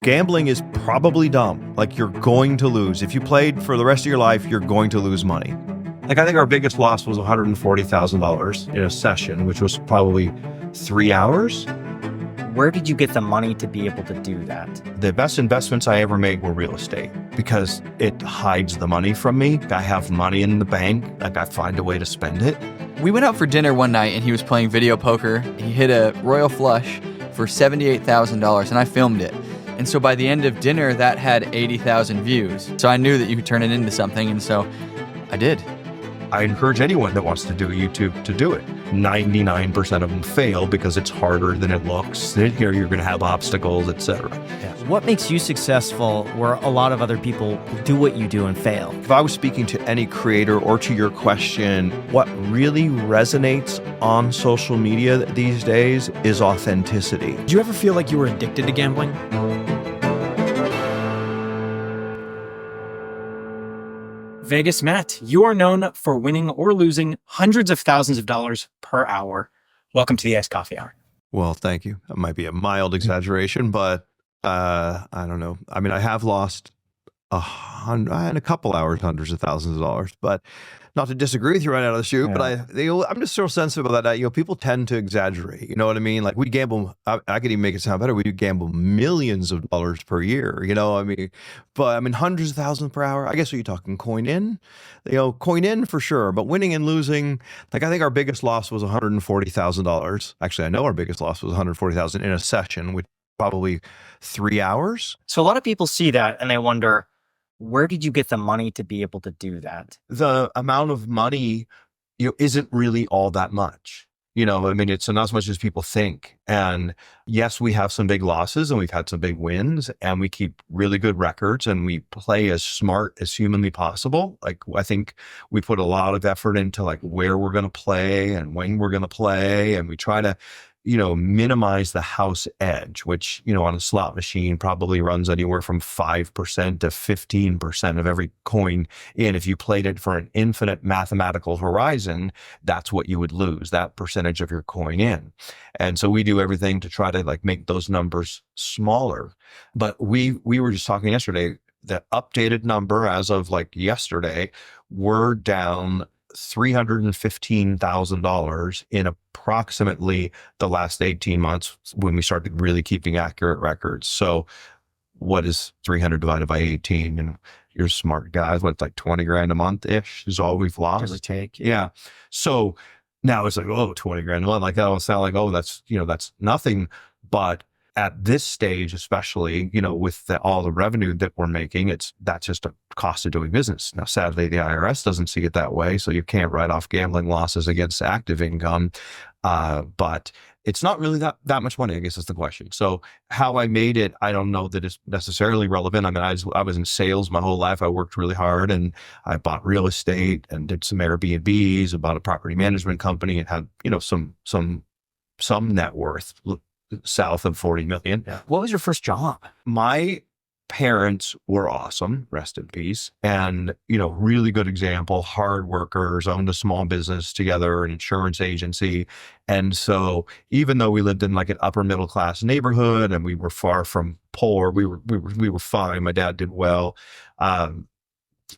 Gambling is probably dumb. Like, you're going to lose. If you played for the rest of your life, you're going to lose money. Like, I think our biggest loss was $140,000 in a session, which was probably 3 hours. Where did you get the money to be able to do that? The best investments I ever made were real estate because it hides the money from me. I have money in the bank. Like, I find a way to spend it. We went out for dinner one night and he was playing video poker. He hit a royal flush for $78,000 and I filmed it. And so by the end of dinner, that had 80,000 views. So I knew that you could turn it into something, and so I did. I encourage anyone that wants to do YouTube to do it. 99% of them fail because it's harder than it looks. Here you're going to have obstacles, etc. Yeah. What makes you successful where a lot of other people do what you do and fail? If I was speaking to any creator or to your question, what really resonates on social media these days is authenticity. Did you ever feel like you were addicted to gambling? VegasMatt, you are known for winning or losing hundreds of thousands of dollars per hour. Welcome to the Iced Coffee Hour. Well, thank you. That might be a mild exaggeration, but I don't know. I mean, I have lost in a couple hours, hundreds of thousands of dollars, but not to disagree with you right out of the chute, but I'm just so sensitive about that. People tend to exaggerate. You know what I mean? Like, we gamble. I could even make it sound better. We do gamble millions of dollars per year. But hundreds of thousands per hour. I guess, are you talking coin in? Coin in for sure. But winning and losing, like, I think our biggest loss was $140,000. Actually, I know our biggest loss was $140,000 in a session, which probably 3 hours. So a lot of people see that and they wonder, where did you get the money to be able to do that? The amount of money, isn't really all that much. It's not as much as people think. And yes, we have some big losses and we've had some big wins and we keep really good records and we play as smart as humanly possible. Like, I think we put a lot of effort into like where we're going to play and when we're going to play. And we try to, minimize the house edge, which, on a slot machine probably runs anywhere from 5% to 15% of every coin in. If you played it for an infinite mathematical horizon, that's what you would lose, that percentage of your coin in. And so we do everything to try to like make those numbers smaller. But we were just talking yesterday, the updated number as of like yesterday, we're down $315,000 in approximately the last 18 months when we started really keeping accurate records. So what is 300 divided by 18? And you're a smart guys, what's like 20 grand a month ish is all we've lost. Give or take. Yeah. So now it's like, 20 grand a month. Like, that will sound like, that's nothing. But at this stage, especially, with all the revenue that we're making, that's just a cost of doing business. Now, sadly, the IRS doesn't see it that way, so you can't write off gambling losses against active income. But it's not really that much money, I guess is the question. So how I made it, I don't know that it's necessarily relevant. I mean, I was in sales my whole life. I worked really hard and I bought real estate and did some Airbnbs, and bought a property management company and had, some net worth south of 40 million. Yeah. What was your first job? My parents were awesome, rest in peace. And, really good example, hard workers, owned a small business together, an insurance agency. And so even though we lived in like an upper middle class neighborhood and we were far from poor, we were fine. My dad did well.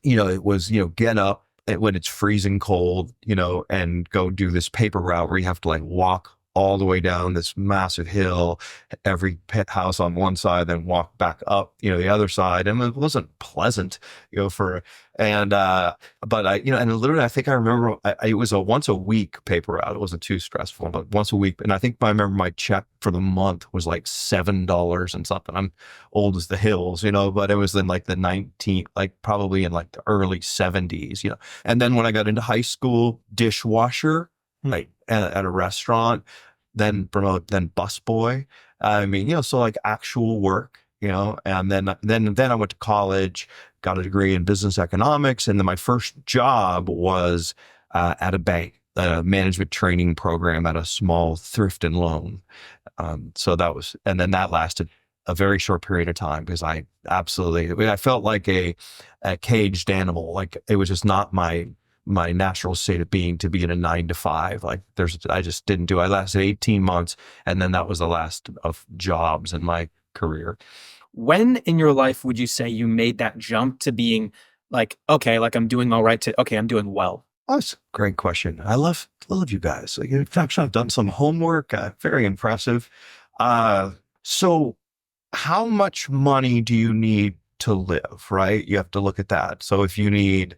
It was, get up when it's freezing cold, and go do this paper route where you have to like walk all the way down this massive hill, every pet house on one side, then walk back up, the other side. And it wasn't pleasant, but I, and literally, I think I remember it was a once a week paper route. It wasn't too stressful, but once a week. And I think I remember my check for the month was like $7 and something. I'm old as the hills, but it was in like the 19th, like probably in like the early 70s, And then when I got into high school, dishwasher, like at a restaurant, then busboy. So like actual work, and then I went to college, got a degree in business economics. And then my first job was at a bank, a management training program at a small thrift and loan. And then that lasted a very short period of time because I felt like a caged animal. Like, it was just not my natural state of being to be in a 9 to 5. Like, I just didn't do it. I lasted 18 months and then that was the last of jobs in my career. When in your life would you say you made that jump to being like, okay, like I'm doing all right to, okay, I'm doing well? Oh, that's a great question. I love you guys. Like, in fact, I've done some homework. Very impressive. So how much money do you need to live, right? You have to look at that. So if you need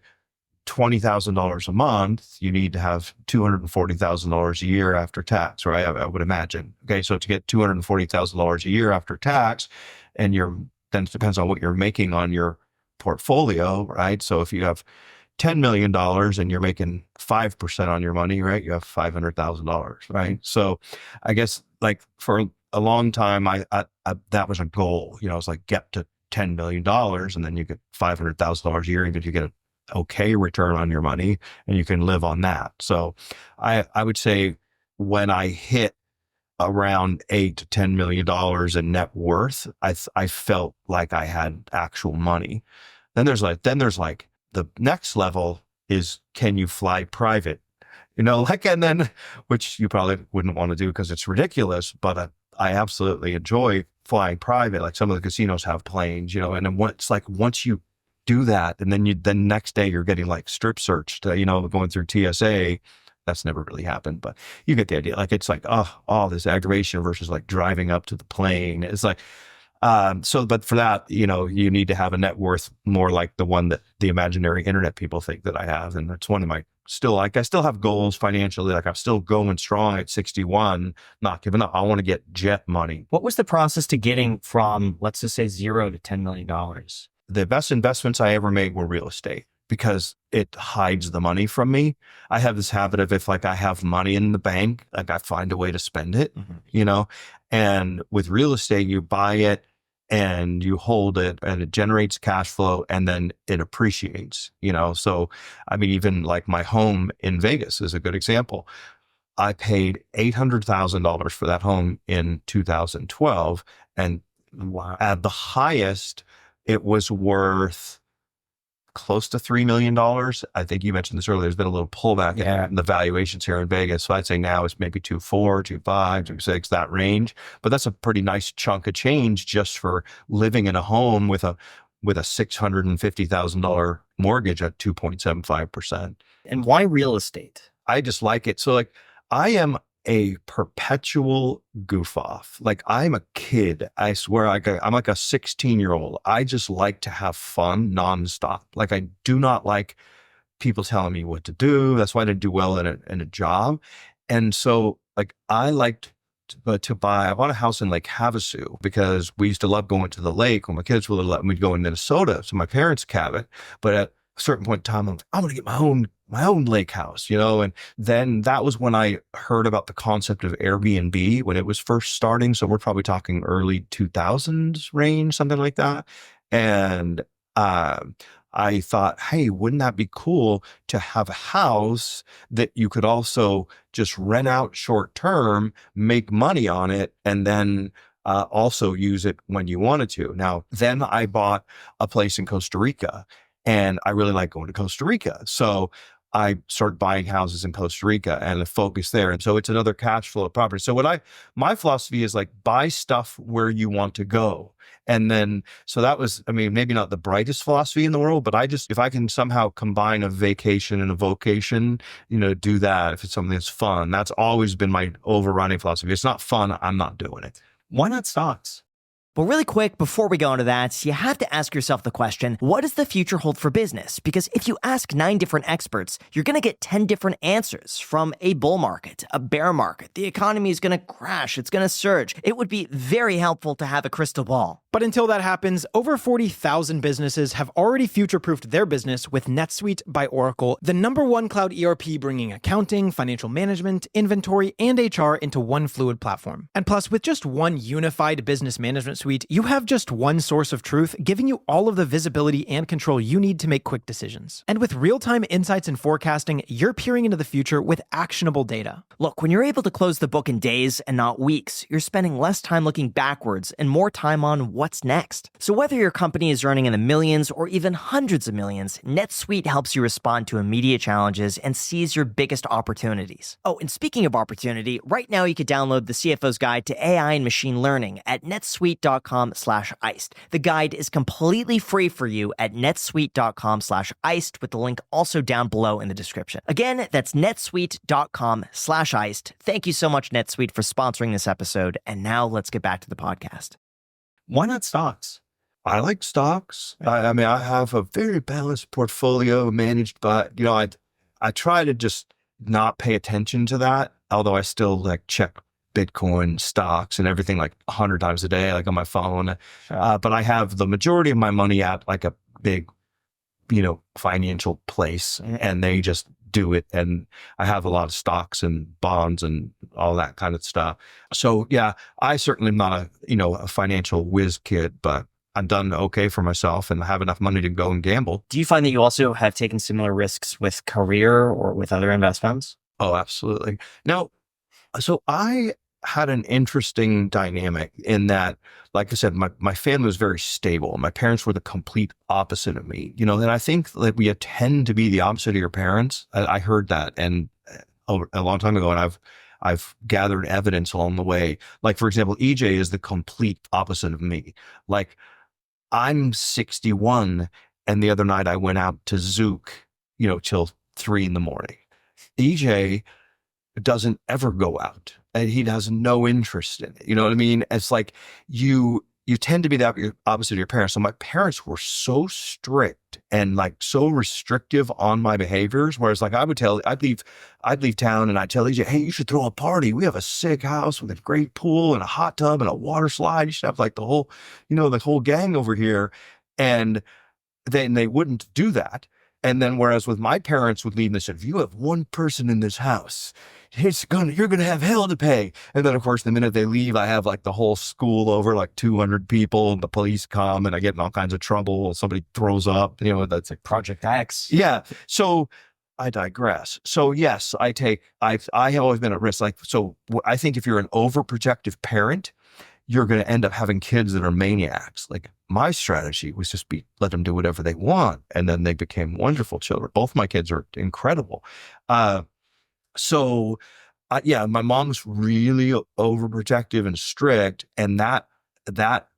$20,000 a month, you need to have $240,000 a year after tax, right? I would imagine. Okay. So to get $240,000 a year after tax, and then it depends on what you're making on your portfolio, right? So if you have $10 million and you're making 5% on your money, right? You have $500,000, right? So I guess like for a long time, I that was a goal, you know, it's like get to $10 million and then you get $500,000 a year, and if you get an okay return on your money and you can live on that. So I would say when I hit around $8 to $10 million in net worth, I felt like I had actual money. Then there's like the next level is, can you fly private? You know, like, and then, which you probably wouldn't want to do because it's ridiculous, but I absolutely enjoy flying private. Like some of the casinos have planes, you know, and then once you do that, and then next day you're getting like strip searched, you know, going through TSA. That's never really happened, but you get the idea. Like, it's like, all this aggravation versus like driving up to the plane. It's like, but for that, you know, you need to have a net worth more like the one that the imaginary internet people think that I have. And that's one of my I still have goals financially. Like I'm still going strong at 61, not giving up. I want to get jet money. What was the process to getting from, let's just say, $0 to $10 million? The best investments I ever made were real estate because it hides the money from me. I have this habit of, if like I have money in the bank, like I find a way to spend it, you know, and with real estate, you buy it and you hold it and it generates cash flow and then it appreciates, you know? So, I mean, even like my home in Vegas is a good example. I paid $800,000 for that home in 2012. And at the highest, it was worth close to $3 million. I think you mentioned this earlier. There's been a little pullback in the valuations here in Vegas. So I'd say now it's maybe 2.4, 2.5, 2.6, that range. But that's a pretty nice chunk of change just for living in a home with a $650,000 mortgage at 2.75%. And why real estate? I just like it. So like, I am a perpetual goof off. Like I'm a kid. I swear, I'm like a 16-year-old. I just like to have fun nonstop. Like I do not like people telling me what to do. That's why I didn't do well in a job. And so like I liked to buy, I bought a house in Lake Havasu because we used to love going to the lake when my kids were little. We'd go in Minnesota. So my parents' cabin. But at a certain point in time, I'm like, I'm going to get my own lake house, you know? And then that was when I heard about the concept of Airbnb when it was first starting. So we're probably talking early 2000s range, something like that. And I thought, hey, wouldn't that be cool to have a house that you could also just rent out short term, make money on it, and then also use it when you wanted to. Now, then I bought a place in Costa Rica, and I really like going to Costa Rica. So I started buying houses in Costa Rica and the focus there. And so it's another cash flow property. So my philosophy is like, buy stuff where you want to go. And then, so that was, I mean, maybe not the brightest philosophy in the world, but if I can somehow combine a vacation and a vocation, you know, do that. If it's something that's fun, that's always been my overriding philosophy. If it's not fun, I'm not doing it. Why not stocks? But really quick, before we go into that, you have to ask yourself the question, what does the future hold for business? Because if you ask 9 different experts, you're going to get 10 different answers from a bull market, a bear market. The economy is going to crash. It's going to surge. It would be very helpful to have a crystal ball. But until that happens, over 40,000 businesses have already future-proofed their business with NetSuite by Oracle, the #1 cloud ERP bringing accounting, financial management, inventory, and HR into one fluid platform. And plus, with just one unified business management suite, you have just one source of truth, giving you all of the visibility and control you need to make quick decisions. And with real-time insights and forecasting, you're peering into the future with actionable data. Look, when you're able to close the book in days and not weeks, you're spending less time looking backwards and more time on what's next. So whether your company is earning in the millions or even hundreds of millions, NetSuite helps you respond to immediate challenges and seize your biggest opportunities. Oh, and speaking of opportunity, right now you can download the CFO's Guide to AI and Machine Learning at netsuite.com. netsuite.com/iced. The guide is completely free for you at netsuite.com/iced, with the link also down below in the description. Again, that's netsuite.com/iced. Thank you so much, NetSuite, for sponsoring this episode. And now let's get back to the podcast. Why not stocks? I like stocks. I mean, I have a very balanced portfolio managed by, I try to just not pay attention to that, although I still like check Bitcoin stocks and everything like 100 times a day, like on my phone. But I have the majority of my money at like a big, financial place, and they just do it. And I have a lot of stocks and bonds and all that kind of stuff. So yeah, I certainly am not a financial whiz kid, but I've done okay for myself and I have enough money to go and gamble. Do you find that you also have taken similar risks with career or with other investments? Oh, absolutely. Now, so I had an interesting dynamic in that, like I said, my family was very stable. My parents were the complete opposite of me, and I think that we tend to be the opposite of your parents. I heard that and a long time ago, and I've gathered evidence along the way. Like, for example, EJ is the complete opposite of me. Like, I'm 61, and the other night I went out to Zook, till 3 a.m. EJ doesn't ever go out, and he has no interest in it. You know what I mean? It's like you tend to be the opposite of your parents. So my parents were so strict and like so restrictive on my behaviors. Whereas like I'd leave town and I'd tell EJ, hey, you should throw a party. We have a sick house with a great pool and a hot tub and a water slide. You should have like the whole gang over here. And then they wouldn't do that. And then whereas with my parents would leave and they said, if you have one person in this house, you're going to have hell to pay. And then of course, the minute they leave, I have like the whole school over, like 200 people, and the police come and I get in all kinds of trouble. Somebody throws up, that's like Project X. Yeah. So I digress. So yes, I have always been at risk. Like, so I think if you're an overprotective parent, you're going to end up having kids that are maniacs. Like my strategy was just let them do whatever they want. And then they became wonderful children. Both my kids are incredible. So my mom was really overprotective and strict. And that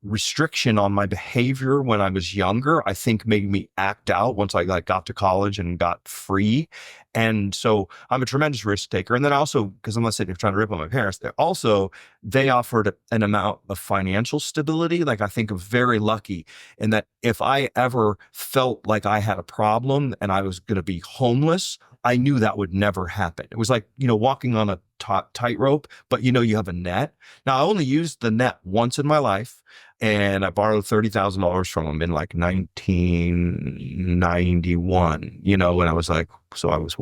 restriction on my behavior when I was younger, I think made me act out once I got to college and got free. And so I'm a tremendous risk taker. And then also, because I'm not sitting here trying to rip on my parents, they offered an amount of financial stability. Like I think I'm very lucky in that if I ever felt like I had a problem and I was going to be homeless, I knew that would never happen. It was like, walking on a tightrope, but you have a net. Now I only used the net once in my life, and I borrowed $30,000 from him in like 1991, when I was like, so I was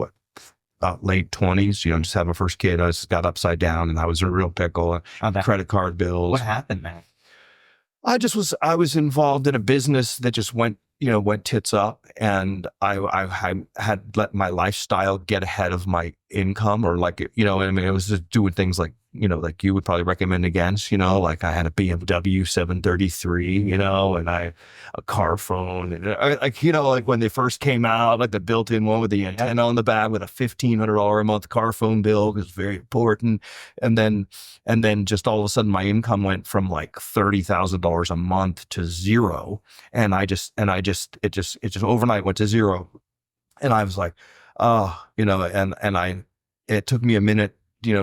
late 20s, just had my first kid. I just got upside down and I was in a real pickle. Credit card bills. What happened, man? I was involved in a business that just went tits up, and I had let my lifestyle get ahead of my income, or like, it was just doing things like, like you would probably recommend against, like I had a BMW 733, and a car phone, and like when they first came out, like the built-in one with the antenna on the back with a $1,500 a month car phone bill was very important. And then just all of a sudden my income went from like $30,000 a month to zero. And it just overnight went to zero. And I was like, it took me a minute,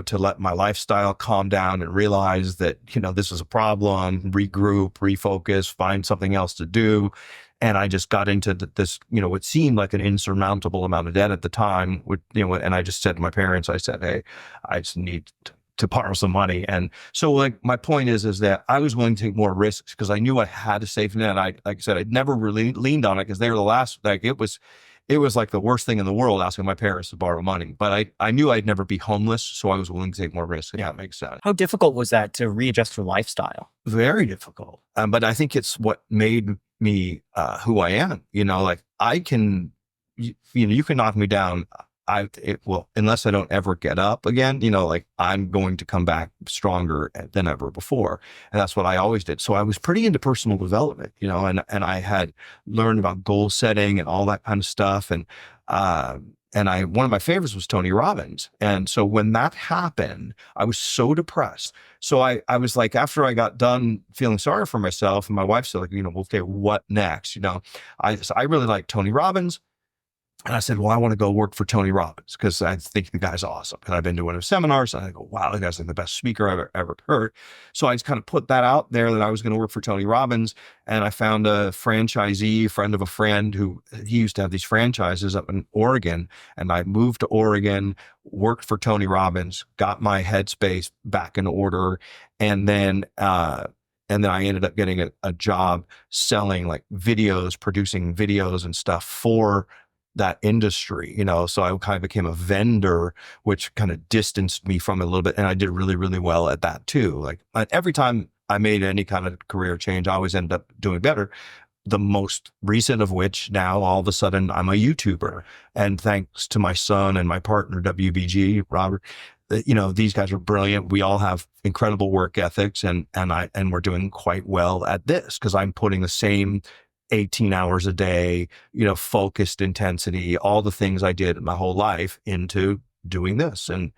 to let my lifestyle calm down and realize that, this is a problem, regroup, refocus, find something else to do. And I just got into this, what seemed like an insurmountable amount of debt at the time, and I just said to my parents, I said, hey, I just need to borrow some money. And so like my point is that I was willing to take more risks because I knew I had a safety net. Like I said, I'd never really leaned on it because they were the last, like it was like the worst thing in the world asking my parents to borrow money, but I knew I'd never be homeless. So I was willing to take more risks. Yeah, that makes sense. How difficult was that to readjust your lifestyle? Very difficult. But I think it's what made me who I am. Like I can, you can knock me down. Unless I don't ever get up again, like I'm going to come back stronger than ever before. And that's what I always did. So I was pretty into personal development, and I had learned about goal setting and all that kind of stuff. And one of my favorites was Tony Robbins. And so when that happened, I was so depressed. So I was like, after I got done feeling sorry for myself, and my wife said, like, well, okay, what next? I really like Tony Robbins. And I said, well, I want to go work for Tony Robbins because I think the guy's awesome. And I've been to one of his seminars. And I go, wow, the guy's like the best speaker I've ever heard. So I just kind of put that out there that I was going to work for Tony Robbins. And I found a franchisee, friend of a friend, who he used to have these franchises up in Oregon. And I moved to Oregon, worked for Tony Robbins, got my headspace back in order. And then I ended up getting a job selling like videos, producing videos and stuff for that industry, so I kind of became a vendor, which kind of distanced me from it a little bit. And I did really, really well at that too. Like every time I made any kind of career change, I always ended up doing better. The most recent of which now all of a sudden I'm a YouTuber. And thanks to my son and my partner, WBG, Robert, these guys are brilliant. We all have incredible work ethics and we're doing quite well at this because I'm putting the same 18 hours a day, focused intensity, all the things I did my whole life into doing this. And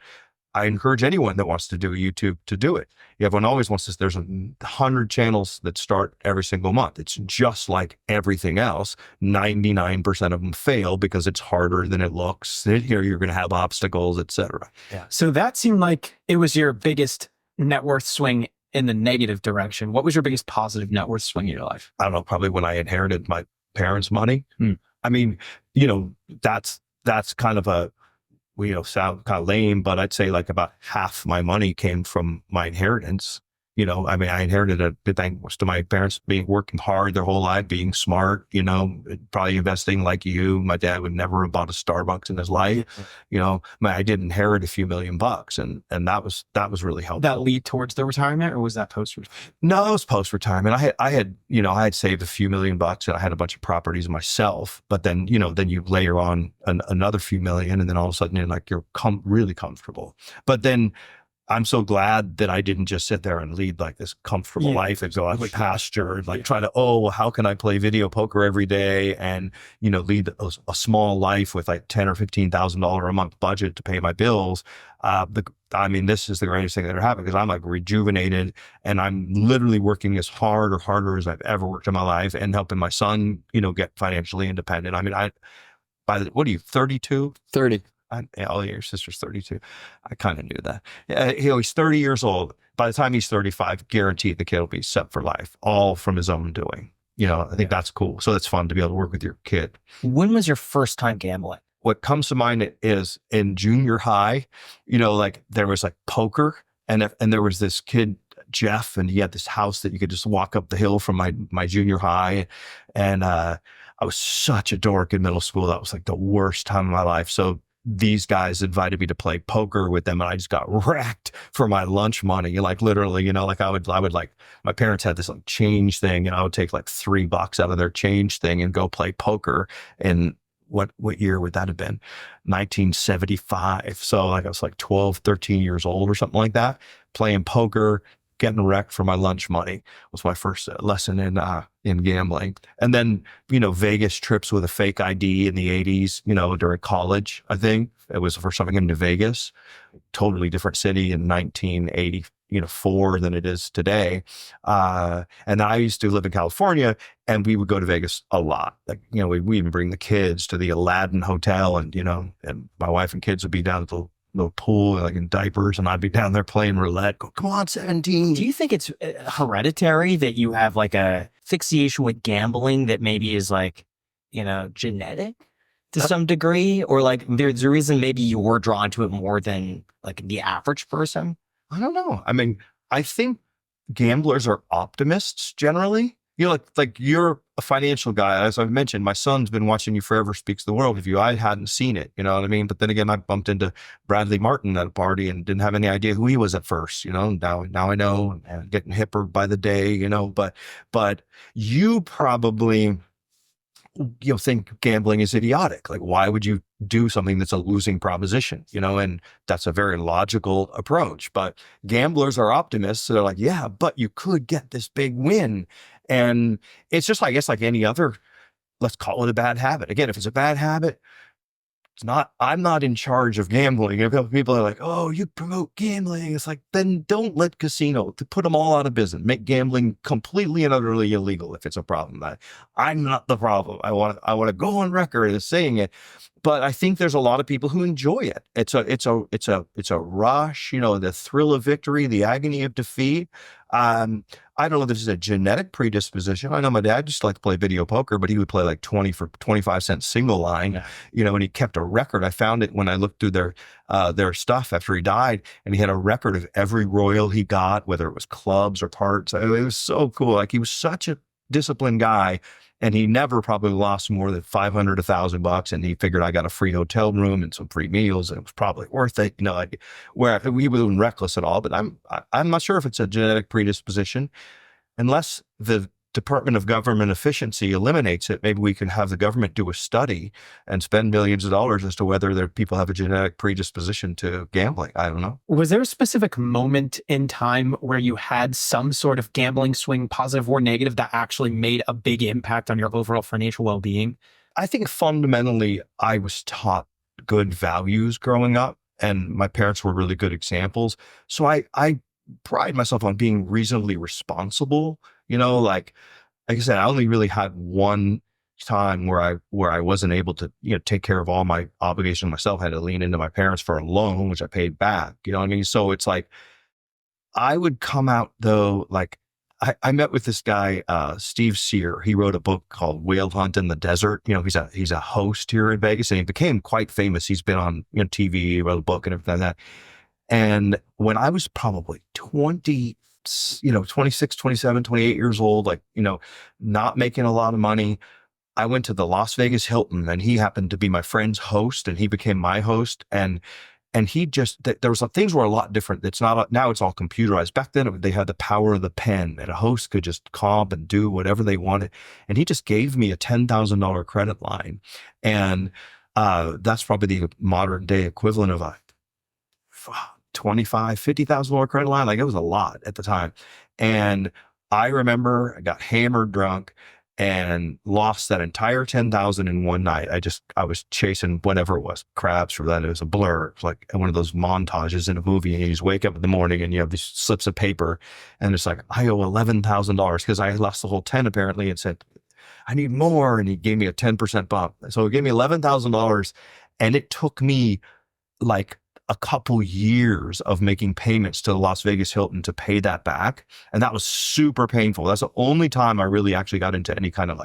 I encourage anyone that wants to do YouTube to do it. Everyone always wants this. There's 100 channels that start every single month. It's just like everything else. 99% of them fail because it's harder than it looks. You're going to have obstacles, etc. Yeah. So that seemed like it was your biggest net worth swing in the negative direction. What was your biggest positive net worth swing in your life? I don't know, probably when I inherited my parents' money. I mean, that's kind of sound kind of lame, but I'd say like about half my money came from my inheritance. I inherited a big thanks to my parents working hard their whole life, being smart, probably investing like you. My dad would never have bought a Starbucks in his life. I did inherit a few $1,000,000 and that was really helpful. That lead towards the retirement, or was that post-retirement? No, it was post-retirement. I had saved a few $1,000,000 and I had a bunch of properties myself, but then you layer on another few million and then all of a sudden you're really comfortable. But then I'm so glad that I didn't just sit there and lead like this comfortable life and go out with pasture, like try to, how can I play video poker every day and, lead a small life with like $10,000 or $15,000 a month budget to pay my bills. This is the greatest thing that ever happened because I'm like rejuvenated and I'm literally working as hard or harder as I've ever worked in my life and helping my son, get financially independent. What are you, 32? 30. Your sister's 32. I kind of knew that. He's 30 years old. By the time he's 35, guaranteed the kid will be set for life, all from his own doing. I think that's cool. So it's fun to be able to work with your kid. When was your first time gambling? What comes to mind is in junior high, there was like poker and there was this kid, Jeff, and he had this house that you could just walk up the hill from my junior high. And I was such a dork in middle school. That was like the worst time of my life. So these guys invited me to play poker with them and I just got wrecked for my lunch money. Like literally, I would like, my parents had this like change thing and I would take like $3 out of their change thing and go play poker. And what year would that have been? 1975. So like I was like 12, 13 years old or something like that, playing poker, getting wrecked for my lunch money was my first lesson in gambling. And then, Vegas trips with a fake ID in the 80s, during college, I think it was the first time I came to Vegas, totally different city in 1984 than it is today. And I used to live in California and we would go to Vegas a lot. Like, we even bring the kids to the Aladdin Hotel and, and my wife and kids would be down at the pool, like in diapers, and I'd be down there playing roulette. Go, come on, 17. Do you think it's hereditary that you have like a fixation with gambling that maybe is like, genetic to some degree? Or like there's a reason maybe you were drawn to it more than like the average person? I don't know. I think gamblers are optimists generally. Like you're a financial guy. As I've mentioned, my son's been watching You Forever Speaks the World of You. I hadn't seen it, you know what I mean? But then again, I bumped into Bradley Martin at a party and didn't have any idea who he was at first, now I know, and getting hipper by the day, but you probably, think gambling is idiotic. Like, why would you do something that's a losing proposition, and that's a very logical approach. But gamblers are optimists. So they're like, yeah, but you could get this big win. And it's just, I guess, like any other, let's call it a bad habit. Again, if it's a bad habit, I'm not in charge of gambling. If people are like, oh, you promote gambling. It's like, then don't let to put them all out of business, make gambling completely and utterly illegal if it's a problem. I'm not the problem. I want to go on record as saying it. But I think there's a lot of people who enjoy it. It's a rush, the thrill of victory, the agony of defeat. I don't know if this is a genetic predisposition. I know my dad just liked to play video poker, but he would play like 20 for 25 cents single line, and he kept a record. I found it when I looked through their stuff after he died, and he had a record of every royal he got, whether it was clubs or parts. It was so cool. Like, he was such a disciplined guy. And he never probably lost more than $500, $1,000, and he figured I got a free hotel room and some free meals, and it was probably worth it. Where he wasn't reckless at all. But I'm not sure if it's a genetic predisposition, unless the Department of Government Efficiency eliminates it. Maybe we can have the government do a study and spend millions of dollars as to whether people have a genetic predisposition to gambling. I don't know. Was there a specific moment in time where you had some sort of gambling swing, positive or negative, that actually made a big impact on your overall financial well-being? I think fundamentally, I was taught good values growing up, and my parents were really good examples. So I pride myself on being reasonably responsible. Like I said, I only really had one time where I wasn't able to, take care of all my obligations myself. I had to lean into my parents for a loan, which I paid back. You know what I mean? So it's like, I would come out though, like I met with this guy, Steve Sear. He wrote a book called Whale Hunt in the Desert. He's a host here in Vegas, and he became quite famous. He's been on TV, he wrote a book and everything like that. And when I was probably 26, 27, 28 years old, not making a lot of money, I went to the Las Vegas Hilton, and he happened to be my friend's host, and he became my host. And he there was things were a lot different. Now it's all computerized. Back then they had the power of the pen, and a host could just comp and do whatever they wanted. And he just gave me a $10,000 credit line. And that's probably the modern day equivalent of a $25,000, $50,000 credit line. Like, it was a lot at the time. And I remember I got hammered drunk and lost that entire 10,000 in one night. I was chasing whatever it was, crabs, for that. It was a blur. It's like one of those montages in a movie, and you just wake up in the morning and you have these slips of paper, and it's like, I owe $11,000 because I lost the whole 10 apparently, and said, I need more. And he gave me a 10% bump. So he gave me $11,000, and it took me like a couple years of making payments to the Las Vegas Hilton to pay that back. And that was super painful. That's the only time I really actually got into any kind of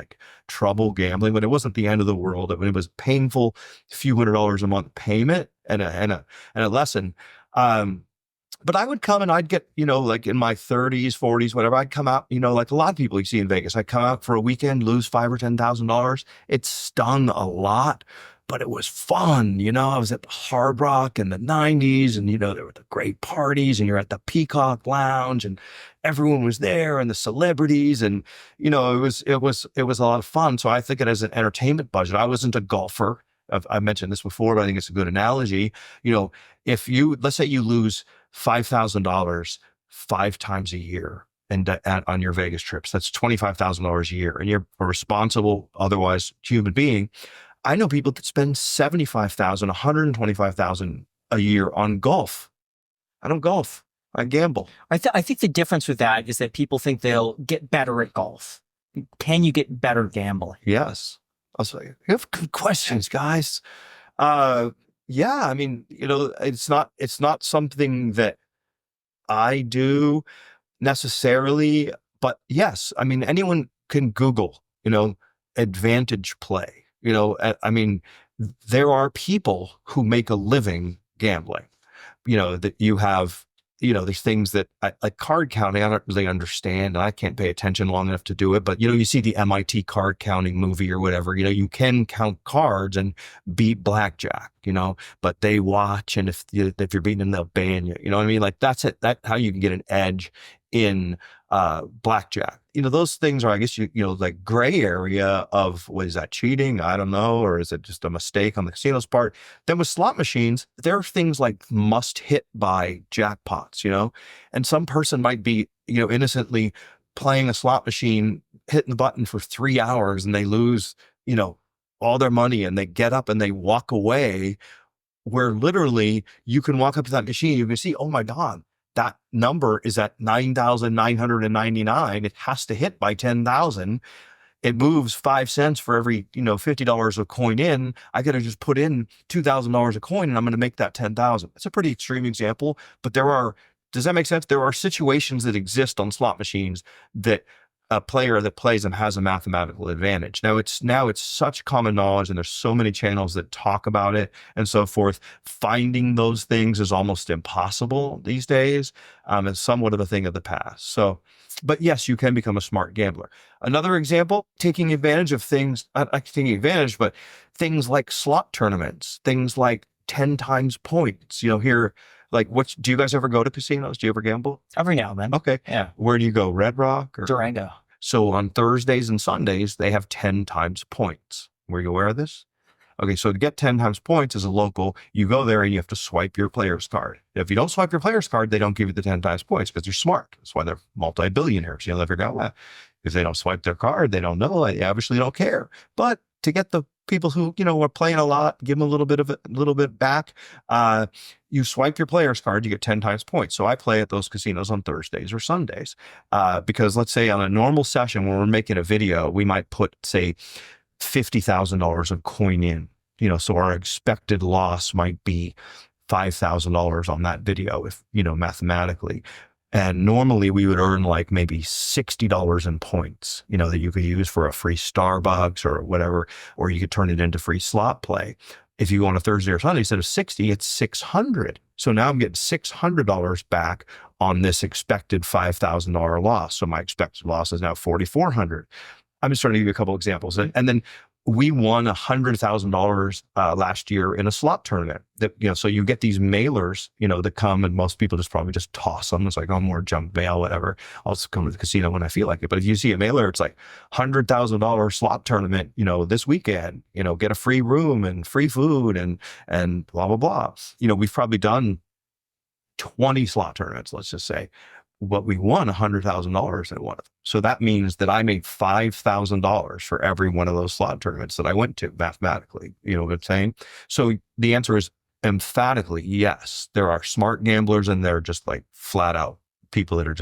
trouble gambling, but it wasn't the end of the world. I mean, it was painful, a few $100s a month payment and a lesson. But I would come and I'd get, in my 30s, 40s, whatever, I'd come out, like a lot of people you see in Vegas, I'd come out for a weekend, lose $5,000 or $10,000. It stung a lot, but it was fun. I was at the Hard Rock in the 90s, and, there were the great parties, and you're at the Peacock Lounge, and everyone was there, and the celebrities, and, it was a lot of fun. So I think it as an entertainment budget. I wasn't a golfer. I mentioned this before, but I think it's a good analogy. If let's say you lose $5,000 5 times a year on your Vegas trips, that's $25,000 a year, and you're a responsible, otherwise human being. I know people that spend $75,000, $125,000 a year on golf. I don't golf. I gamble. I think the difference with that is that people think they'll get better at golf. Can you get better gambling? Yes. I'll say, you have good questions, guys. Yeah, I mean, it's not something that I do necessarily, but yes, I mean, anyone can Google, advantage play. I mean, there are people who make a living gambling, that you have, these things that like card counting, I don't really understand, and I can't pay attention long enough to do it. But, you see the MIT card counting movie or whatever, you can count cards and beat blackjack, but they watch. And if you're beating them, they'll ban you. You know what I mean? Like, that's it. That's how you can get an edge in blackjack. Those things are, I guess, like gray area of, is that cheating? I don't know. Or is it just a mistake on the casino's part? Then with slot machines, there are things like must hit by jackpots, and some person might be, innocently playing a slot machine, hitting the button for 3 hours, and they lose, all their money and they get up and they walk away, where literally you can walk up to that machine, you can see, oh my God, that number is at 9,999. It has to hit by 10,000. It moves 5 cents for every, $50 a coin in. I got to just put in $2,000 a coin and I'm going to make that 10,000. It's a pretty extreme example, but does that make sense? There are situations that exist on slot machines that a player that plays them has a mathematical advantage. Now it's such common knowledge and there's so many channels that talk about it and so forth. Finding those things is almost impossible these days. It's somewhat of a thing of the past. So, but yes, you can become a smart gambler. Another example, taking advantage of things, not taking advantage, but things like slot tournaments, things like 10 times points, here. Like, do you guys ever go to casinos? Do you ever gamble? Every now and then. Okay. Yeah. Where do you go? Red Rock or Durango? So on Thursdays and Sundays, they have 10 times points. Were you aware of this? Okay. So to get 10 times points as a local, you go there and you have to swipe your player's card. If you don't swipe your player's card, they don't give you the 10 times points because you're smart. That's why they're multi-billionaires. They figure out that. If they don't swipe their card, they don't know. They obviously don't care. But to get the people who, are playing a lot, give them a little bit back. You swipe your player's card, you get 10 times points. So I play at those casinos on Thursdays or Sundays. Because let's say on a normal session when we're making a video, we might put, say, $50,000 of coin in, so our expected loss might be $5,000 on that video if, mathematically. And normally we would earn like maybe $60 in points, that you could use for a free Starbucks or whatever, or you could turn it into free slot play. If you go on a Thursday or Sunday, instead of 60, it's 600. So now I'm getting $600 back on this expected $5,000 loss. So my expected loss is now $4,400. I'm just trying to give you a couple examples. And then we won $100,000 last year in a slot tournament. That so you get these mailers, that come, and most people probably just toss them. It's like, oh, more junk mail, whatever. I'll just come to the casino when I feel like it. But if you see a mailer, it's like $100,000 slot tournament, this weekend. Get a free room and free food and blah blah blah. We've probably done 20 slot tournaments, let's just say. But we won $100,000 in one of them. So that means that I made $5,000 for every one of those slot tournaments that I went to mathematically. You know what I'm saying? So the answer is emphatically yes. There are smart gamblers and they're just like flat out people that are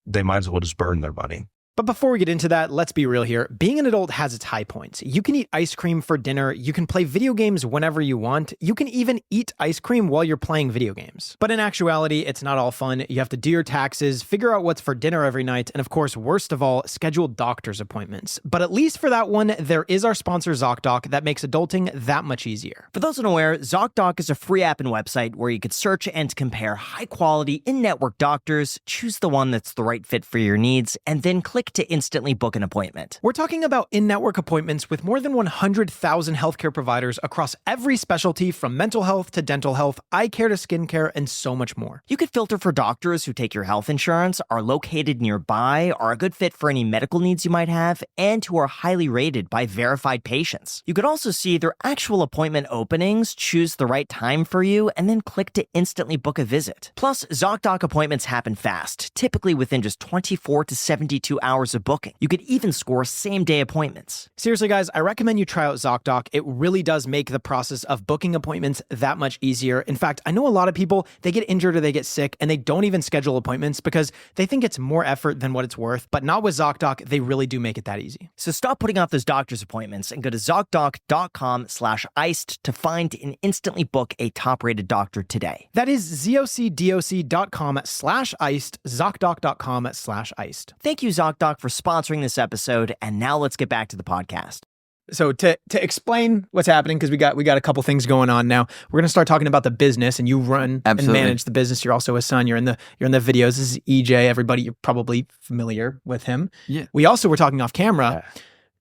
they might as well just burn their money. But before we get into that, let's be real here. Being an adult has its high points. You can eat ice cream for dinner. You can play video games whenever you want. You can even eat ice cream while you're playing video games. But in actuality, it's not all fun. You have to do your taxes, figure out what's for dinner every night, and of course, worst of all, schedule doctor's appointments. But at least for that one, there is our sponsor Zocdoc that makes adulting that much easier. For those unaware, Zocdoc is a free app and website where you could search and compare high-quality, in-network doctors, choose the one that's the right fit for your needs, and then click to instantly book an appointment. We're talking about in-network appointments with more than 100,000 healthcare providers across every specialty, from mental health to dental health, eye care to skincare, and so much more. You could filter for doctors who take your health insurance, are located nearby, are a good fit for any medical needs you might have, and who are highly rated by verified patients. You could also see their actual appointment openings, choose the right time for you, and then click to instantly book a visit. Plus, Zocdoc appointments happen fast, typically within just 24 to 72 hours of booking. You could even score same-day appointments. Seriously, guys, I recommend you try out Zocdoc. It really does make the process of booking appointments that much easier. In fact, I know a lot of people, they get injured or they get sick and they don't even schedule appointments because they think it's more effort than what it's worth. But not with Zocdoc, they really do make it that easy. So stop putting off those doctor's appointments and go to Zocdoc.com/iced to find and instantly book a top-rated doctor today. That is Zocdoc.com/iced, Zocdoc.com/iced. Thank you, Zocdoc, for sponsoring this episode, and now let's get back to the podcast. So to explain what's happening, because we got a couple things going on now, we're gonna start talking about the business, and you run Absolutely. and manage the business. You're also a son. You're in the videos. This is EJ. Everybody, you're probably familiar with him. Yeah. We also were talking off camera.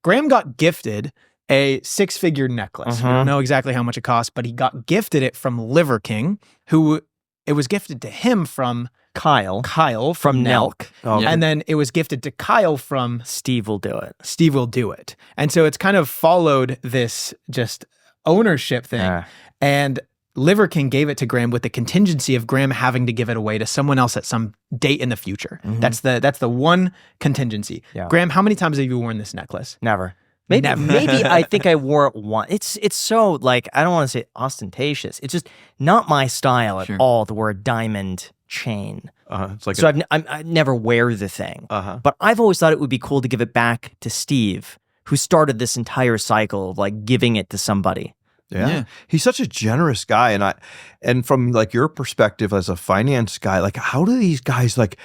Graham got gifted a 6-figure necklace. We don't know exactly how much it cost, but he got gifted it from Liver King, who it was gifted to him from Kyle from Nelk. Oh, Yeah. And then it was gifted to Kyle from Steve will do it. Steve Will Do It. And so it's kind of followed this just ownership thing. And Liver King gave it to Graham with the contingency of Graham having to give it away to someone else at some date in the future. That's the one contingency. Yeah. Graham, how many times have you worn this necklace? Never. Maybe I think I wore it once. It's so like I don't want to say ostentatious. It's just not my style at Sure. all to wear a diamond chain. It's like So I never wear the thing. But I've always thought it would be cool to give it back to Steve, who started this entire cycle of like giving it to somebody. Yeah. He's such a generous guy. And from like your perspective as a finance guy, like how do these guys like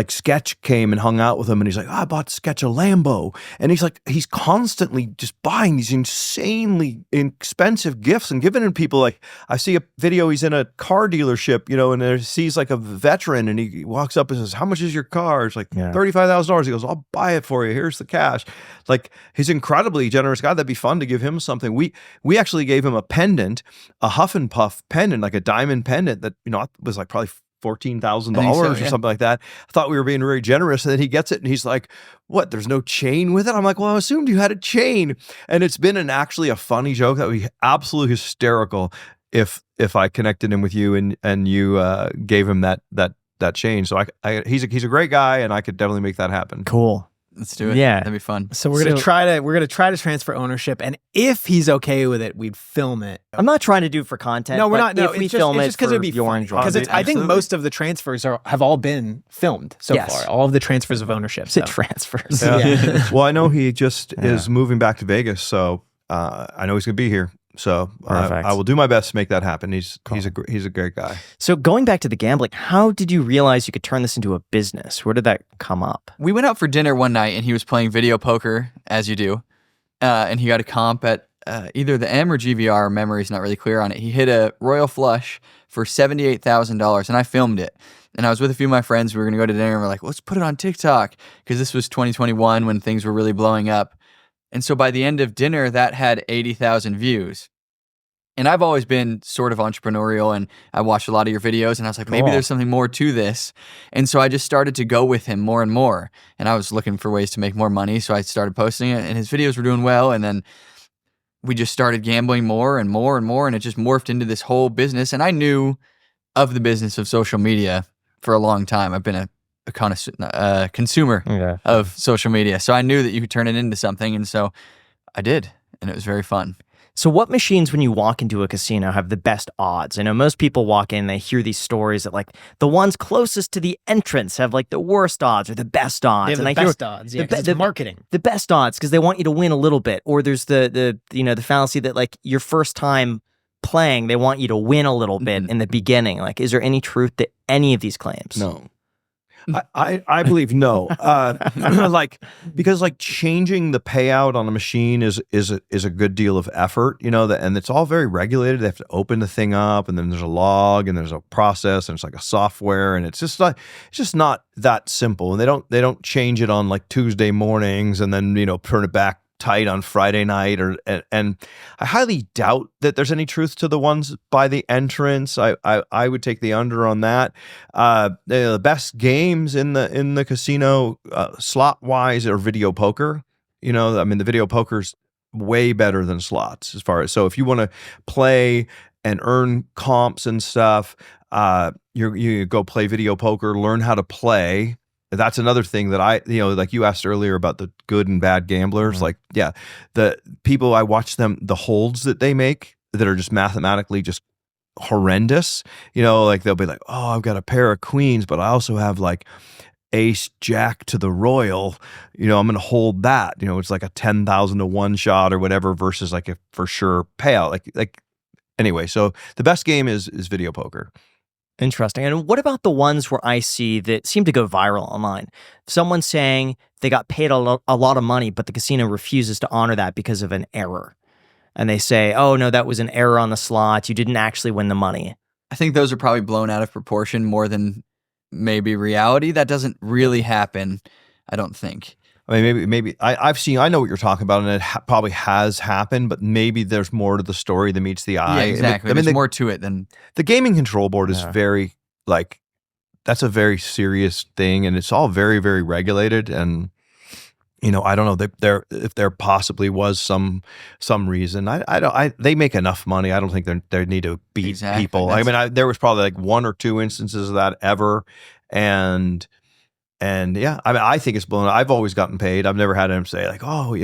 Sketch came and hung out with him and he's like, I bought Sketch a Lambo. And he's constantly just buying these insanely expensive gifts and giving them to people. Like I see a video, he's in a car dealership, and he sees like a veteran and he walks up and says, how much is your car? It's like $35,000. He goes, I'll buy it for you. Here's the cash. Like he's an incredibly generous guy. That'd be fun to give him something. We actually gave him a pendant, a Huff and Puff pendant, like a diamond pendant that, was like probably $14,000 or something like that. I thought we were being very generous, and then he gets it and he's like, what, there's no chain with it? I'm like, well, I assumed you had a chain. And it's been actually a funny joke that would be absolutely hysterical if I connected him with you and you gave him that chain. So he's a great guy, and I could definitely make that happen. Cool. Let's do it. Yeah. That'd be fun. So we're gonna try to transfer ownership, and if he's okay with it, we'd film it. I'm not trying to do it for content. No, we're but not. No, if we it's just, film it's it just because for it'd be your fun. enjoyment. Because I think Absolutely. most of the transfers have all been filmed so Yes. far. All of the transfers of ownership. It's transfers. Yeah. Well, I know he just is moving back to Vegas, so I know he's going to be here. So Perfect. I will do my best to make that happen. He's a great guy. So going back to the gambling, how did you realize you could turn this into a business? Where did that come up? We went out for dinner one night and he was playing video poker, as you do. And he got a comp at either the M or GVR. Memory's not really clear on it. He hit a royal flush for $78,000 and I filmed it. And I was with a few of my friends. We were going to go to dinner and we're like, let's put it on TikTok, because this was 2021 when things were really blowing up. And so by the end of dinner, that had 80,000 views. And I've always been sort of entrepreneurial, and I watched a lot of your videos, and I was like, maybe there's something more to this. And so I just started to go with him more and more. And I was looking for ways to make more money, so I started posting it, and his videos were doing well. And then we just started gambling more and more and more, and it just morphed into this whole business. And I knew of the business of social media for a long time. I've been a consumer of social media. So I knew that you could turn it into something. And so I did. And it was very fun. So what machines, when you walk into a casino, have the best odds? I know most people walk in, they hear these stories that like the ones closest to the entrance have like the worst odds or the best odds. They have and the I best hear odds. Yeah, 'cause it's marketing. the best odds because they want you to win a little bit. Or there's the fallacy that like your first time playing, they want you to win a little bit in the beginning. Like, is there any truth to any of these claims? No. I believe no. Because changing the payout on a machine is a good deal of effort, and it's all very regulated. They have to open the thing up, and then there's a log, and there's a process, and it's like a software, and it's just not that simple. And they don't change it on like Tuesday mornings, and then turn it back tight on Friday night, and I highly doubt that there's any truth to the ones by the entrance. I would take the under on that. The best games in the casino slot wise are video poker. The video poker's way better than slots as far as, so if you want to play and earn comps and stuff, you go play video poker, learn how to play. That's another thing that like you asked earlier about the good and bad gamblers. The people I watch the holds that they make that are just mathematically just horrendous. They'll be like, oh, I've got a pair of queens, but I also have like ace jack to the royal. I'm going to hold that. It's like a 10,000 to 1 shot or whatever versus like a for sure payout. Anyway, so the best game is video poker. Interesting. And what about the ones where I see that seem to go viral online? Someone saying they got paid a lot of money, but the casino refuses to honor that because of an error. And they say, oh, no, that was an error on the slots. You didn't actually win the money. I think those are probably blown out of proportion more than maybe reality. That doesn't really happen, I don't think. I mean, maybe I know what you're talking about, and it probably has happened, but maybe there's more to the story than meets the eye. Yeah, exactly. There's more to it than the gaming control board is very that's a very serious thing, and it's all very, very regulated. And I don't know if there possibly was some reason. They make enough money. I don't think they need to beat people. I mean, there was probably like 1 or 2 instances of that ever, and And yeah, I mean, I think it's blown. I've always gotten paid. I've never had him say like, oh, we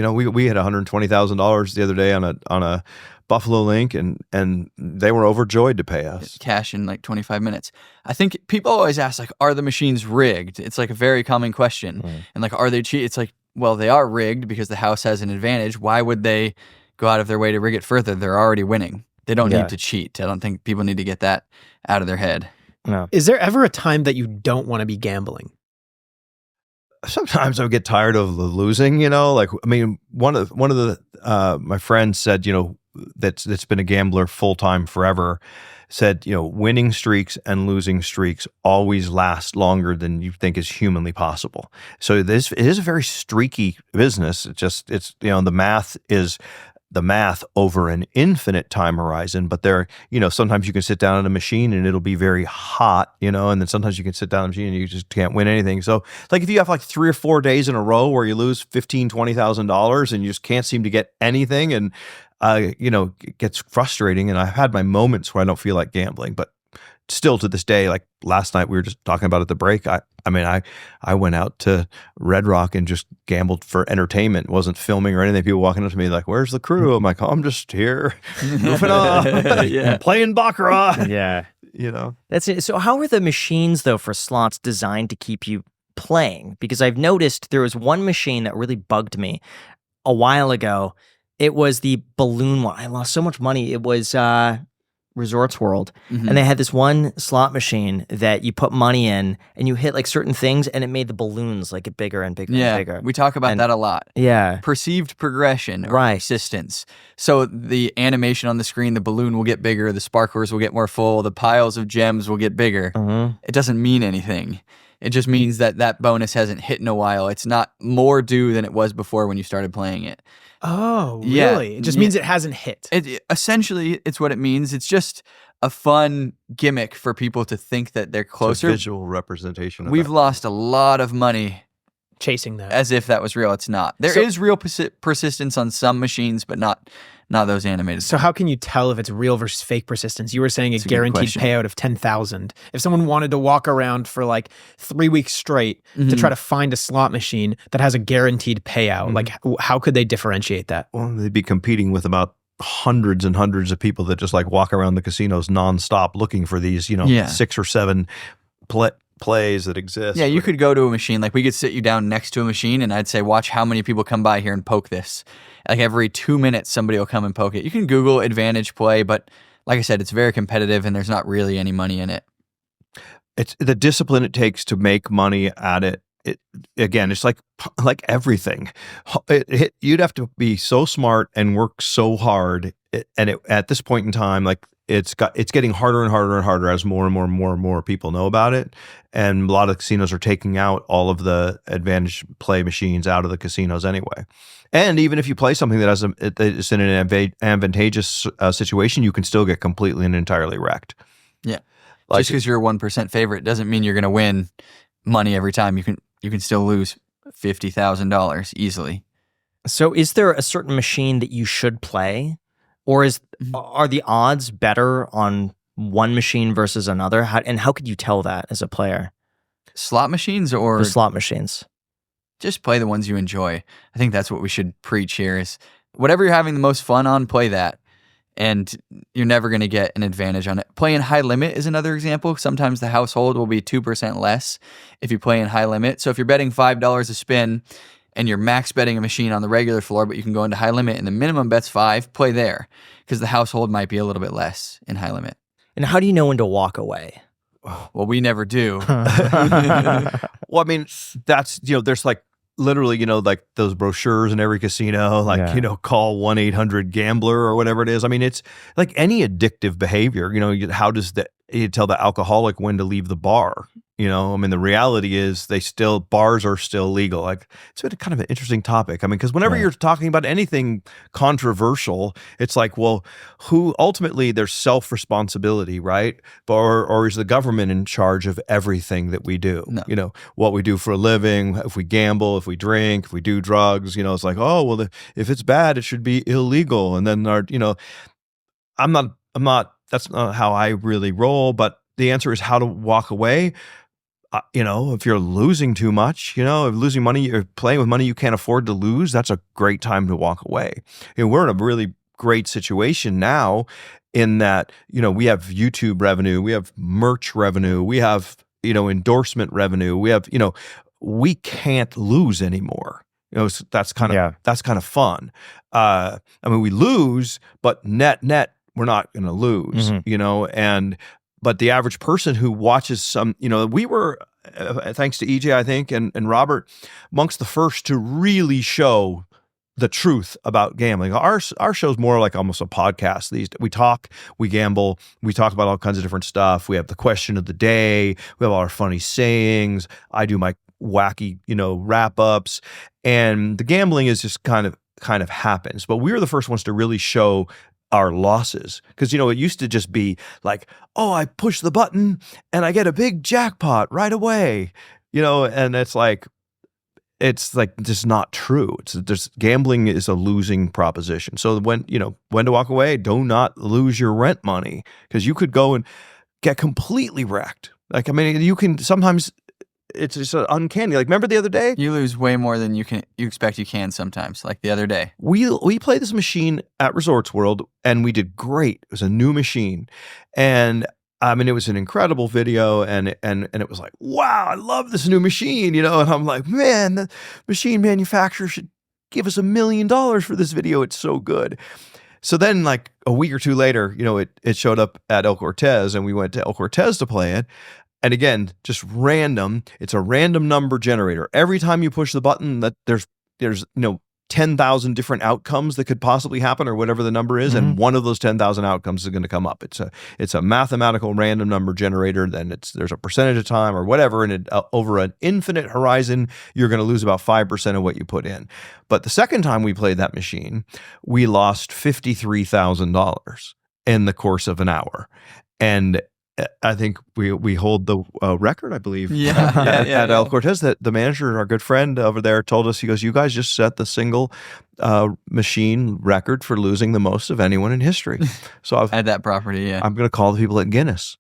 had $120,000 the other day on a Buffalo Link, and they were overjoyed to pay us cash in like 25 minutes. I think people always ask like, are the machines rigged? It's like a very common question. And like, are they cheat? It's like, well, they are rigged because the house has an advantage. Why would they go out of their way to rig it further? They're already winning. They don't need to cheat. I don't think people need to get that out of their head. No. Is there ever a time that you don't want to be gambling? Sometimes I would get tired of the losing, like, I mean, one of the my friends said, that's been a gambler full time forever, said, winning streaks and losing streaks always last longer than you think is humanly possible. So it is a very streaky business. It's the math is the math over an infinite time horizon, but sometimes you can sit down at a machine and it'll be very hot, and then sometimes you can sit down at a machine and you just can't win anything. So like if you have like 3 or 4 days in a row where you lose $15,000-$20,000 and you just can't seem to get anything, and it gets frustrating. And I've had my moments where I don't feel like gambling, but still to this day, like last night we were just talking about at the break, I went out to Red Rock and just gambled for entertainment. Wasn't filming or anything. People walking up to me like, where's the crew? I'm like, oh, I'm just here goofing off, playing Baccarat. Yeah. That's it. So how are the machines though for slots designed to keep you playing? Because I've noticed there was one machine that really bugged me a while ago. It was the balloon one. I lost so much money. It was Resorts World, and they had this one slot machine that you put money in and you hit like certain things and it made the balloons like get bigger and bigger and bigger. We talk about that a lot. Yeah. Perceived progression or persistence. So the animation on the screen, the balloon will get bigger, the sparklers will get more full, the piles of gems will get bigger. It doesn't mean anything. It just means that bonus hasn't hit in a while. It's not more due than it was before when you started playing it. Oh, really? It just means it hasn't hit. Essentially, it's what it means. It's just a fun gimmick for people to think that they're closer. It's a visual representation of We've lost a lot of money chasing that as if that was real. It's not. There is real persistence on some machines, but not those animated. So how can you tell if it's real versus fake persistence? You were saying a guaranteed payout of 10,000. If someone wanted to walk around for like 3 weeks straight to try to find a slot machine that has a guaranteed payout, like how could they differentiate that? Well, they'd be competing with about hundreds and hundreds of people that just like walk around the casinos nonstop looking for these, 6 or 7 plays that exist. Yeah, you could go to a machine. Like we could sit you down next to a machine and I'd say, watch how many people come by here and poke this. Like every 2 minutes, somebody will come and poke it. You can Google advantage play, but like I said, it's very competitive and there's not really any money in it. It's the discipline it takes to make money at it. Again, it's like everything. You'd have to be so smart and work so hard. At this point in time, like it's getting harder and harder and harder as more and more people know about it. And a lot of casinos are taking out all of the advantage play machines out of the casinos anyway. And even if you play something that is in an advantageous situation, you can still get completely and entirely wrecked. Yeah, just because you're a 1% favorite doesn't mean you're going to win money every time. You can still lose $50,000 easily. So, is there a certain machine that you should play, or are the odds better on one machine versus another? How could you tell that as a player? Slot machines or the slot machines? Just play the ones you enjoy. I think that's what we should preach here is whatever you're having the most fun on, play that. And you're never going to get an advantage on it. Playing high limit is another example. Sometimes the household will be 2% less if you play in high limit. So if you're betting $5 a spin and you're max betting a machine on the regular floor, but you can go into high limit and the minimum bet's 5, play there because the household might be a little bit less in high limit. And how do you know when to walk away? Well, we never do. Well, I mean, that's, there's like literally, like those brochures in every casino, like, call 1-800-GAMBLER or whatever it is. I mean, it's like any addictive behavior, how does you tell the alcoholic when to leave the bar? I mean, the reality is bars are still legal. Like it's been kind of an interesting topic. I mean, because whenever you're talking about anything controversial, it's like, well, who ultimately there's self-responsibility, right? Or is the government in charge of everything that we do? No. What we do for a living, if we gamble, if we drink, if we do drugs, it's like, oh, well, if it's bad, it should be illegal. And then I'm not, that's not how I really roll, but the answer is how to walk away. if you're losing too much, if losing money, you're playing with money you can't afford to lose, that's a great time to walk away. We're in a really great situation now in that, we have YouTube revenue, we have merch revenue, we have, endorsement revenue, we have, we can't lose anymore. So that's kind of fun. We lose, but net, we're not going to lose, but the average person who watches we were, thanks to EJ, I think, and Robert, amongst the first to really show the truth about gambling. Our show's more like almost a podcast. We talk, we gamble, we talk about all kinds of different stuff. We have the question of the day, we have all our funny sayings. I do my wacky, wrap ups, and the gambling is just kind of happens. But we were the first ones to really show our losses, because it used to just be like, oh, I push the button and I get a big jackpot right away, and it's like just not true. Gambling is a losing proposition. So when to walk away, do not lose your rent money, because you could go and get completely wrecked. You can sometimes. It's just uncanny. Like, remember the other day? You lose way more than you expect you can sometimes. Like the other day, we played this machine at Resorts World, and we did great. It was a new machine, and it was an incredible video, and it was like, wow, I love this new machine, And I'm like, man, the machine manufacturer should give us $1 million for this video. It's so good. So then, like a week or two later, it showed up at El Cortez, and we went to El Cortez to play it. And again, just random. It's a random number generator. Every time you push the button, that there's 10,000 different outcomes that could possibly happen, or whatever the number is, and one of those 10,000 outcomes is going to come up. It's a mathematical random number generator. Then there's a percentage of time or whatever, and over an infinite horizon, you're going to lose about 5% of what you put in. But the second time we played that machine, we lost $53,000 in the course of an hour, and I think we hold the record, I believe, at El Cortez. That the manager, our good friend over there, told us, he goes, you guys just set the single machine record for losing the most of anyone in history. So at that property, I'm going to call the people at Guinness.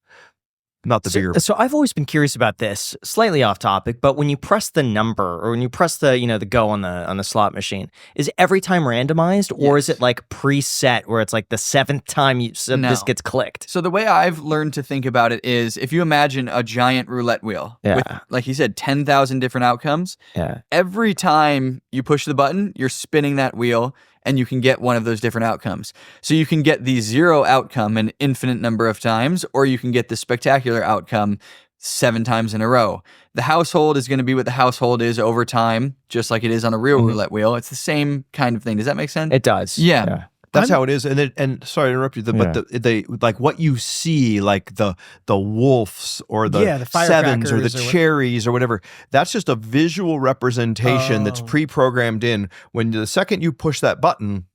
Not the bigger. So I've always been curious about this, slightly off topic, but when you press the number, or when you press the the go on the slot machine, is every time randomized, or is it like preset where it's like the 7th time this gets clicked? So the way I've learned to think about it is, if you imagine a giant roulette wheel with, like you said, 10,000 different outcomes. Yeah. Every time you push the button, you're spinning that wheel, and you can get one of those different outcomes. So you can get the 0 outcome an infinite number of times, or you can get the spectacular outcome 7 times in a row. The household is going to be what the household is over time, just like it is on a real roulette wheel. It's the same kind of thing. Does that make sense? It does. Yeah. That's how it is. And sorry to interrupt you, but they like what you see, like the wolves or the 7s or the cherries or whatever, that's just a visual representation that's pre-programmed in. When the second you push that button,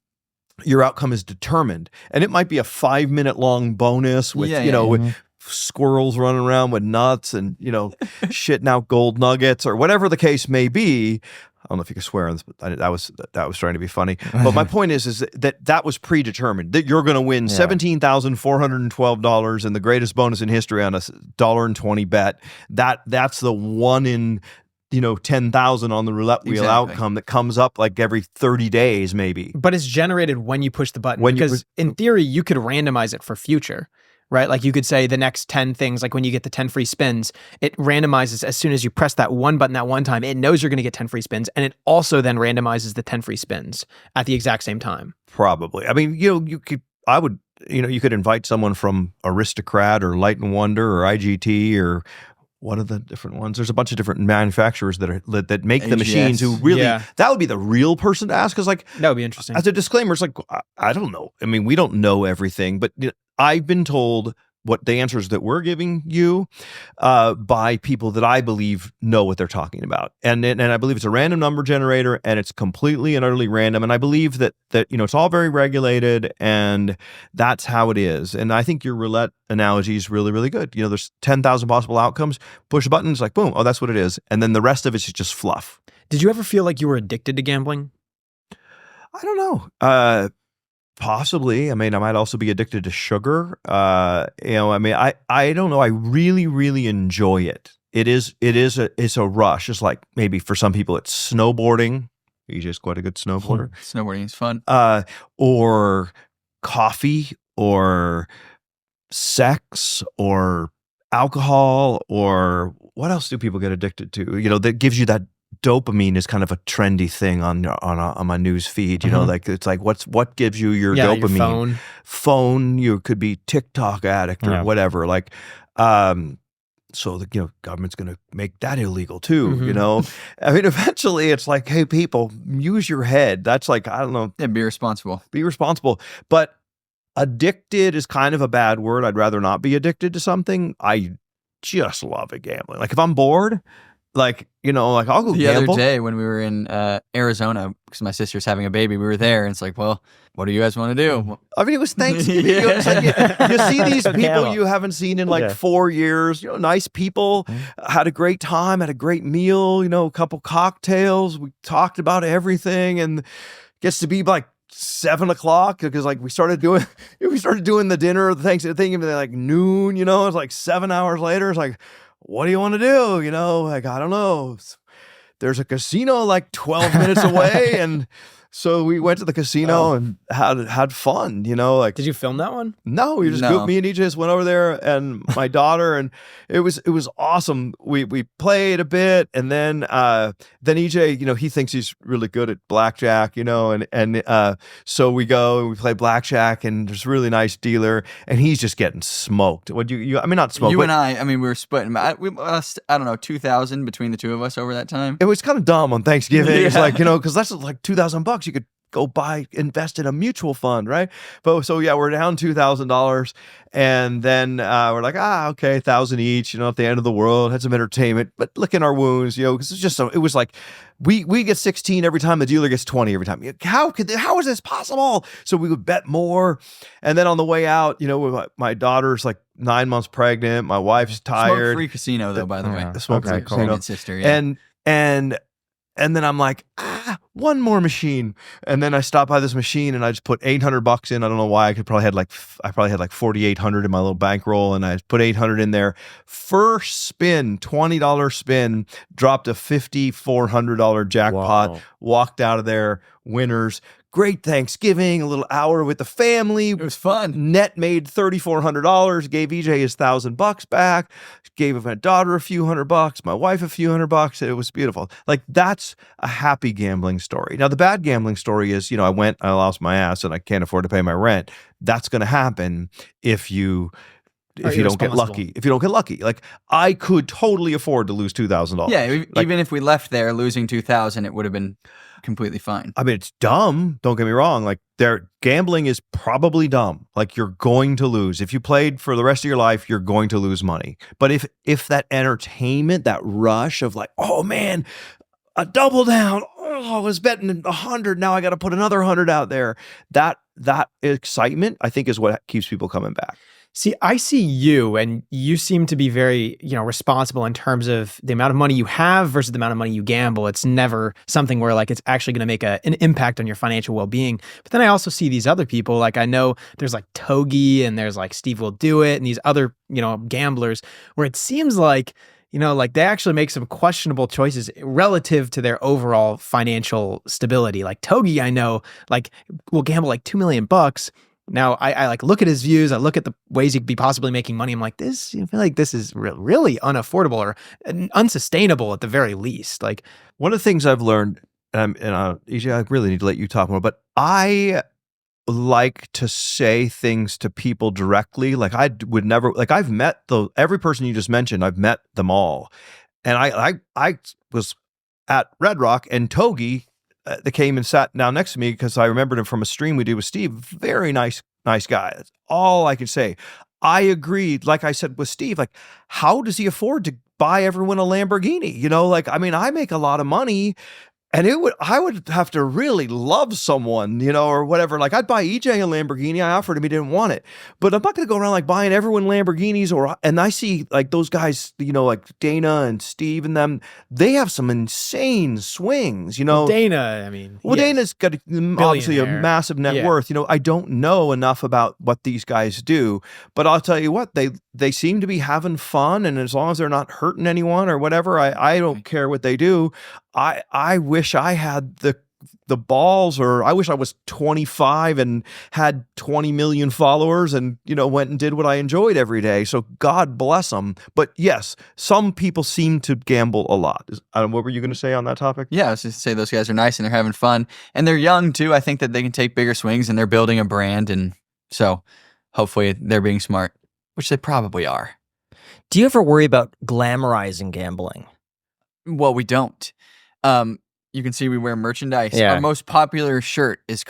your outcome is determined. And it might be a 5-minute long bonus with, with squirrels running around with nuts and, shitting out gold nuggets or whatever the case may be. I don't know if you can swear on this, but that was trying to be funny. But my point is that was predetermined, that you're going to win $17,412 and the greatest bonus in history on a $1.20 bet. That's the 1 in 10,000 on the roulette wheel outcome that comes up like every 30 days, maybe. But it's generated when you push the button, because in theory you could randomize it for future. Right? Like you could say the next 10 things, like when you get the 10 free spins, it randomizes as soon as you press that one button that one time, it knows you're going to get 10 free spins. And it also then randomizes the 10 free spins at the exact same time. Probably. You could invite someone from Aristocrat or Light & Wonder or IGT or one of the different ones. There's a bunch of different manufacturers that make the machines who really, that would be the real person to ask. Because like, that would be interesting. As a disclaimer, it's like, I don't know. We don't know everything, but I've been told what the answers that we're giving you by people that I believe know what they're talking about. And I believe it's a random number generator, and it's completely and utterly random. And I believe that it's all very regulated, and that's how it is. And I think your roulette analogy is really, really good. There's 10,000 possible outcomes. Push a button, it's like, boom, oh, that's what it is. And then the rest of it's just fluff. Did you ever feel like you were addicted to gambling? I don't know. Possibly. I might also be addicted to sugar. I don't know. I really, really enjoy it. it's a rush. It's like maybe for some people it's snowboarding. EJ's quite a good snowboarder. Snowboarding is fun. Or coffee, or sex, or alcohol, or what else do people get addicted to? That gives you that dopamine is kind of a trendy thing on my news feed. Like it's like what gives you your dopamine? Your phone. You could be TikTok addict or whatever. Like, so the government's going to make that illegal too. I mean, eventually it's like, hey, people, use your head. That's like, I don't know. Yeah, be responsible. Be responsible. But addicted is kind of a bad word. I'd rather not be addicted to something. I just love it, gambling. Like if I'm bored, like I'll go the gamble. Other day when we were in Arizona, because my sister's having a baby, we were there, and it's like, well, what do you guys want to do? I mean, it was Thanksgiving. It's like you see these people you haven't seen in like 4 years. Nice people, had a great time, had a great meal. A couple cocktails. We talked about everything, and it gets to be like 7 o'clock because like we started doing the dinner, the Thanksgiving, like noon. It's like 7 hours later. It's like, what do you want to do? Like, I don't know. There's a casino like 12 minutes away. And so we went to the casino and had fun, Like, did you film that one? No, me and EJ just went over there and my daughter, and it was awesome. We played a bit, and then EJ, he thinks he's really good at blackjack, and so we go and we play blackjack, and there's a really nice dealer, and he's just getting smoked. What you? I mean, not smoked. You and I mean, we were splitting. We lost, I don't know, 2,000 between the two of us over that time. It was kind of dumb on Thanksgiving. It's like, because that's like $2,000. You could go invest in a mutual fund, right? But so yeah, we're down $2,000, and then we're like, okay, 1,000 each. At the end of the world, had some entertainment, but licking our wounds, because it's just it was like we get 16 every time, the dealer gets 20 every time. How is this possible? So we would bet more, and then on the way out, my daughter's like 9 months pregnant, my wife's tired. Smoke-free casino though, by the way. Smoke-free casino. And sister, yeah. And then I'm like, one more machine. And then I stopped by this machine and I just put $800 in. I don't know why. I probably had like 4,800 in my little bankroll, and I put 800 in there. First spin, $20 spin, dropped a $5,400 jackpot. Wow. Walked out of there, winners. Great Thanksgiving, a little hour with the family. It was fun. Net made $3,400. Gave EJ his $1,000 back. Gave my daughter a few $100. My wife a few $100. It was beautiful. Like, that's a happy gambling story. Now, the bad gambling story is, I lost my ass and I can't afford to pay my rent. That's going to happen if you don't get lucky. If you don't get lucky, like I could totally afford to lose $2,000. Yeah, even if we left there losing 2,000, it would have been completely fine. I mean, it's dumb. Don't get me wrong. Like, gambling is probably dumb. Like, you're going to lose. If you played for the rest of your life, you're going to lose money. But if that entertainment, that rush of like, oh man, a double down. Oh, I was betting 100. Now I got to put another 100 out there. That excitement, I think, is what keeps people coming back. See, I see you, and you seem to be very, responsible in terms of the amount of money you have versus the amount of money you gamble. It's never something where like it's actually going to make an impact on your financial well-being. But then I also see these other people, like I know there's like Togi and there's like Steve Will Do It and these other, gamblers where it seems like, like they actually make some questionable choices relative to their overall financial stability. Like Togi, I know, like will gamble like $2 million. Now I like look at his views. I look at the ways he could be possibly making money. I'm like, I feel like this is really unaffordable or unsustainable at the very least. Like, one of the things I've learned, EJ, I really need to let you talk more, but I like to say things to people directly. Like, I would never, like, I've met every person you just mentioned. I've met them all, and I was at Red Rock, and Togi. They came and sat down next to me because I remembered him from a stream we did with Steve. Very nice guy. That's all I could say. I agreed, like I said with Steve, like, how does he afford to buy everyone a Lamborghini? Like, I mean, I make a lot of money. And I would have to really love someone, or whatever. Like I'd buy EJ a Lamborghini. I offered him, he didn't want it. But I'm not going to go around like buying everyone Lamborghinis and I see like those guys, like Dana and Steve and them, they have some insane swings, Well, Dana, I mean. Well, Dana's got obviously a Billionaire. massive net worth. I don't know enough about what these guys do, but I'll tell you what, they seem to be having fun. And as long as they're not hurting anyone or whatever, I don't care what they do. I wish I had the balls, or I wish I was 25 and had 20 million followers and, went and did what I enjoyed every day. So God bless them. But yes, some people seem to gamble a lot. What were you going to say on that topic? Yeah, I was just to say those guys are nice and they're having fun. And they're young too. I think that they can take bigger swings and they're building a brand. And so hopefully they're being smart, which they probably are. Do you ever worry about glamorizing gambling? Well, we don't. You can see we wear merchandise. Yeah. Our most popular shirt is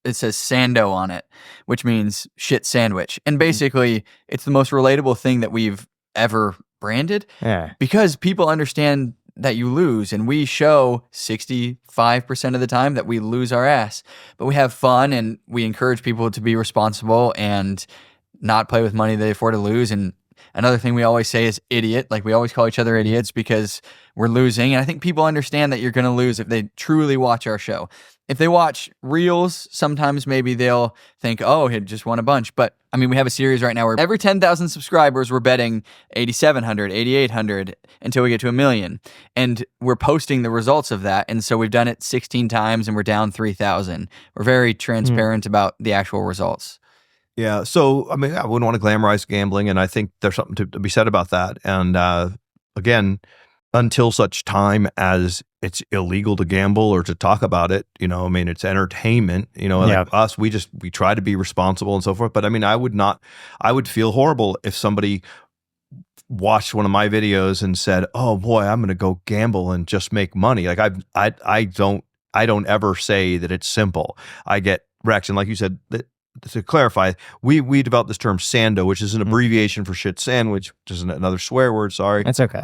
it says Sando on it, which means shit sandwich. And basically, it's the most relatable thing that we've ever branded because people understand that you lose. And we show 65% of the time that we lose our ass. But we have fun and we encourage people to be responsible and not play with money they afford to lose. And another thing we always say is idiot. Like we always call each other idiots because we're losing. And I think people understand that you're going to lose if they truly watch our show. If they watch reels, sometimes maybe they'll think, oh, he just won a bunch. But I mean, we have a series right now where every 10,000 subscribers, we're betting 8,700, 8,800 until we get to 1 million. And we're posting the results of that. And so we've done it 16 times and we're down 3,000. We're very transparent about the actual results. Yeah. So, I mean, I wouldn't want to glamorize gambling. And I think there's something to be said about that. And again, until such time as it's illegal to gamble or to talk about it, I mean, it's entertainment, like us, we try to be responsible and so forth. But I mean, I would feel horrible if somebody watched one of my videos and said, oh boy, I'm going to go gamble and just make money. Like I don't ever say that it's simple. I get wrecked. And like you said, to clarify, we developed this term Sando, which is an abbreviation for shit sandwich, which is another swear word. Sorry. That's okay.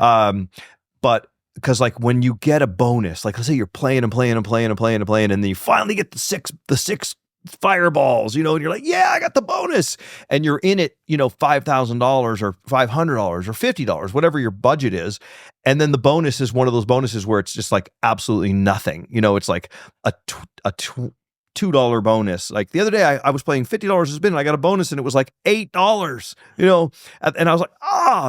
But because like when you get a bonus, like let's say you're playing and then you finally get the six fireballs, and you're like, yeah, I got the bonus. And you're in it, $5,000 or $500 or $50, whatever your budget is. And then the bonus is one of those bonuses where it's just like absolutely nothing. It's like a $2 bonus. Like the other day I was playing $50 a spin and I got a bonus and it was like $8, and I was like,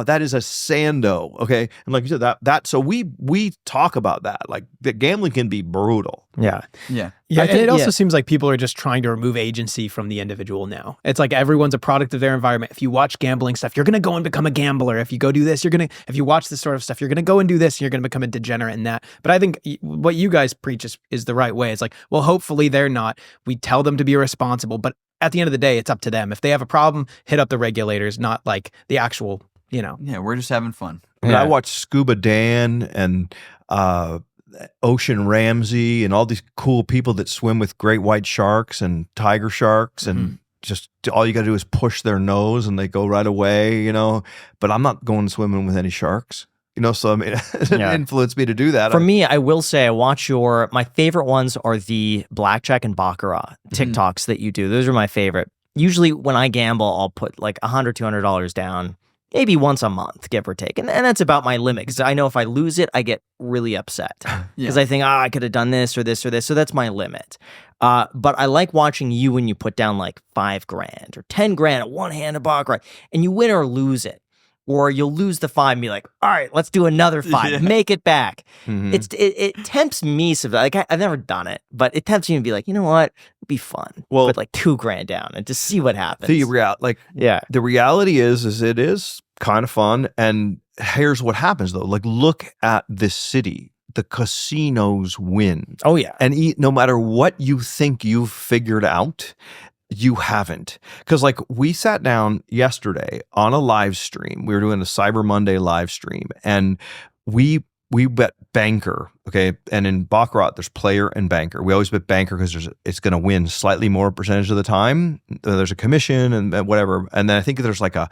that is a Sando. Okay. And like you said, that so we talk about that. Like the gambling can be brutal. Yeah. And it also seems like people are just trying to remove agency from the individual now. It's like everyone's a product of their environment. If you watch gambling stuff, you're going to go and become a gambler. If you go do this, if you watch this sort of stuff, you're going to go and do this, and you're going to become a degenerate in that. But I think what you guys preach is the right way. It's like, well, hopefully they're not. We tell them to be responsible, but at the end of the day, it's up to them. If they have a problem, hit up the regulators, not like the actual, Yeah, we're just having fun. I mean, I watched Scuba Dan and Ocean Ramsey and all these cool people that swim with great white sharks and tiger sharks and just all you got to do is push their nose and they go right away, but I'm not going swimming with any sharks, so I mean, it influenced me to do that. For me, I will say I watch my favorite ones are the blackjack and baccarat TikToks that you do. Those are my favorite. Usually when I gamble, I'll put like $100, $200 down, maybe once a month, give or take. And that's about my limit because I know if I lose it, I get really upset because I think, I could have done this or this or this. So that's my limit. But I like watching you when you put down like $5,000 or $10,000 at one hand of baccarat and you win or lose it. Or you'll lose the 5 and be like, all right, let's do another 5, make it back. It tempts me. So like I've never done it, but it tempts me to be like, you know what? It'd be fun. Well, put like $2,000 down and just see what happens. The reality is it is kind of fun. And here's what happens though. Like, look at this city. The casinos win. Oh yeah. And no matter what you think you've figured out, you haven't. Because like we sat down yesterday on a live stream. We were doing a Cyber Monday live stream and we we bet banker, okay? And in Baccarat, there's player and banker. We always bet banker because it's going to win slightly more percentage of the time. There's a commission and whatever. And then I think there's like a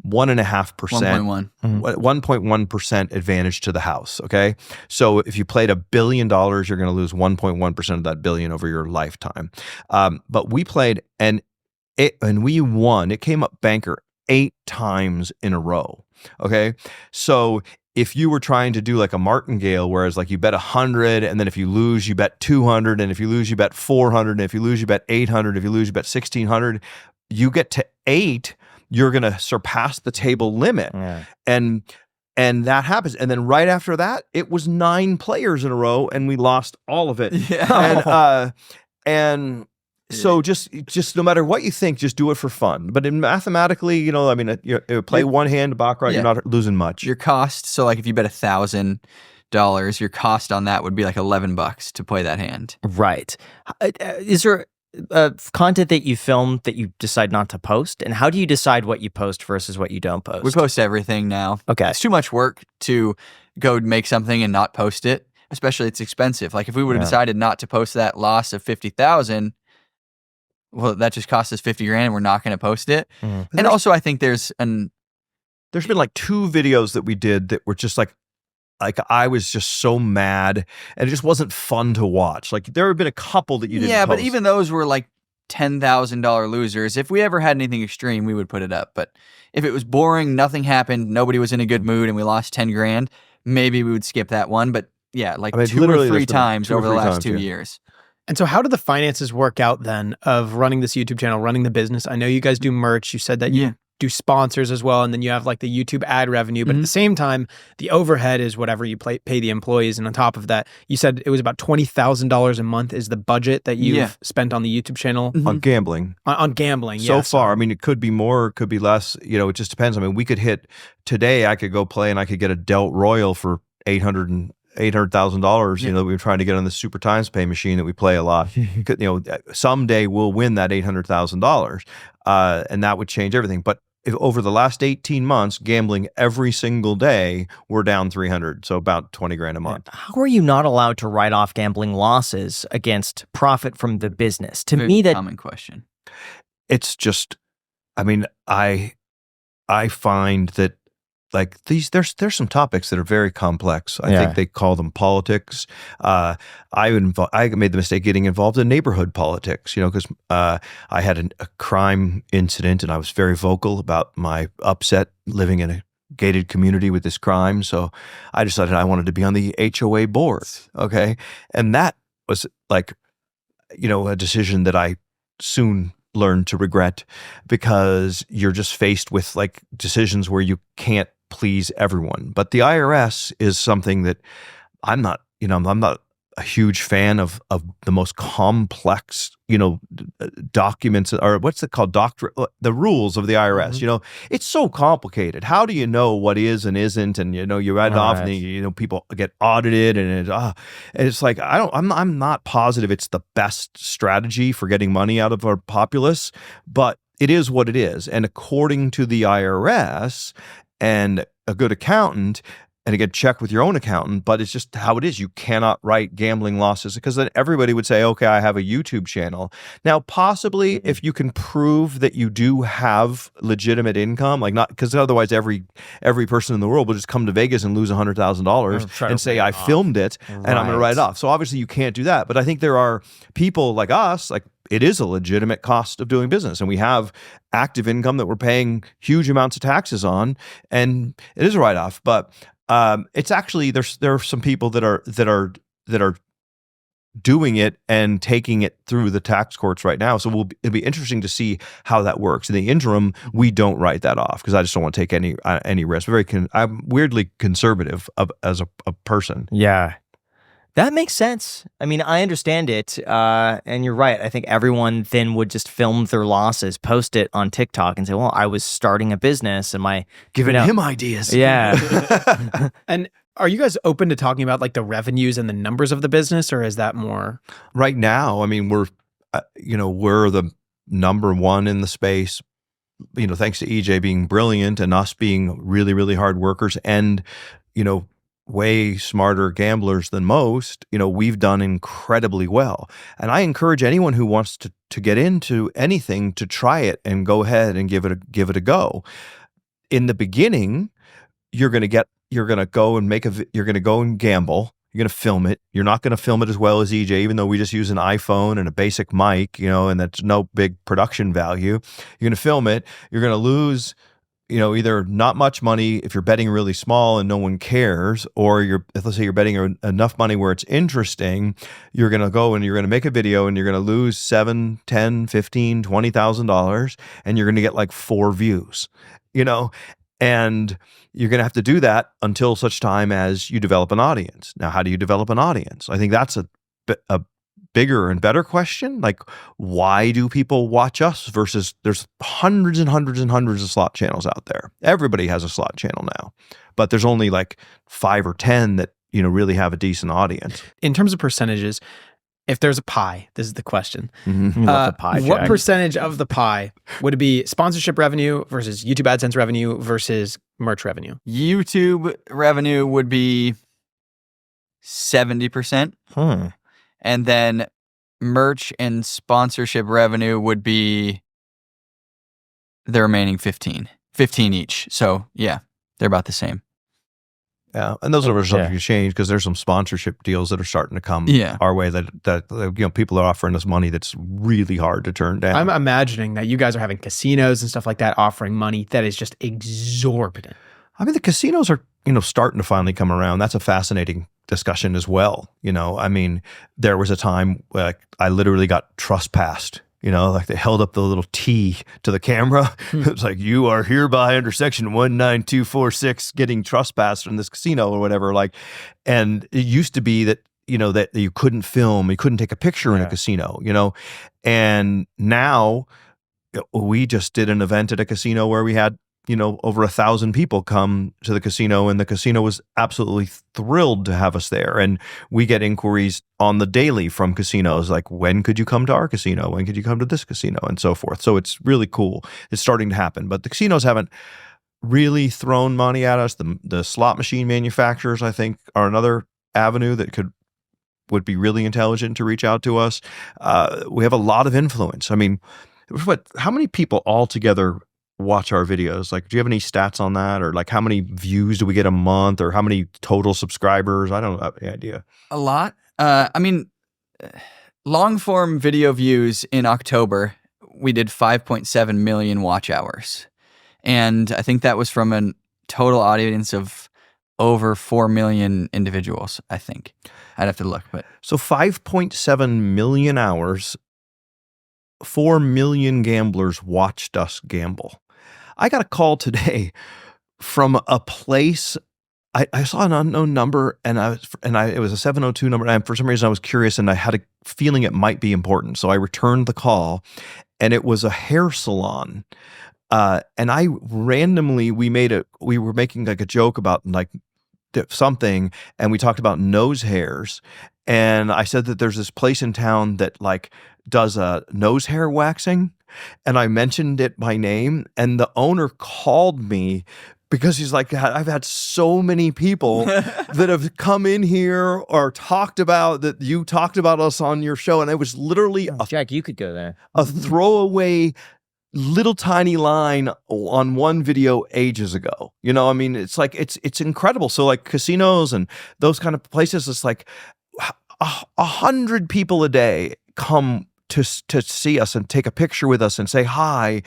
1.5%, 1.1% advantage to the house, okay? So if you played $1 billion, you're going to lose 1.1% of that billion over your lifetime. But we played and we won. It came up banker 8 times in a row, okay? So if you were trying to do like a martingale, whereas like you bet 100, and then if you lose, you bet 200, and if you lose, you bet 400, and if you lose, you bet 800, if you lose, you bet 1,600, you get to 8, you're going to surpass the table limit. Yeah. And that happens. And then right after that, it was 9 players in a row, and we lost all of it. Yeah. And so just no matter what you think, just do it for fun. But in mathematically, you know, I mean, you play one hand Baccarat, you're not losing much. Your cost, so like if you bet $1,000, your cost on that would be like $11 to play that hand. Right. Is there content that you film that you decide not to post? And how do you decide what you post versus what you don't post? We post everything now. Okay. It's too much work to go make something and not post it, especially it's expensive. Like if we would have decided not to post that loss of 50,000, well, that just cost us 50 grand and we're not going to post it. And also I think there's been like 2 videos that we did that were just like I was just so mad and it just wasn't fun to watch. Like there have been a couple that you didn't post. But even those were like $10,000 losers. If we ever had anything extreme, we would put it up. But if it was boring, nothing happened, nobody was in a good mood and we lost 10 grand, maybe we would skip that one. But yeah, like I mean, 2 or 3 times over the last 2 years. And so how do the finances work out then of running this YouTube channel, running the business? I know you guys do merch. You said that you do sponsors as well. And then you have like the YouTube ad revenue. But at the same time, the overhead is whatever you pay the employees. And on top of that, you said it was about $20,000 a month is the budget that you've spent on the YouTube channel. On gambling. On gambling, So far, I mean, it could be more, it could be less. You know, it just depends. I mean, we could hit, today I could go play and I could get a Delt Royal for $800,000, you know, we were trying to get on the Super Times Pay machine that we play a lot. You know, someday we'll win that $800,000, and that would change everything. But if over the last 18 months, gambling every single day, we're down 300, so about 20 grand a month. How are you not allowed to write off gambling losses against profit from the business? To me, that common question. It's just, I mean, I find that like there's some topics that are very complex. I think they call them politics. I made the mistake getting involved in neighborhood politics, you know, because I had a crime incident and I was very vocal about my upset living in a gated community with this crime. So I decided I wanted to be on the HOA board. Okay. And that was like, you know, a decision that I soon learned to regret because you're just faced with like decisions where you can't please everyone. But the IRS is something that I'm not a huge fan of the most complex, you know, documents, or what's it called? The rules of the IRS, you know, it's so complicated. How do you know what is and isn't? And, you know, you write it off and, you know, people get audited and it's like, I'm not positive it's the best strategy for getting money out of our populace, but it is what it is. And according to the IRS, and a good accountant, and again, check with your own accountant, but it's just how it is. You cannot write gambling losses because then everybody would say, okay, I have a YouTube channel. Now, possibly if you can prove that you do have legitimate income, like not, because otherwise every person in the world will just come to Vegas and lose $100,000 and say, I filmed it and I'm going to write it off. So obviously you can't do that. But I think there are people like us, like, it is a legitimate cost of doing business, and we have active income that we're paying huge amounts of taxes on, and it is a write-off. But it's actually there are some people that are doing it and taking it through the tax courts right now. So it'll be interesting to see how that works. In the interim, we don't write that off because I just don't want to take any risk. I'm weirdly conservative as a person. Yeah. That makes sense. I mean, I understand it, and you're right. I think everyone then would just film their losses, post it on TikTok, and say, well, I was starting a business, and giving him ideas. Yeah. And are you guys open to talking about like the revenues and the numbers of the business, or is that more? Right now, I mean, we're the number one in the space, you know, thanks to EJ being brilliant and us being really, really hard workers, and, you know, way smarter gamblers than most, we've done incredibly well. And I encourage anyone who wants to get into anything to try it and go ahead and give it a go. In the beginning, you're going to go and gamble. You're going to film it. You're not going to film it as well as EJ, even though we just use an iPhone and a basic mic, and that's no big production value. You're going to film it. You're going to lose, either not much money if you're betting really small and no one cares, or let's say you're betting enough money where it's interesting. You're going to go and you're going to make a video and you're going to lose $7, $10, $15, $20,000, and you're going to get like 4 views, and you're going to have to do that until such time as you develop an audience. Now, how do you develop an audience? I think that's a bigger and better question. Like, why do people watch us versus there's hundreds and hundreds and hundreds of slot channels out there. Everybody has a slot channel now, but there's only like 5 or 10 that, really have a decent audience. In terms of percentages, if there's a pie, this is the question. Mm-hmm. Love the pie, what Jack. percentage of the pie would it be sponsorship revenue versus YouTube AdSense revenue versus merch revenue? YouTube revenue would be 70%. And then merch and sponsorship revenue would be the remaining 15 each. So yeah, they're about the same. Yeah, and those numbers are subject to change because there's some sponsorship deals that are starting to come our way that people are offering us money that's really hard to turn down. I'm imagining that you guys are having casinos and stuff like that offering money that is just exorbitant. I mean, the casinos are, starting to finally come around. That's a fascinating discussion as well. I mean, there was a time where I literally got trespassed. Like they held up the little T to the camera. It's like, you are hereby under section 19246 getting trespassed in this casino or whatever. And it used to be that, that you couldn't film, you couldn't take a picture in a casino, and now we just did an event at a casino where we had, over 1,000 people come to the casino, and the casino was absolutely thrilled to have us there. And we get inquiries on the daily from casinos, like, when could you come to our casino? When could you come to this casino? And so forth. So it's really cool. It's starting to happen, but the casinos haven't really thrown money at us. The slot machine manufacturers, I think, are another avenue that would be really intelligent to reach out to us. We have a lot of influence. I mean, how many people altogether watch our videos? Like, do you have any stats on that, or like how many views do we get a month, or how many total subscribers? I don't have any idea. A lot. I mean, long form video views in October, we did 5.7 million watch hours. And I think that was from a total audience of over 4 million individuals, I think. I'd have to look, but. So 5.7 million hours, 4 million gamblers watched us gamble. I got a call today from a place. I saw an unknown number, and it was a 702 number. And for some reason, I was curious, and I had a feeling it might be important. So I returned the call, and it was a hair salon. And I randomly we were making like a joke about like something, and we talked about nose hairs. And I said that there's this place in town that like does a nose hair waxing. And I mentioned it by name, and the owner called me because he's like, I've had so many people that have come in here or talked about that you talked about us on your show. And it was literally Jack, you could go there. A throwaway little tiny line on one video ages ago. I mean, it's like, it's incredible. So like casinos and those kind of places, it's like 100 people a day come to see us and take a picture with us and say hi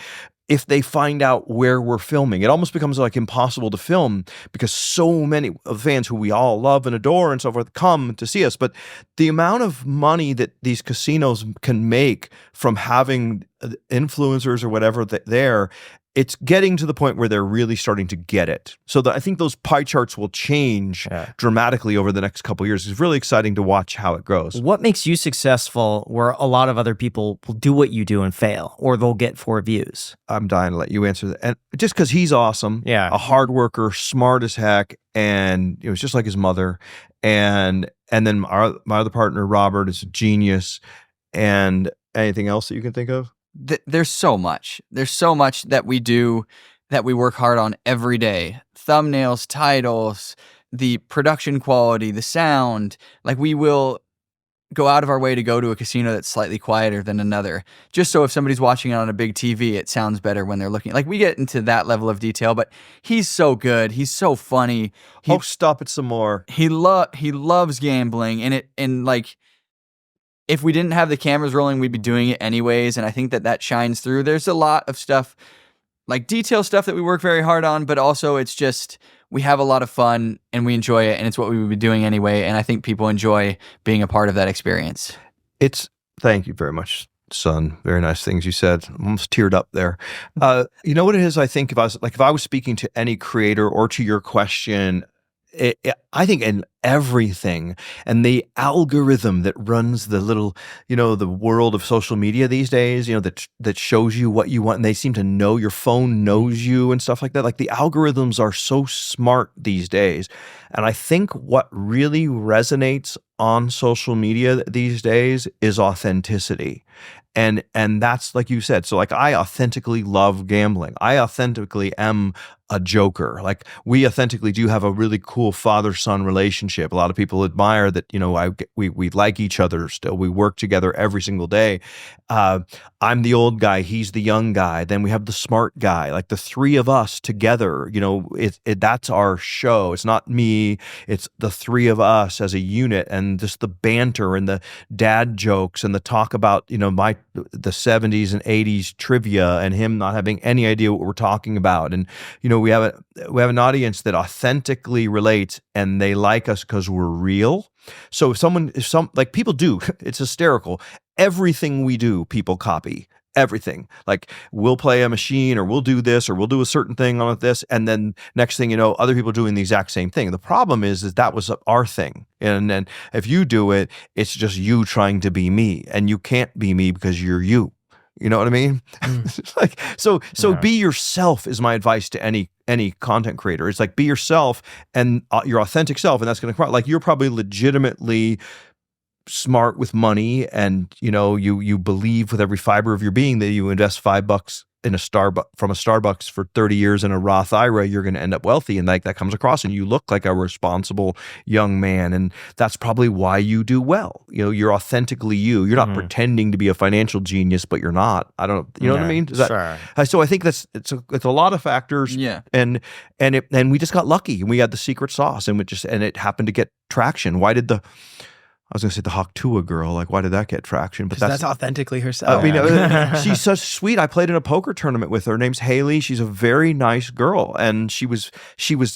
if they find out where we're filming. It almost becomes like impossible to film because so many fans who we all love and adore and so forth come to see us. But the amount of money that these casinos can make from having influencers or whatever there, it's getting to the point where they're really starting to get it. So I think those pie charts will change dramatically over the next couple of years. It's really exciting to watch how it grows. What makes you successful where a lot of other people will do what you do and fail, or they'll get 4 views? I'm dying to let you answer that. And just because he's awesome, a hard worker, smart as heck, and it was just like his mother. And then my other partner, Robert, is a genius. And anything else that you can think of? There's so much. There's so much that we do that we work hard on every day. Thumbnails, titles, the production quality, the sound. Like, we will go out of our way to go to a casino that's slightly quieter than another, just so if somebody's watching it on a big TV, it sounds better when they're looking. Like, we get into that level of detail, but he's so good. He's so funny. Stop it some more. He loves gambling, and like, if we didn't have the cameras rolling, we'd be doing it anyways. And I think that shines through. There's a lot of stuff, like detail stuff, that we work very hard on, but also it's just, we have a lot of fun and we enjoy it, and it's what we would be doing anyway. And I think people enjoy being a part of that experience. Thank you very much, son. Very nice things you said. Almost teared up there. You know what it is? I think if I was speaking to any creator, or to your question, I think in everything, and the algorithm that runs the little, the world of social media these days, that shows you what you want, and they seem to know, your phone knows you and stuff like that. Like, the algorithms are so smart these days. And I think what really resonates on social media these days is authenticity. And that's, like you said, so like, I authentically love gambling. I authentically am a joker. Like, we authentically do have a really cool father-son relationship. A lot of people admire that, we like each other still. We work together every single day. I'm the old guy, he's the young guy. Then we have the smart guy. Like, the three of us together, that's our show. It's not me, it's the three of us as a unit, and just the banter and the dad jokes and the talk about, the 70s and 80s trivia, and him not having any idea what we're talking about. And, we have an audience that authentically relates, and they like us because we're real. So like, people do, it's hysterical. Everything we do, people copy. Everything. Like, we'll play a machine, or we'll do this, or we'll do a certain thing on this, and then next thing you know, other people are doing the exact same thing. The problem is that was our thing, and then if you do it, it's just you trying to be me, and you can't be me because you're you. You know what I mean? Like, so be yourself is my advice to any content creator. It's like, be yourself, and your authentic self, and that's going to come out. Like, you're probably legitimately smart with money, and you believe with every fiber of your being that you invest $5 in from a Starbucks for 30 years in a Roth IRA, you're going to end up wealthy, and like, that comes across, and you look like a responsible young man, and that's probably why you do well. You're authentically you. You're not pretending to be a financial genius, but you're not. I don't. You know what I mean? Sure. So I think it's a lot of factors. Yeah. And we just got lucky, and we had the secret sauce, and it happened to get traction. Why did I was going to say the Hawktua girl, like, why did that get traction? But that's authentically herself. I mean, she's such sweet. I played in a poker tournament with her. Her name's Haley. She's a very nice girl, and she was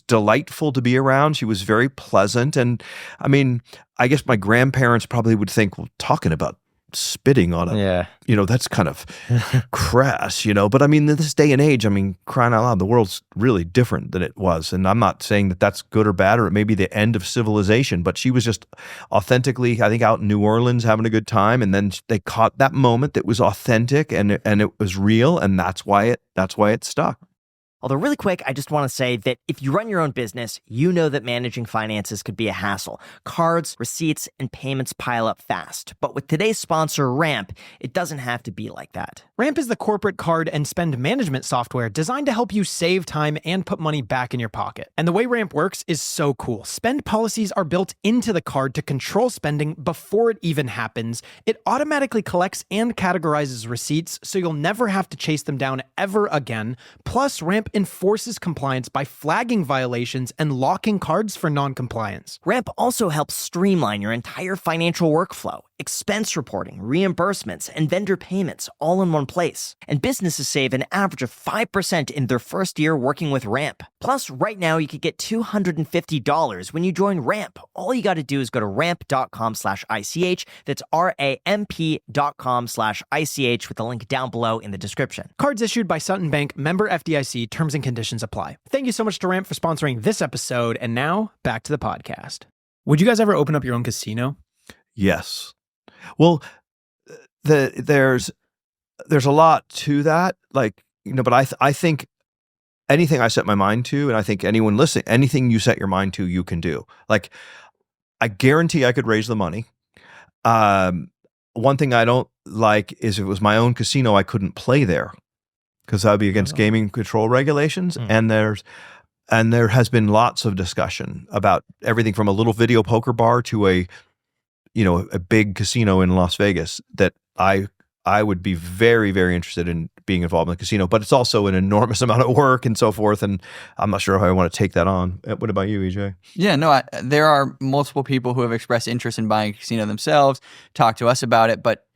delightful to be around. She was very pleasant, and I mean, I guess my grandparents probably would think, well, talking about spitting on that's kind of crass, but I mean, in this day and age, I mean, crying out loud, the world's really different than it was, and I'm not saying that that's good or bad, or it may be the end of civilization, but she was just authentically, I think, out in New Orleans having a good time, and then they caught that moment that was authentic, and it was real, and that's why it stuck. Although, really quick, I just want to say that if you run your own business, you know that managing finances could be a hassle. Cards, receipts, and payments pile up fast. But with today's sponsor, Ramp, it doesn't have to be like that. Ramp is the corporate card and spend management software designed to help you save time and put money back in your pocket. And the way Ramp works is so cool. Spend policies are built into the card to control spending before it even happens. It automatically collects and categorizes receipts, so you'll never have to chase them down ever again. Plus, Ramp enforces compliance by flagging violations and locking cards for non-compliance. Ramp also helps streamline your entire financial workflow. Expense reporting, reimbursements, and vendor payments all in one place. And businesses save an average of 5% in their first year working with Ramp. Plus, right now you could get $250 when you join Ramp. All you got to do is go to ramp.com/ICH. That's ramp.com/ICH with the link down below in the description. Cards issued by Sutton Bank, member FDIC, terms and conditions apply. Thank you so much to Ramp for sponsoring this episode. And now, back to the podcast. Would you guys ever open up your own casino? Yes. Well, there's a lot to that, like, but I think anything I set my mind to, and I think anyone listening, anything you set your mind to, you can do. Like, I guarantee I could raise the money. One thing I don't like is if it was my own casino, I couldn't play there because that would be against gaming control regulations. And And there has been lots of discussion about everything from a little video poker bar to a big casino in Las Vegas that I would be very, very interested in being involved in the casino, but it's also an enormous amount of work and so forth. And I'm not sure how I want to take that on. What about you, EJ? Yeah, no, there are multiple people who have expressed interest in buying a casino themselves, talk to us about it, but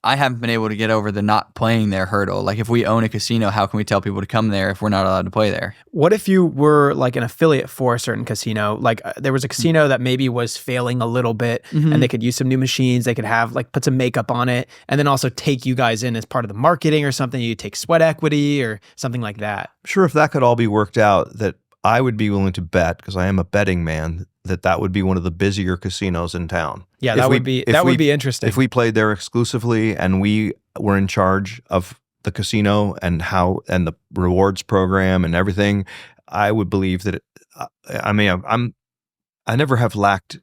I haven't been able to get over the not playing there hurdle. Like if we own a casino, how can we tell people to come there if we're not allowed to play there? What if you were like an affiliate for a certain casino? Like there was a casino that maybe was failing a little bit and they could use some new machines. They could have like put some makeup on it and then also take you guys in as part of the marketing or something. You take sweat equity or something like that. Sure, if that could all be worked out, that I would be willing to bet, because I am a betting man, that would be one of the busier casinos in town. Yeah, that would be interesting. If we played there exclusively and we were in charge of the casino and the rewards program and everything, I would believe that. I never have lacked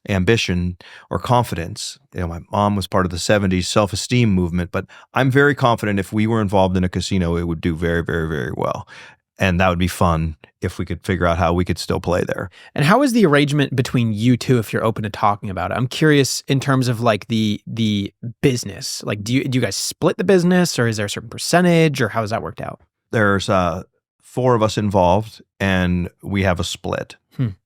ambition or confidence. My mom was part of the 70s self-esteem movement, but I'm very confident if we were involved in a casino, it would do very, very, very well. And that would be fun if we could figure out how we could still play there. And how is the arrangement between you two if you're open to talking about it? I'm curious in terms of like the business. Like do you guys split the business, or is there a certain percentage, or how has that worked out? There's 4 of us involved and we have a split.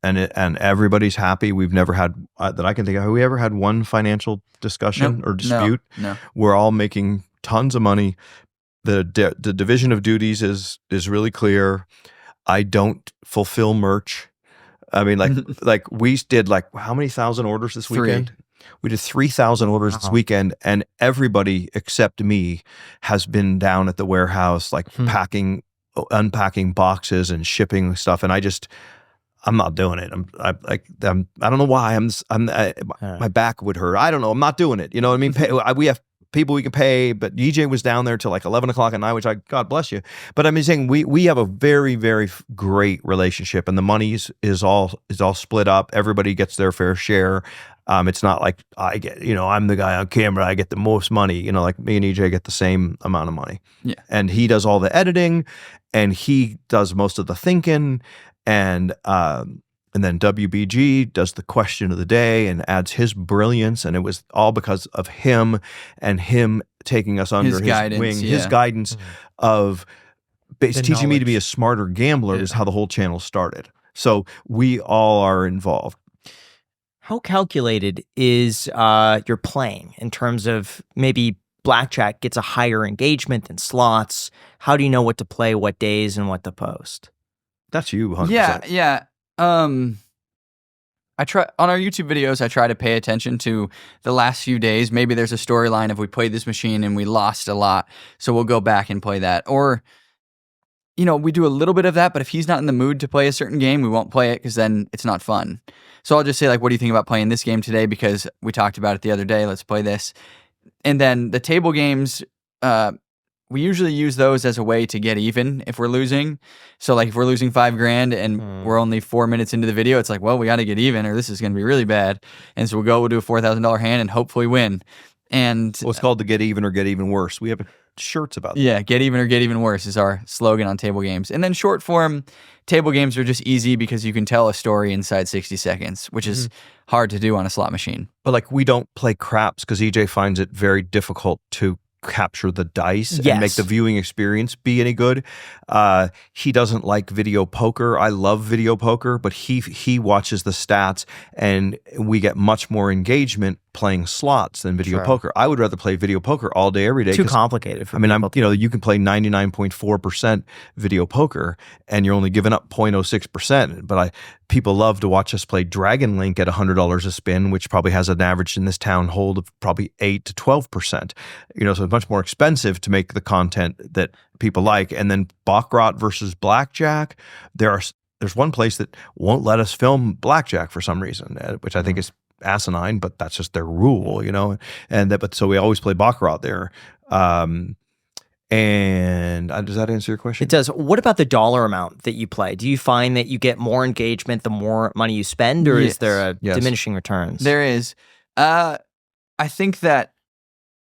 And everybody's happy. We've never had that I can think of. Have we ever had one financial discussion or dispute? No. We're all making tons of money. The division of duties is really clear. I don't fulfill merch. I mean, like we did how many thousand orders this weekend? We did 3,000 orders this weekend, and everybody except me has been down at the warehouse, unpacking boxes and shipping stuff. And I'm not doing it. I don't know why. My back would hurt. I don't know. I'm not doing it. You know what I mean? We have people we can pay, but EJ was down there till like 11 o'clock at night, which God bless you. But I'm saying we have a very, very great relationship, and the money is all split up. Everybody gets their fair share. It's not like I get, I'm the guy on camera, I get the most money, like me and EJ get the same amount of money. Yeah. And he does all the editing and he does most of the thinking, and then WBG does the question of the day and adds his brilliance. And it was all because of him and him taking us under his guidance, wing. yeah. His guidance of teaching me to be a knowledge. smarter gambler is how the whole channel started. So we all are involved. How calculated is your playing in terms of maybe blackjack gets a higher engagement than slots? How do you know what to play, what days, and what to post? That's you, 100%. Yeah. I try on our YouTube videos. I try to pay attention to the last few days. Maybe there's a storyline of we played this machine and we lost a lot, so we'll go back and play that. Or, we do a little bit of that. But if he's not in the mood to play a certain game, we won't play it because then it's not fun. So I'll just say what do you think about playing this game today? Because we talked about it the other day. Let's play this. And then the table games. We usually use those as a way to get even if we're losing. So if we're losing $5,000 and we're only 4 minutes into the video, it's we got to get even or this is going to be really bad. And so we'll do a $4,000 hand and hopefully win. And it's called the get even or get even worse. We have shirts about that. Yeah, get even or get even worse is our slogan on table games. And then short form table games are just easy because you can tell a story inside 60 seconds, which is hard to do on a slot machine. But we don't play craps because EJ finds it very difficult to capture the dice and make the viewing experience be any good. He doesn't like video poker. I love video poker, but he watches the stats and we get much more engagement playing slots than video poker. I would rather play video poker all day, every day. Too complicated for people. You can play 99.4% video poker and you're only giving up 0.06%. But people love to watch us play Dragon Link at $100 a spin, which probably has an average in this town hold of probably 8 to 12%. So it's much more expensive to make the content that people like. And then Baccarat versus Blackjack, there's one place that won't let us film Blackjack for some reason, which I think is asinine, but that's just their rule, but so we always play Baccarat there. And does that answer your question? It does. What about the dollar amount that you play? Do you find that you get more engagement the more money you spend, or is there a diminishing returns? There is. I think that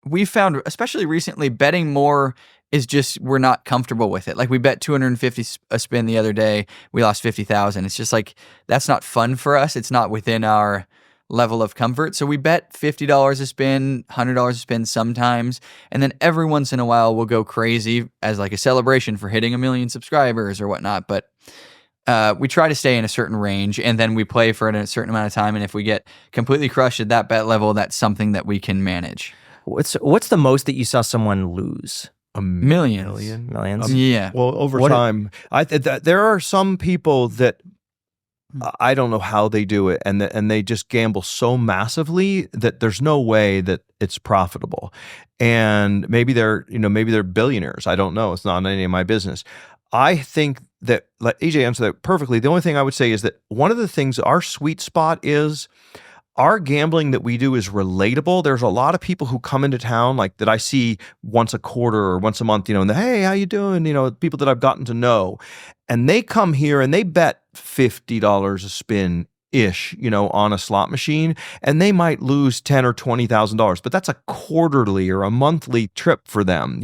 we found, especially recently, betting more is just we're not comfortable with it. Like we bet 250 a spin the other day, we lost 50,000. It's just like that's not fun for us. It's not within our level of comfort. So we bet $50 a spin, $100 a spin sometimes, and then every once in a while we'll go crazy as like a celebration for hitting 1 million subscribers or whatnot. But we try to stay in a certain range, and then we play for it in a certain amount of time. And if we get completely crushed at that bet level, that's something that we can manage. What's the most that you saw someone lose? Millions. Millions? Yeah. Well, over time, there are some people that I don't know how they do it, and they just gamble so massively that there's no way that it's profitable. And maybe they're billionaires. I don't know. It's not any of my business. I think that, let EJ answer that perfectly. The only thing I would say is that one of the things, our sweet spot is our gambling that we do is relatable. There's a lot of people who come into town like that I see once a quarter or once a month, and hey, how you doing? People that I've gotten to know, and they come here and they bet $50 a spin ish, on a slot machine, and they might lose $10,000 or $20,000, but that's a quarterly or a monthly trip for them.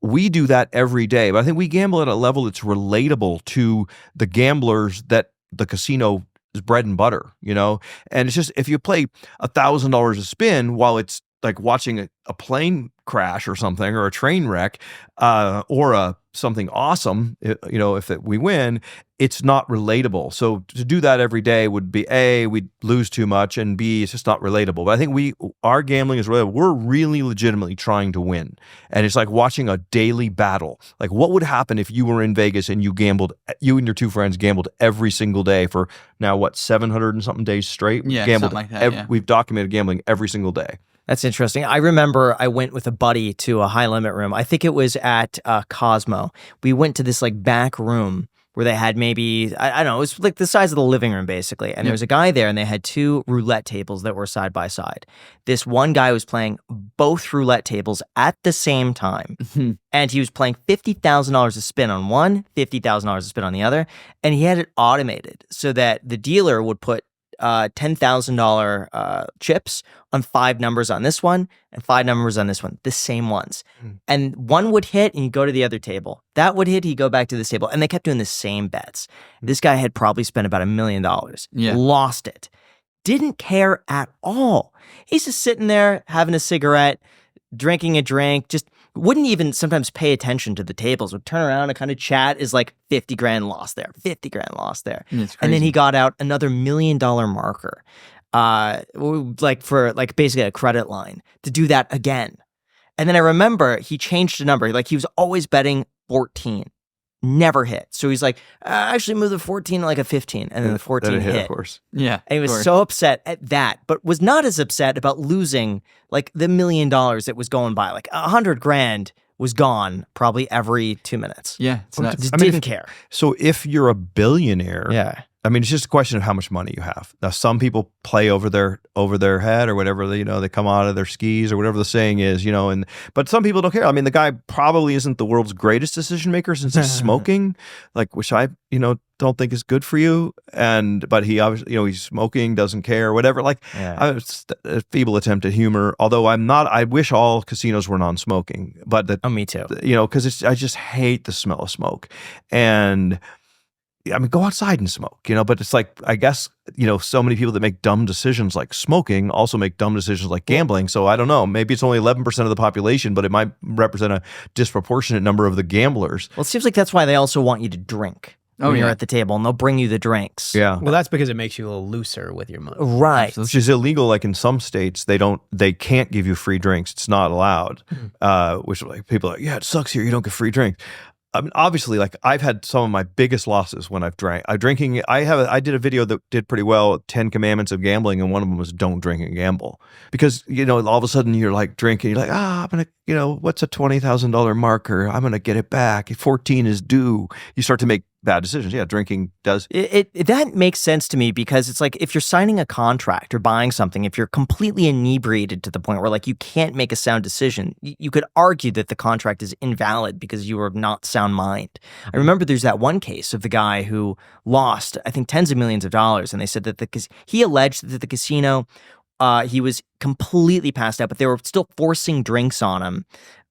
We do that every day, but I think we gamble at a level that's relatable to the gamblers that the casino is bread and butter, and it's just, if you play $1,000 a spin while it's like watching a plane crash or something, or a train wreck, or something awesome, if we win, it's not relatable. So to do that every day would be A, we'd lose too much, and B, it's just not relatable. But I think our gambling is relatable. We're really legitimately trying to win. And it's like watching a daily battle. Like, what would happen if you were in Vegas and you and your two friends gambled every single day for now, 700 and something days straight? Yeah, gambled something like that, yeah. We've documented gambling every single day. That's interesting. I remember I went with a buddy to a high limit room. I think it was at Cosmo. We went to this like back room where they had maybe, I don't know, it was like the size of the living room basically. And there was a guy there, and they had 2 roulette tables that were side by side. This one guy was playing both roulette tables at the same time. And he was playing $50,000 a spin on one, $50,000 a spin on the other. And he had it automated so that the dealer would put $10,000 chips on 5 numbers on this one and 5 numbers on this one, the same ones. And one would hit and you go to the other table. That would hit, he'd go back to this table. And they kept doing the same bets. This guy had probably spent about $1 million. Lost it. Didn't care at all. He's just sitting there having a cigarette, drinking a drink, just wouldn't even sometimes pay attention to the tables, would turn around and kind of chat, is like 50 grand lost there, 50 grand lost there. And then he got out another $1 million marker, for basically a credit line to do that again. And then I remember he changed the number. Like, he was always betting 14. Never hit. So he's like, actually move the 14 to like a 15. And then the 14 hit. Of course. Yeah. And he was so upset at that, but was not as upset about losing like the $1 million that was going by. Like 100 grand was gone probably every 2 minutes. Yeah. It's nuts. Just didn't care. So if you're a billionaire, Yeah. I mean, it's just a question of how much money you have. Now, some people play over their head or whatever, they come out of their skis or whatever the saying is, but some people don't care. I mean, the guy probably isn't the world's greatest decision maker since he's smoking, which I, don't think is good for you. But he obviously, he's smoking, doesn't care, whatever. It's a feeble attempt at humor. Although I wish all casinos were non-smoking, but me too. Because I just hate the smell of smoke. And I mean, go outside and smoke, but it's like, I guess, so many people that make dumb decisions like smoking also make dumb decisions like gambling. So I don't know, maybe it's only 11% of the population, but it might represent a disproportionate number of the gamblers. Well, it seems like that's why they also want you to drink when you're at the table, and they'll bring you the drinks. Yeah. Well, that's because it makes you a little looser with your money. Right. Which is illegal. Like in some states, they can't give you free drinks. It's not allowed. Which like people are like, yeah, it sucks here. You don't get free drinks. I mean, obviously, like I've had some of my biggest losses when I've drank. I did a video that did pretty well, 10 Commandments of Gambling, and one of them was don't drink and gamble. Because, all of a sudden you're like drinking, you're like, I'm going to, what's a $20,000 marker? I'm going to get it back. 14 is due. You start to make bad decisions. Yeah, drinking does. That makes sense to me, because it's like if you're signing a contract or buying something, if you're completely inebriated to the point where like you can't make a sound decision, you could argue that the contract is invalid because you are not sound mind. I remember there's that one case of the guy who lost, I think, tens of millions of dollars, and they said that he alleged that the casino, he was completely passed out, but they were still forcing drinks on him,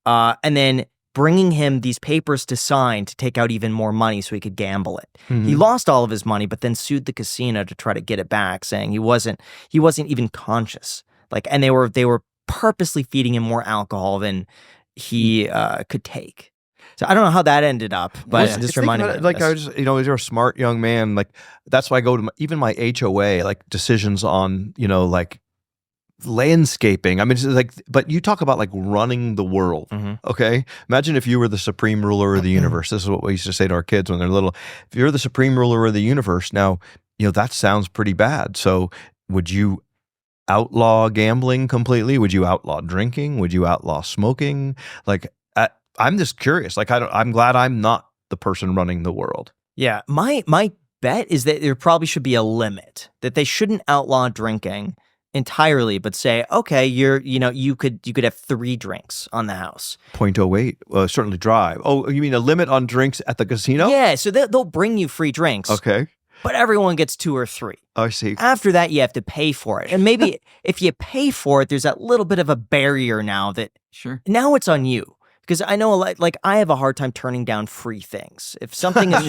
and then bringing him these papers to sign to take out even more money so he could gamble it. Mm-hmm. He lost all of his money, but then sued the casino to try to get it back, saying he wasn't even conscious. Like, and they were purposely feeding him more alcohol than he could take. So I don't know how that ended up, but it just reminded me of like, this. I was, you're a smart young man. Like, that's why I go to even my HOA, like decisions on, like landscaping. I mean, it's like, but you talk about like running the world. Okay. Imagine if you were the supreme ruler of the universe. This is what we used to say to our kids when they're little. If you're the supreme ruler of the universe, now, that sounds pretty bad. So would you outlaw gambling completely? Would you outlaw drinking? Would you outlaw smoking? Like, I'm just curious. Like, I'm glad I'm not the person running the world. Yeah, my bet is that there probably should be a limit, that they shouldn't outlaw drinking entirely, but say, okay, you could have 3 drinks on the house. 0.08, certainly drive. Oh, you mean a limit on drinks at the casino? Yeah, so they'll bring you free drinks. Okay. But everyone gets 2 or 3. I see. After that, you have to pay for it. And maybe if you pay for it, there's that little bit of a barrier now that Sure. now it's on you. Because I know, like, I have a hard time turning down free things. If something is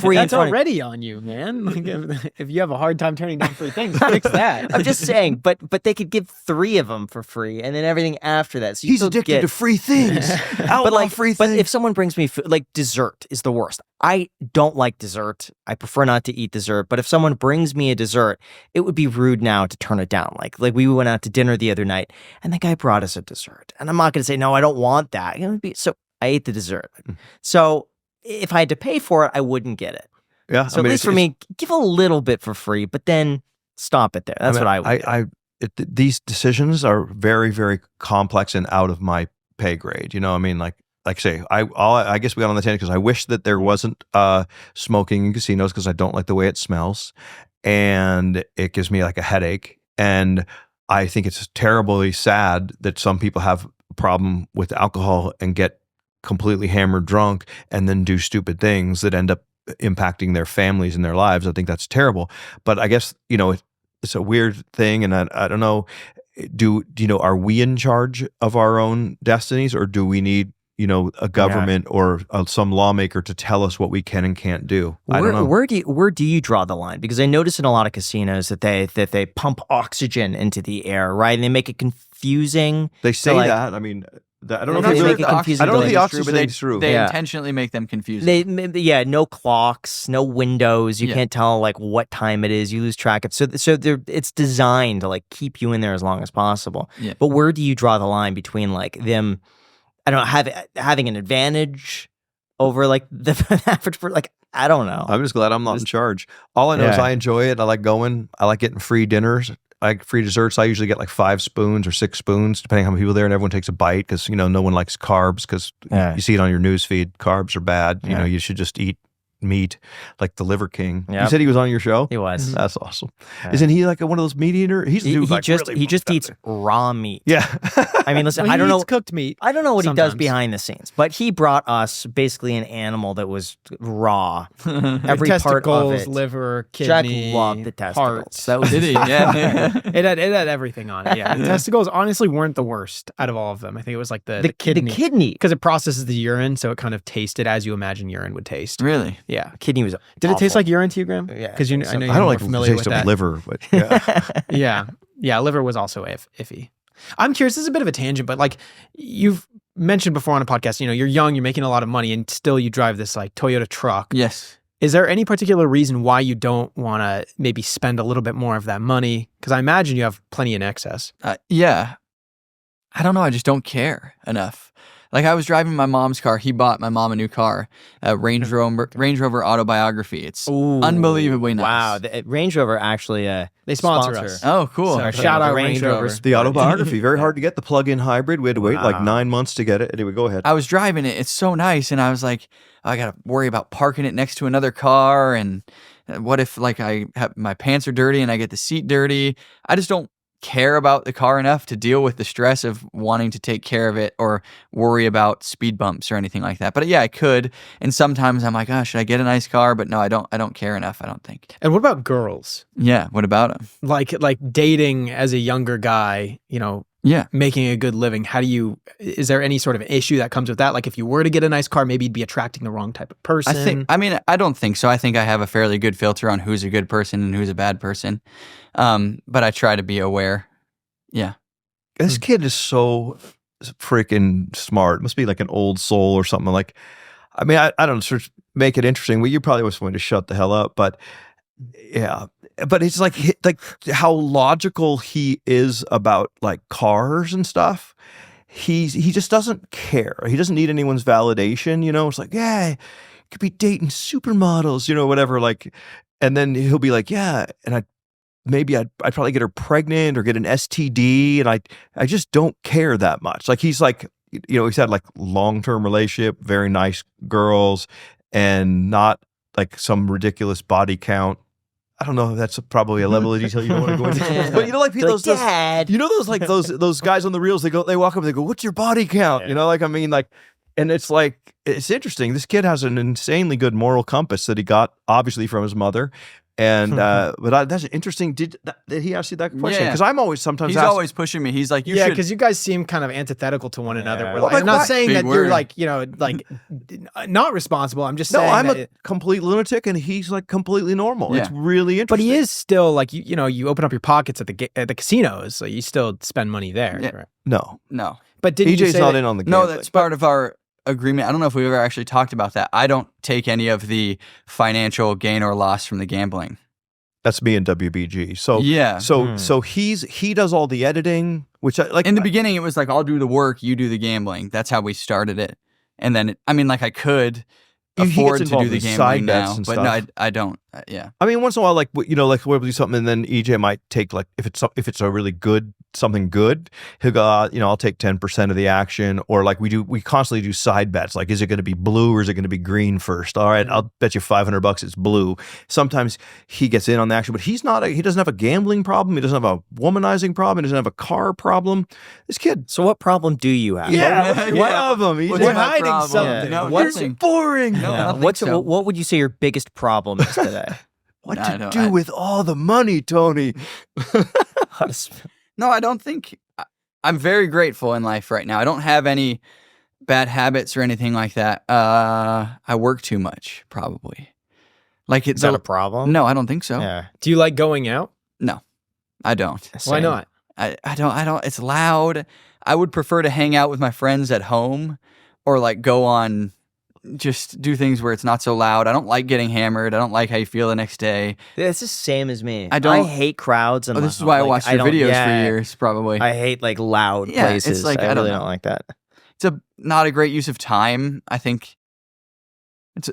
free, That's already on you, man. Like, if you have a hard time turning down free things, fix that. I'm just saying, but they could give 3 of them for free, and then everything after that. So you He's still addicted get, to free things. Outlaw free but things. if someone brings me food, like dessert is the worst. I don't like dessert. I prefer not to eat dessert. But if someone brings me a dessert, it would be rude now to turn it down. Like we went out to dinner the other night, and the guy brought us a dessert, and I'm not going to say no, I don't want that. It would be so. I ate the dessert. So if I had to pay for it, I wouldn't get it. Yeah. So at least for me, give a little bit for free, but then stop it there. That's what I would do. These decisions are very, very complex and out of my pay grade. I mean, like say, I guess we got on the tangent because I wish that there wasn't smoking in casinos because I don't like the way it smells, and it gives me like a headache. And I think it's terribly sad that some people have a problem with alcohol and get completely hammered drunk and then do stupid things that end up impacting their families and their lives. I think that's terrible. But I guess, it's a weird thing. And I don't know, are we in charge of our own destinies, or do we need, a government or some lawmaker to tell us what we can and can't do? I don't know. Where do you draw the line? Because I notice in a lot of casinos that they pump oxygen into the air, right? And they make it confusing. They say like, that. I mean, I don't know They if make it confusing. I don't know if the to oxygen thing's true. They Yeah. intentionally make them confusing. no clocks, no windows. You Yeah. can't tell like what time it is. You lose track of. So it's designed to like keep you in there as long as possible. Yeah. But where do you draw the line between like them? I don't know, having an advantage over like the average person? Like, I don't know. I'm just glad I'm not in charge. All I know is I enjoy it. I like going. I like getting free dinners. I like free desserts. I usually get like 5 spoons or 6 spoons, depending on how many people are there, and everyone takes a bite because, no one likes carbs because you see it on your news feed. Carbs are bad. You should just eat meat, like the Liver King. Yep. You said he was on your show? He was. That's awesome. Isn't he like one of those meat eater? He's He like just really he just moved eats up raw meat. there. Yeah. I mean, listen, Well, I don't he know. eats cooked meat. I don't know what he does sometimes. behind the scenes, but he brought us basically an animal that was raw. Every part of Testicles, it. liver, Jack kidney, loved the testicles. hearts. That was Did he? Yeah. It had everything on it. Yeah, the testicles honestly weren't the worst out of all of them. I think it was like the kidney. The kidney. Because it processes the urine, so it kind of tasted as you imagine urine would taste. Really? Yeah. Kidney was. Did it taste awful. like urine to you, Graham? Yeah, Because I I think so. know I you're don't more like the familiar taste with of that. liver, but yeah. Yeah, liver was also iffy. I'm curious. This is a bit of a tangent, but like you've mentioned before on a podcast, you're young, you're making a lot of money, and still you drive this like Toyota truck. Yes. Is there any particular reason why you don't want to maybe spend a little bit more of that money? Because I imagine you have plenty in excess. Yeah. I don't know. I just don't care enough. Like I was driving my mom's car. He bought my mom a new car, a Range Rover Autobiography. It's unbelievably nice. Wow, the Range Rover actually They sponsor us. Oh, cool. So shout out Range Rover. Rovers. The autobiography, very hard to get. The plug-in hybrid, we had to wait like Wow. 9 months to get it. Anyway, go ahead. I was driving it. It's so nice. And I was like, I got to worry about parking it next to another car. And what if like I have my pants are dirty and I get the seat dirty? I just don't care about the car enough to deal with the stress of wanting to take care of it or worry about speed bumps or anything like that. But yeah, I could. And sometimes I'm like, oh, should I get a nice car? But no, I don't care enough, I don't think. And what about girls? Yeah, what about them? Like dating as a younger guy, Yeah. making a good living, is there any sort of issue that comes with that? Like if you were to get a nice car, maybe you'd be attracting the wrong type of person. I don't think so. I think I have a fairly good filter on who's a good person and who's a bad person. But I try to be aware. Yeah. This kid is so freaking smart. Must be like an old soul or something. Like, I mean, I don't sort of make it interesting. Well, you probably was going to shut the hell up, but yeah. But it's like how logical he is about like cars and stuff. He just doesn't care. He doesn't need anyone's validation. You know, it's like, yeah, you could be dating supermodels, you know, whatever. Like, and then he'll be like, yeah, and I'd probably get her pregnant or get an STD, and I just don't care that much. Like he's like, you know, he's had like long-term relationship, very nice girls, and not like some ridiculous body count. I don't know if that's probably a level of detail you don't want to go into. But you know, like people, those you know, those guys on the reels, they walk up and they go, "What's your body count?" You know, like, I mean, like, and it's like, it's interesting. This kid has an insanely good moral compass that he got obviously from his mother. And but that's interesting. Did he ask you that question? Because I'm always sometimes he's always pushing me. He's like, you should. because you guys seem kind of antithetical to one another. Well, I'm not saying big that word. you're like, you know, like not responsible. I'm just no, saying I'm that a complete lunatic, and he's like completely normal. Yeah. It's really interesting. but he is still like, you know, you open up your pockets at the casinos, so you still spend money there. Yeah. Right? No, But didn't you EJ's say not that- in on the game. No, that's part of our agreement. I don't know if we've ever actually talked about that. I don't take any of the financial gain or loss from the gambling. That's me and WBG. So Yeah. so he does all the editing, which I like. In the beginning, it was like, I'll do the work, you do the gambling. That's how we started it. And then, I could He gets afford to involved do the in gambling side bets now, and but stuff. no, I don't. Yeah. I mean, once in a while, like, you know, like we'll do something, and then EJ might take like if it's a really good something good, he'll go, you know, I'll take 10% of the action, or like we constantly do side bets. Like, is it going to be blue or is it going to be green first? All right, I'll bet you $500 it's blue. Sometimes he gets in on the action, but he doesn't have a gambling problem. He doesn't have a womanizing problem. He doesn't have a car problem. This kid, So what problem do you have? one of them. He's What's We're my hiding problem? something. No, What's nothing. boring. No, I don't What's think so. what would you say your biggest problem is today? What I to don't- do with all the money, Tony? How to sp- No, I don't think. I'm very grateful in life right now. I don't have any bad habits or anything like that. I work too much, probably. Like Is that a problem? No, I don't think so. Yeah. Do you like going out? No, I don't. Why Same. not? I don't. It's loud. I would prefer to hang out with my friends at home, or like go on, just do things where it's not so loud. I don't like getting hammered. I don't like how you feel the next day. It's the same as me. I don't- I hate crowds. And This is why I watched your videos yeah, for years, probably. I hate like loud Yeah, it's places. like, I I don't really know. don't like that. It's not a great use of time. I think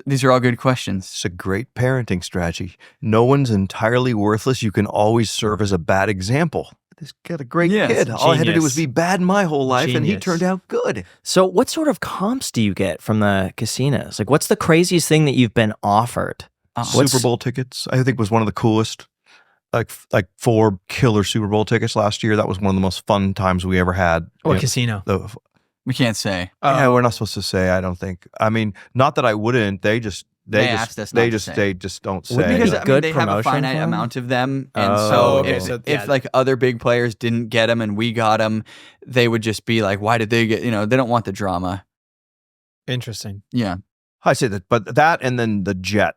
these are all good questions. It's a great parenting strategy. No one's entirely worthless. You can always serve as a bad example. This got a great Yes, kid. All I had to do was genius. be bad my whole life, and he Genius. turned out good. So what sort of comps do you get from the casinos? Like what's the craziest thing that you've been offered? What's- Super Bowl tickets, I think, was one of the coolest. Like 4 killer Super Bowl tickets last year. That was one of the most fun times we ever had. What You casino? know, the- We can't say. yeah, we're not supposed to say. I don't think. I mean, not that I wouldn't. They just asked us not to say. they just don't say. Wouldn't it Because be I mean, good they have a promotion finite for 'em? amount of them, and Oh, so okay. if, So, if yeah. like other big players didn't get them and we got them, they would just be like, "Why did they get?" You know, they don't want the drama. Interesting. Yeah, I say that, but that and then the jet.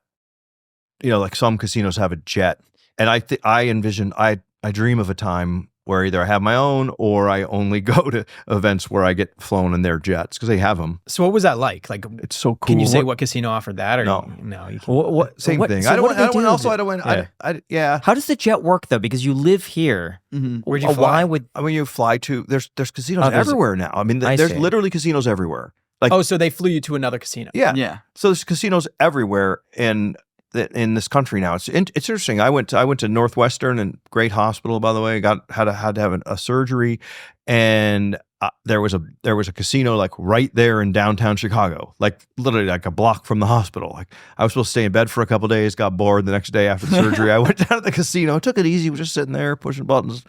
You know, like some casinos have a jet, and I envision, I dream of a time where either I have my own or I only go to events where I get flown in their jets because they have them. So what was that like? Like, It's so cool. can you say what casino offered that? Or No. no. You can't. What, Same what- thing. so I don't what want. do I they don't want. do? Also, I don't want. Yeah. Yeah. How does the jet work though? Because you live here. Where'd you Oh, fly? why would? I mean, you fly to. There's casinos Oh, there's- everywhere now. I mean, I there's see. literally casinos everywhere. Like, Oh, so they flew you to another casino. yeah. yeah. So there's casinos everywhere in this country now. It's interesting. I went to Northwestern, and great hospital, by the way. Had to have a surgery, and there was a casino like right there in downtown Chicago, like literally like a block from the hospital. Like I was supposed to stay in bed for a couple of days, got bored. The next day after the surgery, I went down to the casino, took it easy, was just sitting there pushing buttons,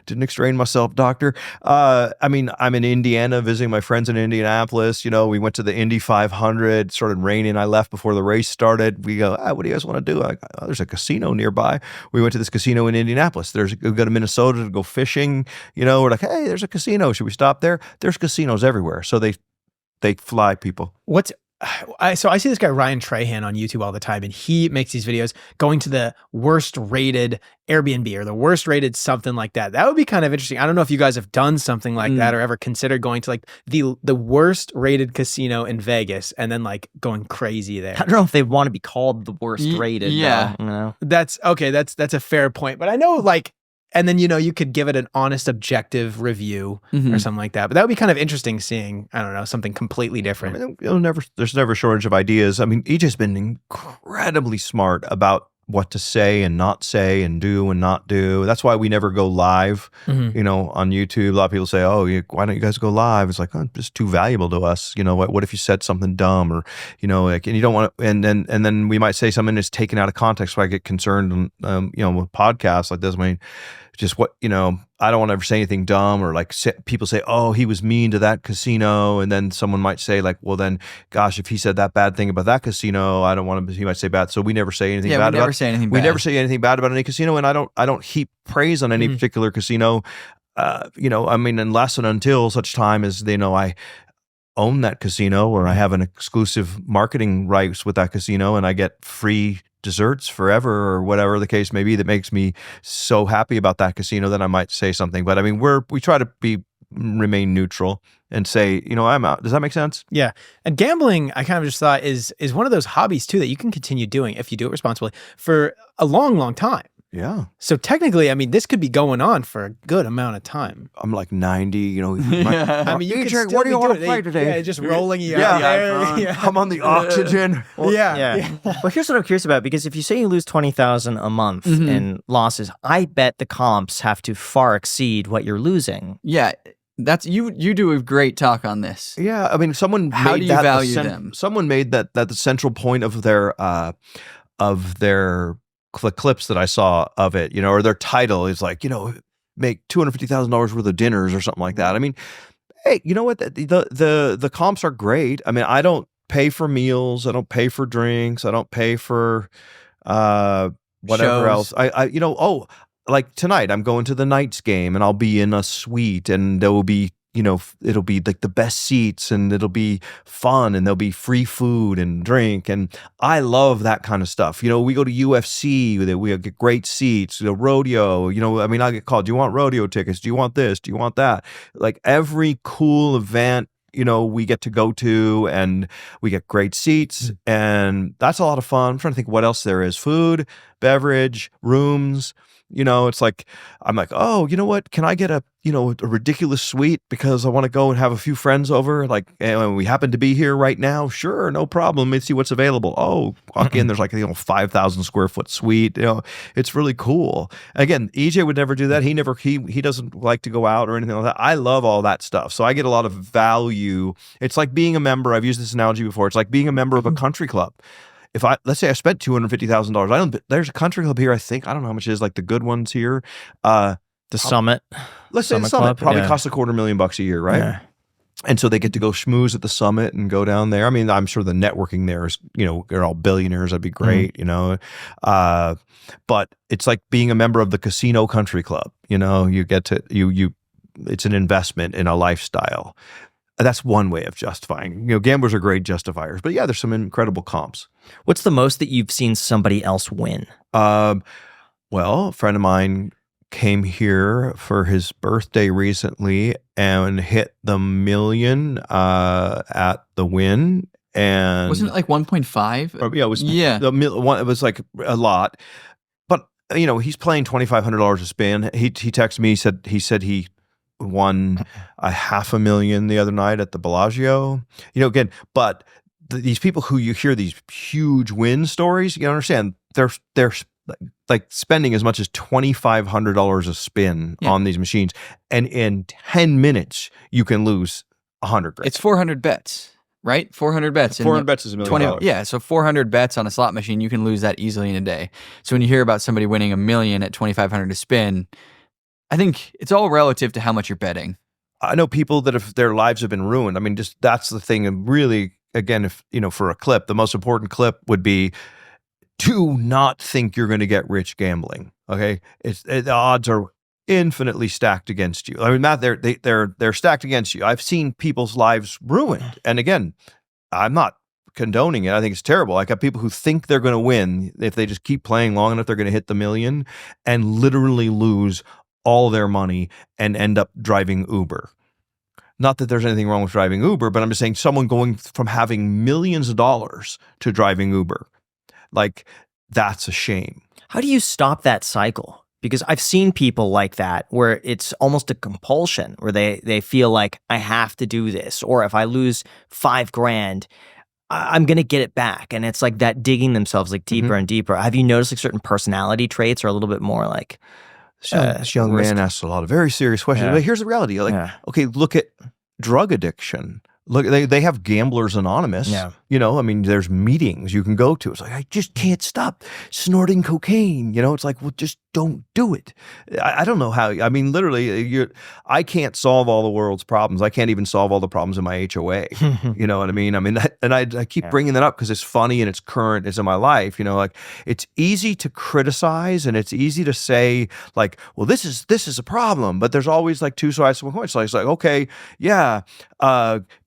didn't extrain myself, doctor. I mean, I'm in Indiana visiting my friends in Indianapolis. You know, we went to the Indy 500, started raining. I left before the race started. We go, what do you guys want to do? Like, there's a casino nearby. We went to this casino in Indianapolis. We go to Minnesota to go fishing. You know, we're like, hey, there's a casino. Should we stop there? There's casinos everywhere. So they fly people. So I see this guy Ryan Trahan on YouTube all the time, and he makes these videos going to the worst rated Airbnb or the worst rated something like that. That would be kind of interesting. I don't know if you guys have done something like that or ever considered going to like the worst rated casino in Vegas and then like going crazy there. I don't know if they want to be called the worst rated. Yeah. Though, you know? That's okay. That's a fair point. But I know like, and then, you know, you could give it an honest, objective review or something like that. But that would be kind of interesting seeing, I don't know, something completely different. I mean, there's never a shortage of ideas. I mean, EJ's been incredibly smart about what to say and not say and do and not do. That's why we never go live, you know, on YouTube. A lot of people say, why don't you guys go live? It's like, it's just too valuable to us. You know, what if you said something dumb or, you know, like, and you don't want to, and then we might say something that's taken out of context. So I get concerned, you know, with podcasts like this. I mean, just what, you know, I don't want to ever say anything dumb or like people say, he was mean to that casino. And then someone might say like, well then, gosh, if he said that bad thing about that casino, I don't want to, he might say bad. So we never say anything bad about it. We never say anything bad about any casino. And I don't heap praise on any particular casino, you know, I mean, unless and until such time as they know I own that casino or I have an exclusive marketing rights with that casino and I get free desserts forever or whatever the case may be that makes me so happy about that casino that I might say something. But I mean, we try to remain neutral and say, you know, I'm out. Does that make sense? Yeah. And gambling, I kind of just thought is one of those hobbies too that you can continue doing if you do it responsibly for a long, long time. Yeah. So technically, I mean, this could be going on for a good amount of time. I'm like 90, you know. I mean, you could still what do you want to play today? Yeah, just rolling you out there. Yeah. I'm on the oxygen. Yeah. Well, here's what I'm curious about, because if you say you lose 20,000 a month in losses, I bet the comps have to far exceed what you're losing. Yeah. That's you do a great talk on this. Yeah. I mean, someone How made do you that value them? Someone made that the central point of their clips that I saw of it, you know, or their title is like, you know, make $250,000 worth of dinners or something like that. I mean, hey, you know what? The comps are great. I mean, I don't pay for meals. I don't pay for drinks. I don't pay for whatever Shows. else. I you know, like tonight I'm going to the Knights game and I'll be in a suite and there will be, you know, it'll be like the best seats and it'll be fun and there'll be free food and drink. And I love that kind of stuff. You know, we go to UFC, we get great seats, the rodeo, you know, I mean, I get called, do you want rodeo tickets? Do you want this? Do you want that? Like every cool event, you know, we get to go to and we get great seats and that's a lot of fun. I'm trying to think what else there is. Food, beverage, rooms. You know, it's like, I'm like, you know what? Can I get a ridiculous suite because I want to go and have a few friends over? Like, and we happen to be here right now. Sure, no problem. Let's see what's available. Walk in. There's like, 5,000 square foot suite. You know, it's really cool. Again, EJ would never do that. He doesn't like to go out or anything like that. I love all that stuff. So I get a lot of value. It's like being a member. I've used this analogy before. It's like being a member of a country club. Let's say I spent $250,000, there's a country club here. I don't know how much it is, like the good ones here. The Summit. Let's say the Summit probably costs $250,000 a year, right? Yeah. And so they get to go schmooze at the Summit and go down there. I mean, I'm sure the networking there is, you know, they're all billionaires. That'd be great, you know. But it's like being a member of the Casino Country Club. You know, you get to it's an investment in a lifestyle. That's one way of justifying. You know, gamblers are great justifiers, but yeah, there's some incredible comps. What's the most that you've seen somebody else win? Well, a friend of mine came here for his birthday recently and hit the million at the Wynn. And wasn't it like 1.5? Yeah, it was. Yeah, it was like a lot. But you know, he's playing $2,500 a spin. He texted me. He said he won $500,000 the other night at the Bellagio. You know, again, but these people who you hear these huge win stories, you understand, they're like spending as much as $2,500 a spin on these machines, and in 10 minutes you can lose 100 grand. It's 400 bets, right? 400 bets. 400 bets is $1 million. Yeah, so 400 bets on a slot machine, you can lose that easily in a day. So when you hear about somebody winning $1 million at 2,500 to spin, I think it's all relative to how much you're betting. I know people that their lives have been ruined. I mean, just that's the thing. And really, again, if for a clip, the most important clip would be, do not think you're going to get rich gambling. Okay, the odds are infinitely stacked against you. I mean, Matt, they're stacked against you. I've seen people's lives ruined, and again, I'm not condoning it. I think it's terrible. I got people who think they're going to win if they just keep playing long enough. They're going to hit the $1 million and literally lose all their money and end up driving Uber. Not that there's anything wrong with driving Uber, but I'm just saying someone going from having millions of dollars to driving Uber. Like, that's a shame. How do you stop that cycle? Because I've seen people like that where it's almost a compulsion, where they feel like, I have to do this, or if I lose $5,000, I'm going to get it back. And it's like that digging themselves like deeper and deeper. Have you noticed like certain personality traits are a little bit more like This young man asks a lot of very serious questions. But here's the reality. Like, okay, look at drug addiction. Look, they have Gamblers Anonymous. Yeah. I mean, there's meetings you can go to. It's like, I just can't stop snorting cocaine. It's like, well, just don't do it. I don't know how. I mean, literally, I can't solve all the world's problems. I can't even solve all the problems in my HOA. You know what I mean? I mean, I keep bringing that up because it's funny and it's current. It's in my life. Like, it's easy to criticize and it's easy to say like, well, this is a problem. But there's always like two sides to one coin. So it's like, okay, yeah,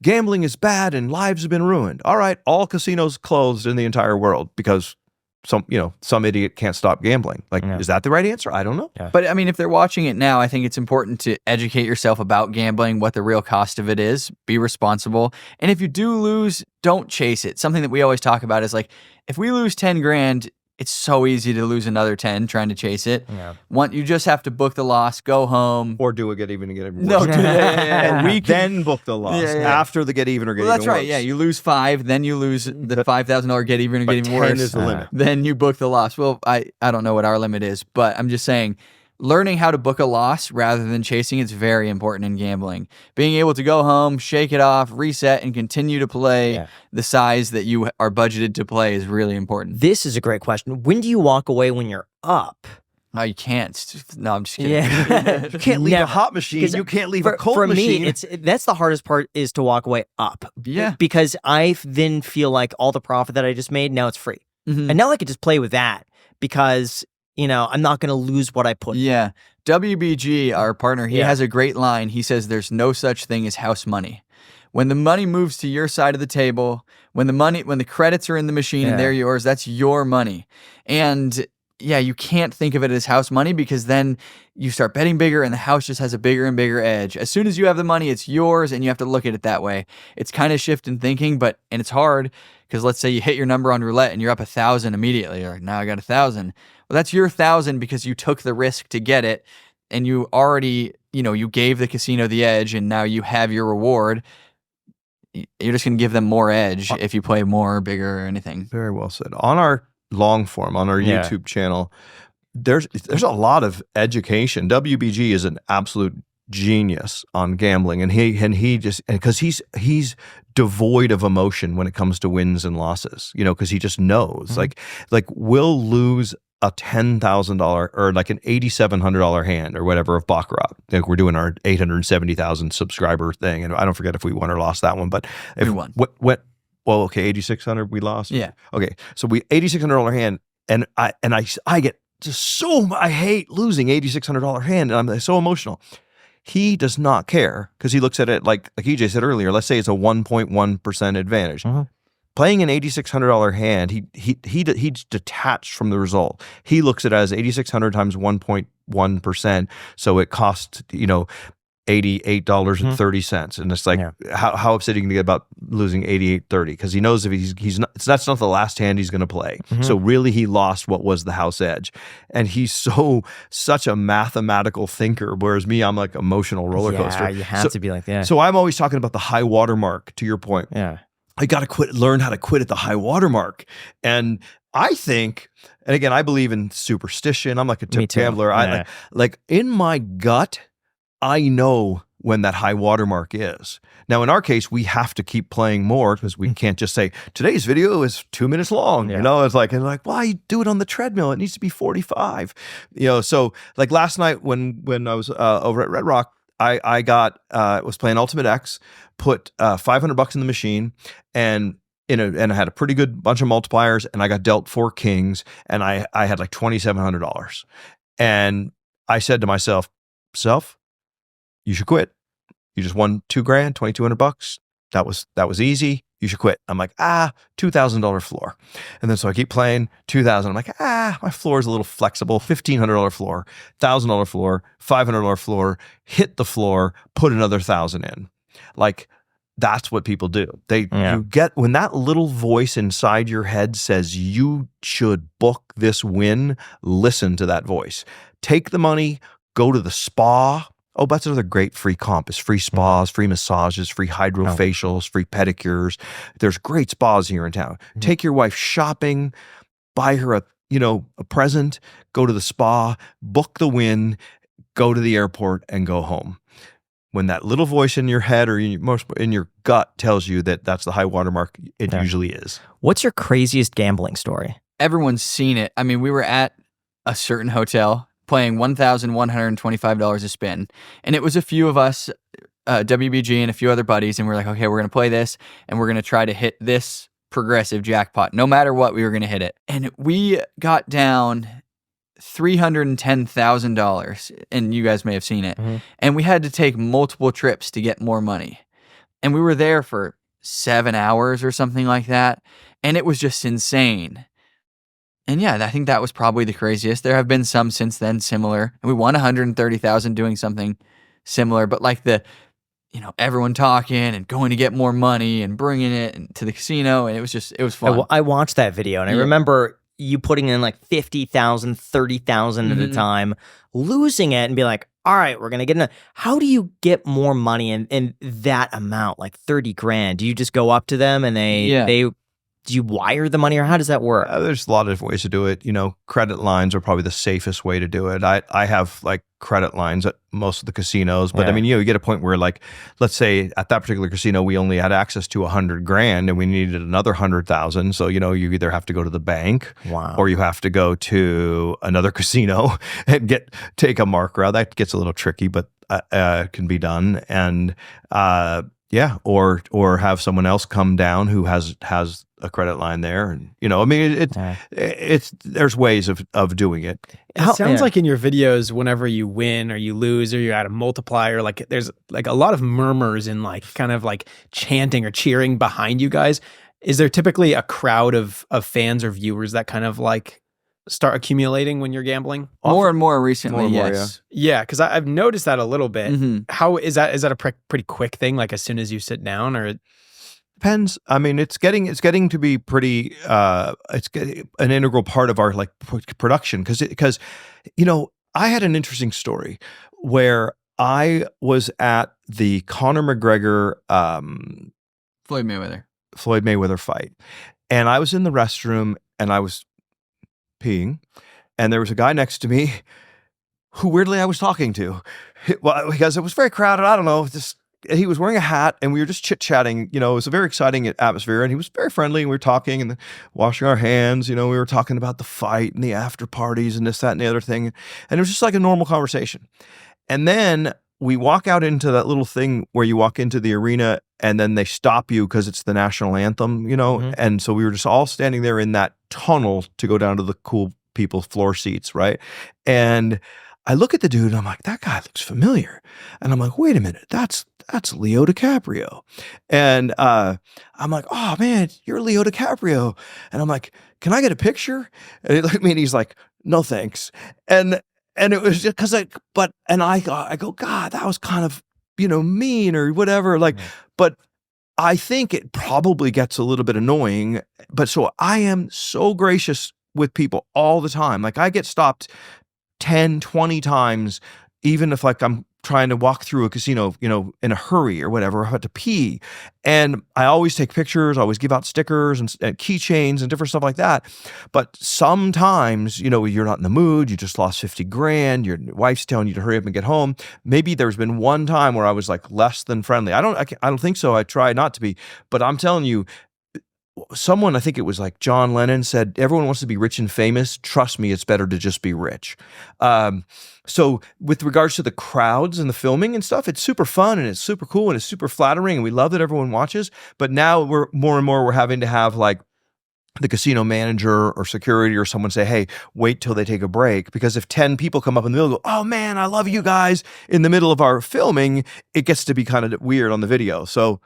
gambling is bad and lives have been ruined. All right, all casinos closed in the entire world because some idiot can't stop gambling. Like, is that the right answer? I don't know. Yeah. But I mean, if they're watching it now, I think it's important to educate yourself about gambling, what the real cost of it is, be responsible. And if you do lose, don't chase it. Something that we always talk about is like, if we lose 10 grand, it's so easy to lose another 10 trying to chase it. Yeah. You just have to book the loss, go home. Or do a get even and get even worse. No, And we then book the loss after the get even or get even worse. That's right. Yeah, you lose 5, then you lose the $5,000 get even or get even 10 worse. is the limit. Then you book the loss. Well, I don't know what our limit is, but I'm just saying, learning how to book a loss rather than chasing it's very important in gambling. Being able to go home, shake it off, reset, and continue to play the size that you are budgeted to play is really important. This is a great question. When do you walk away when you're up? No, you can't. No, I'm just kidding. Yeah. You can't leave a hot machine. You can't leave a cold machine. For me, that's the hardest part is to walk away up. Yeah. Because I then feel like all the profit that I just made, now it's free. Mhm. And now I can just play with that because, I'm not going to lose what I put in. Yeah. WBG, our partner, he has a great line. He says there's no such thing as house money. When the money moves to your side of the table, when the credits are in the machine and they're yours, that's your money. And you can't think of it as house money because then you start betting bigger and the house just has a bigger and bigger edge. As soon as you have the money, it's yours and you have to look at it that way. It's kind of shift in thinking, and it's hard because let's say you hit your number on roulette and you're up 1,000 immediately. You're like, now I got 1,000. Well, that's your 1,000 because you took the risk to get it and you already, you gave the casino the edge and now you have your reward. You're just going to give them more edge if you play more, bigger, or anything. Very well said. On our long form, on our YouTube channel, there's a lot of education. WBG is an absolute genius on gambling, and he just because he's devoid of emotion when it comes to wins and losses. Because he just knows. Like we'll lose a $10,000 or like an $8,700 hand or whatever of baccarat. Like we're doing our 870,000 subscriber thing, and I don't forget if we won or lost that one, but if we won. What? Well, okay, 8,600 we lost. Yeah. Okay, so we $8,600 hand, and I get just I hate losing $8,600 hand, and I'm so emotional. He does not care because he looks at it like EJ said earlier. Let's say it's a 1.1% advantage. Playing an $8,600 hand, he's detached from the result. He looks at it as 8,600 times 1.1%, so it costs $88.30, and it's like how upset he can get about losing $88.30 because he knows if he's not, that's not the last hand he's going to play. So really, he lost what was the house edge, and he's such a mathematical thinker, whereas me, I'm like emotional roller coaster. Yeah, you have to be like that. So I'm always talking about the high water mark. To your point, Yeah. I got to learn how to quit at the high water mark, and I think, and again, I believe in superstition. I'm like a Me tip too. gambler. Yeah. Like in my gut, I know when that high watermark is. Now, in our case, we have to keep playing more because we can't just say today's video is 2 minutes long. Yeah. You know, it's like, why you do it on the treadmill? It needs to be 45. You know, so like last night when I was over at Red Rock, I was playing Ultimate X, put $500 in the machine, and I had a pretty good bunch of multipliers, and I got dealt 4 kings, and I had like $2,700, and I said to myself, you should quit. You just won $2,000, $2,200. That was easy. You should quit. I'm like, $2,000 floor. And then so I keep playing 2,000. I'm like, my floor is a little flexible. $1,500 floor, $1,000 floor, $500 floor, hit the floor, put another 1,000 in. Like, that's what people do. You get, when that little voice inside your head says you should book this win, listen to that voice. Take the money, go to the spa. Oh, that's another great free comp is free spas, free massages, free hydrofacials, free pedicures. There's great spas here in town. Take your wife shopping, buy her a present, go to the spa, book the win, go to the airport and go home. When that little voice in your head or in your gut tells you that that's the high watermark, it usually is. What's your craziest gambling story? Everyone's seen it. I mean, we were at a certain hotel playing $1,125 a spin. And it was a few of us, WBG and a few other buddies, and we're like, okay, we're going to play this, and we're going to try to hit this progressive jackpot. No matter what, we were going to hit it. And we got down $310,000, and you guys may have seen it. Mm-hmm. And we had to take multiple trips to get more money. And we were there for 7 hours or something like that. And it was just insane. And yeah, I think that was probably the craziest. There have been some since then similar. And we won $130,000 doing something similar, but like everyone talking and going to get more money and bringing it to the casino. And it was fun. I watched that video, and I remember you putting in like 50,000, 30,000 at a time, losing it and be like, all right, we're going to get how do you get more money in that amount, like 30 grand? Do you just go up to them and do you wire the money, or how does that work? There's a lot of different ways to do it. Credit lines are probably the safest way to do it. I have like credit lines at most of the casinos, but I mean, you get a point where, like, let's say at that particular casino, we only had access to 100 grand and we needed another 100,000. So, you either have to go to the bank or you have to go to another casino and take a marker out. That gets a little tricky, but can be done. And, or have someone else come down who has a credit line there, and I mean, there's ways of doing it. It sounds like in your videos, whenever you win or you lose or you're at a multiplier, like there's like a lot of murmurs and like kind of like chanting or cheering behind you guys. Is there typically a crowd of fans or viewers that kind of like start accumulating when you're gambling? More and more recently, yes. Yeah, because I've noticed that a little bit. Mm-hmm. How is that a pretty quick thing? Like as soon as you sit down, or depends. I mean, it's getting to be pretty. It's an integral part of our like production because I had an interesting story where I was at the Conor McGregor Floyd Mayweather fight, and I was in the restroom and I was peeing, and there was a guy next to me who weirdly I was talking to. Well, because it was very crowded. I don't know. He was wearing a hat, and we were just chit-chatting. It was a very exciting atmosphere, and he was very friendly, and we were talking and washing our hands. We were talking about the fight and the after parties and this, that, and the other thing. And it was just like a normal conversation. And then we walk out into that little thing where you walk into the arena, and then they stop you because it's the national anthem, Mm-hmm. And so we were just all standing there in that tunnel to go down to the cool people floor seats, right? And I look at the dude, and I'm like, that guy looks familiar. And I'm like, wait a minute, that's Leo DiCaprio. And I'm like, oh man, you're Leo DiCaprio. And I'm like, can I get a picture? And he looked at me and he's like, no thanks. And it was just because I go, God, that was kind of, mean or whatever. Like, but I think it probably gets a little bit annoying. But so I am so gracious with people all the time. Like I get stopped 10, 20 times, even if like I'm trying to walk through a casino, in a hurry or whatever. I had to pee. And I always take pictures, I always give out stickers and keychains and different stuff like that. But sometimes, you're not in the mood, you just lost 50 grand, your wife's telling you to hurry up and get home. Maybe there's been one time where I was like less than friendly. I don't think so. I try not to be, but I'm telling you, someone, I think it was like John Lennon, said, everyone wants to be rich and famous. Trust me, it's better to just be rich. So with regards to the crowds and the filming and stuff, it's super fun and it's super cool and it's super flattering and we love that everyone watches. But now we're having to have like the casino manager or security or someone say, hey, wait till they take a break. Because if 10 people come up in the middle and go, oh man, I love you guys, in the middle of our filming, it gets to be kind of weird on the video. So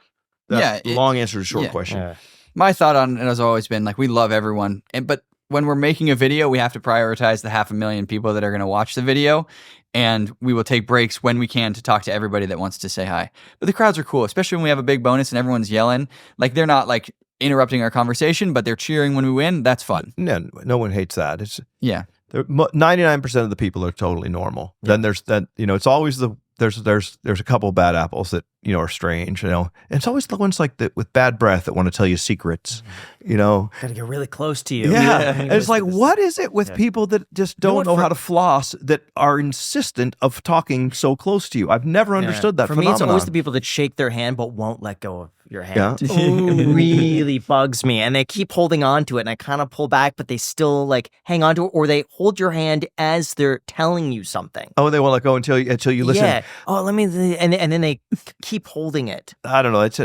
long answer to short question. Yeah. My thought on it has always been like, we love everyone. But when we're making a video, we have to prioritize the 500,000 people that are going to watch the video. And we will take breaks when we can to talk to everybody that wants to say hi. But the crowds are cool, especially when we have a big bonus and everyone's yelling. Like, they're not like interrupting our conversation, but they're cheering when we win. That's fun. No one hates that. It's 99% of the people are totally normal. Yeah. Then there's that, it's always there's a couple bad apples that, are strange, And it's always the ones like that with bad breath that want to tell you secrets, Gotta get really close to you. Yeah. And it's like, what is it with people that just don't know how to floss, that are insistent of talking so close to you? I've never understood that phenomenon. For me, it's always the people that shake their hand but won't let go of your hand. Yeah. It really bugs me. And they keep holding on to it, and I kind of pull back, but they still like hang on to it, or they hold your hand as they're telling you something. Oh, they won't let go until you listen. Yeah. Oh, let me, and then they keep holding it. I don't know. It's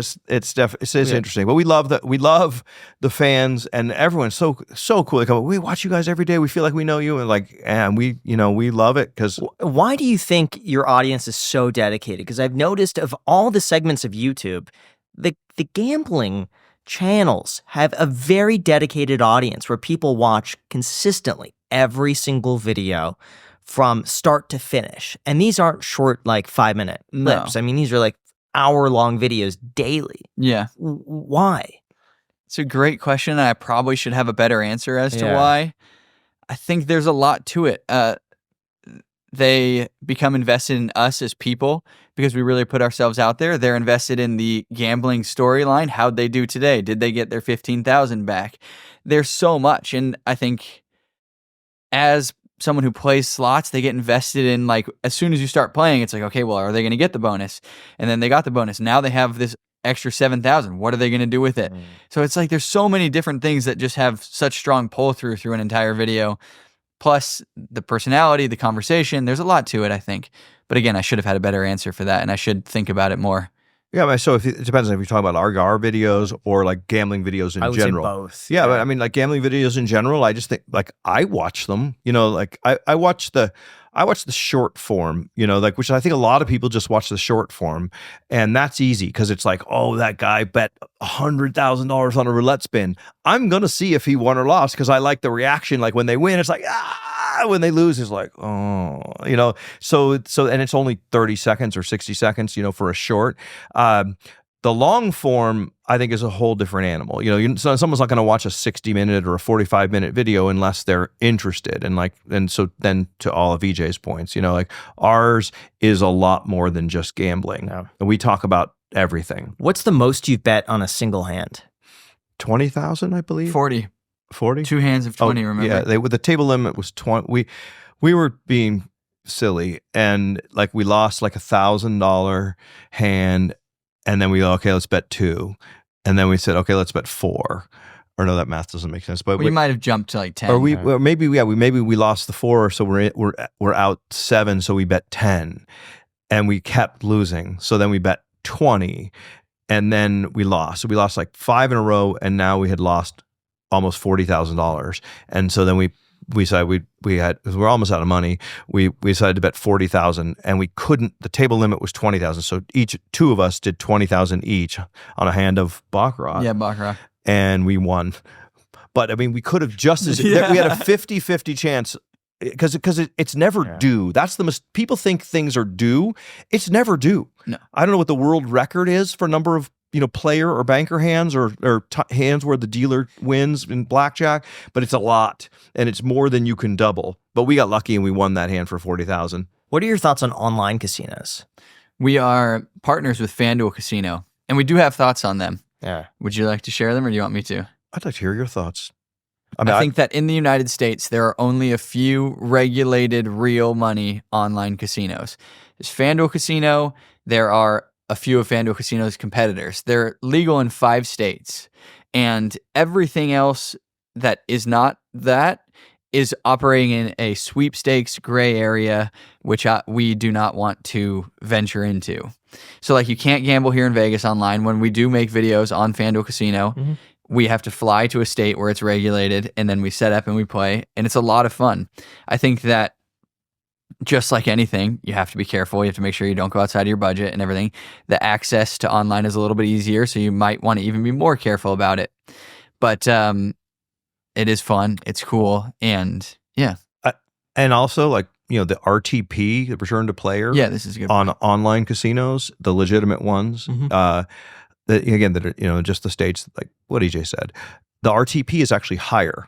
interesting. But we love the fans, and everyone's so cool. They come, we watch you guys every day. We feel like we know you, and we love it because. Why do you think your audience is so dedicated? Because I've noticed of all the segments of YouTube, the gambling channels have a very dedicated audience where people watch consistently every single video from start to finish. And these aren't short, like 5-minute clips. I mean, these are like hour-long videos daily. Yeah. Why? It's a great question, and I probably should have a better answer as to why. I think there's a lot to it. They become invested in us as people because we really put ourselves out there. They're invested in the gambling storyline. How'd they do today? Did they get their 15,000 back? There's so much, and I think as someone who plays slots, they get invested in, like, as soon as you start playing, it's like, okay, well, are they going to get the bonus? And then they got the bonus. Now they have this extra 7,000. What are they going to do with it? So it's like there's so many different things that just have such strong pull through an entire video. Plus the personality, the conversation. There's a lot to it, I think. But again, I should have had a better answer for that, and I should think about it more. Yeah, so it depends on if you're talking about RGAR videos or like gambling videos in general. I would say both. Yeah, but I mean, like gambling videos in general, I just think, like, I watch them. Like I watch the short form, like, which I think a lot of people just watch the short form, and that's easy because it's like, oh, that guy bet $100,000 on a roulette spin. I'm gonna see if he won or lost because I like the reaction. Like when they win, it's like, when they lose, it's like, oh, So and it's only 30 seconds or 60 seconds, for a short. The long form, I think, is a whole different animal. So someone's not going to watch a 60-minute or a 45-minute video unless they're interested. And so then to all of EJ's points, like ours is a lot more than just gambling. Yeah. And we talk about everything. What's the most you've bet on a single hand? 20,000, I believe. 40. 40? 2 hands of 20, remember? Yeah, the table limit was 20. We were being silly, and like we lost like $1,000 hand. And then we go, okay, let's bet 2. And then we said, okay, let's bet 4. Or no, that math doesn't make sense. But we might have jumped to like 10. Or maybe we lost the 4, so we're out 7, so we bet 10, and we kept losing. So then we bet 20, and then we lost. So we lost like 5 in a row, and now we had lost almost $40,000. And so then we decided we're almost out of money. We decided to bet 40,000, and we couldn't. The table limit was 20,000, so two of us did 20,000 each on a hand of baccarat. Yeah, baccarat, and we won. But I mean, we could have just as we had a 50-50 chance because it's never due. That's people think things are due. It's never due. No, I don't know what the world record is for number of player or banker hands or hands where the dealer wins in blackjack, but it's a lot, and it's more than you can double. But we got lucky and we won that hand for 40,000. What are your thoughts on online casinos? We are partners with FanDuel Casino, and we do have thoughts on them. Yeah. Would you like to share them, or do you want me to? I'd like to hear your thoughts. I think that in the United States, there are only a few regulated real money online casinos. There's FanDuel Casino. There are a few of FanDuel Casino's competitors. They're legal in 5 states. And everything else that is not that is operating in a sweepstakes gray area, which we do not want to venture into. So like you can't gamble here in Vegas online. When we do make videos on FanDuel Casino, we have to fly to a state where it's regulated, and then we set up and we play, and it's a lot of fun. I think that just like anything, you have to be careful. You have to make sure you don't go outside of your budget and everything. The access to online is a little bit easier, so you might want to even be more careful about it. But it is fun. It's cool. And yeah. And also, like, you know, the RTP, the return to player. Yeah, this is a good on point. online casinos, the legitimate ones. Again, that are, you know, just the states, like what EJ said. The RTP is actually higher.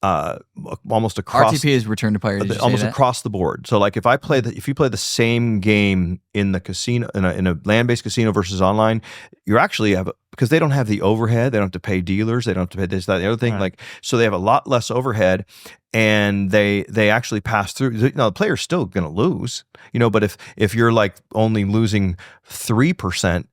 Almost across RTP is return to player. Did you say almost that? across the board. So like if you play the same game in the casino in a land-based casino versus online, you actually have, because they don't have the overhead, they don't have to pay dealers, they don't have to pay this, that, the other thing. Right. Like, so they have a lot less overhead, and they actually pass through. You know, the player's still going to lose, you know, but if you're like only losing 3%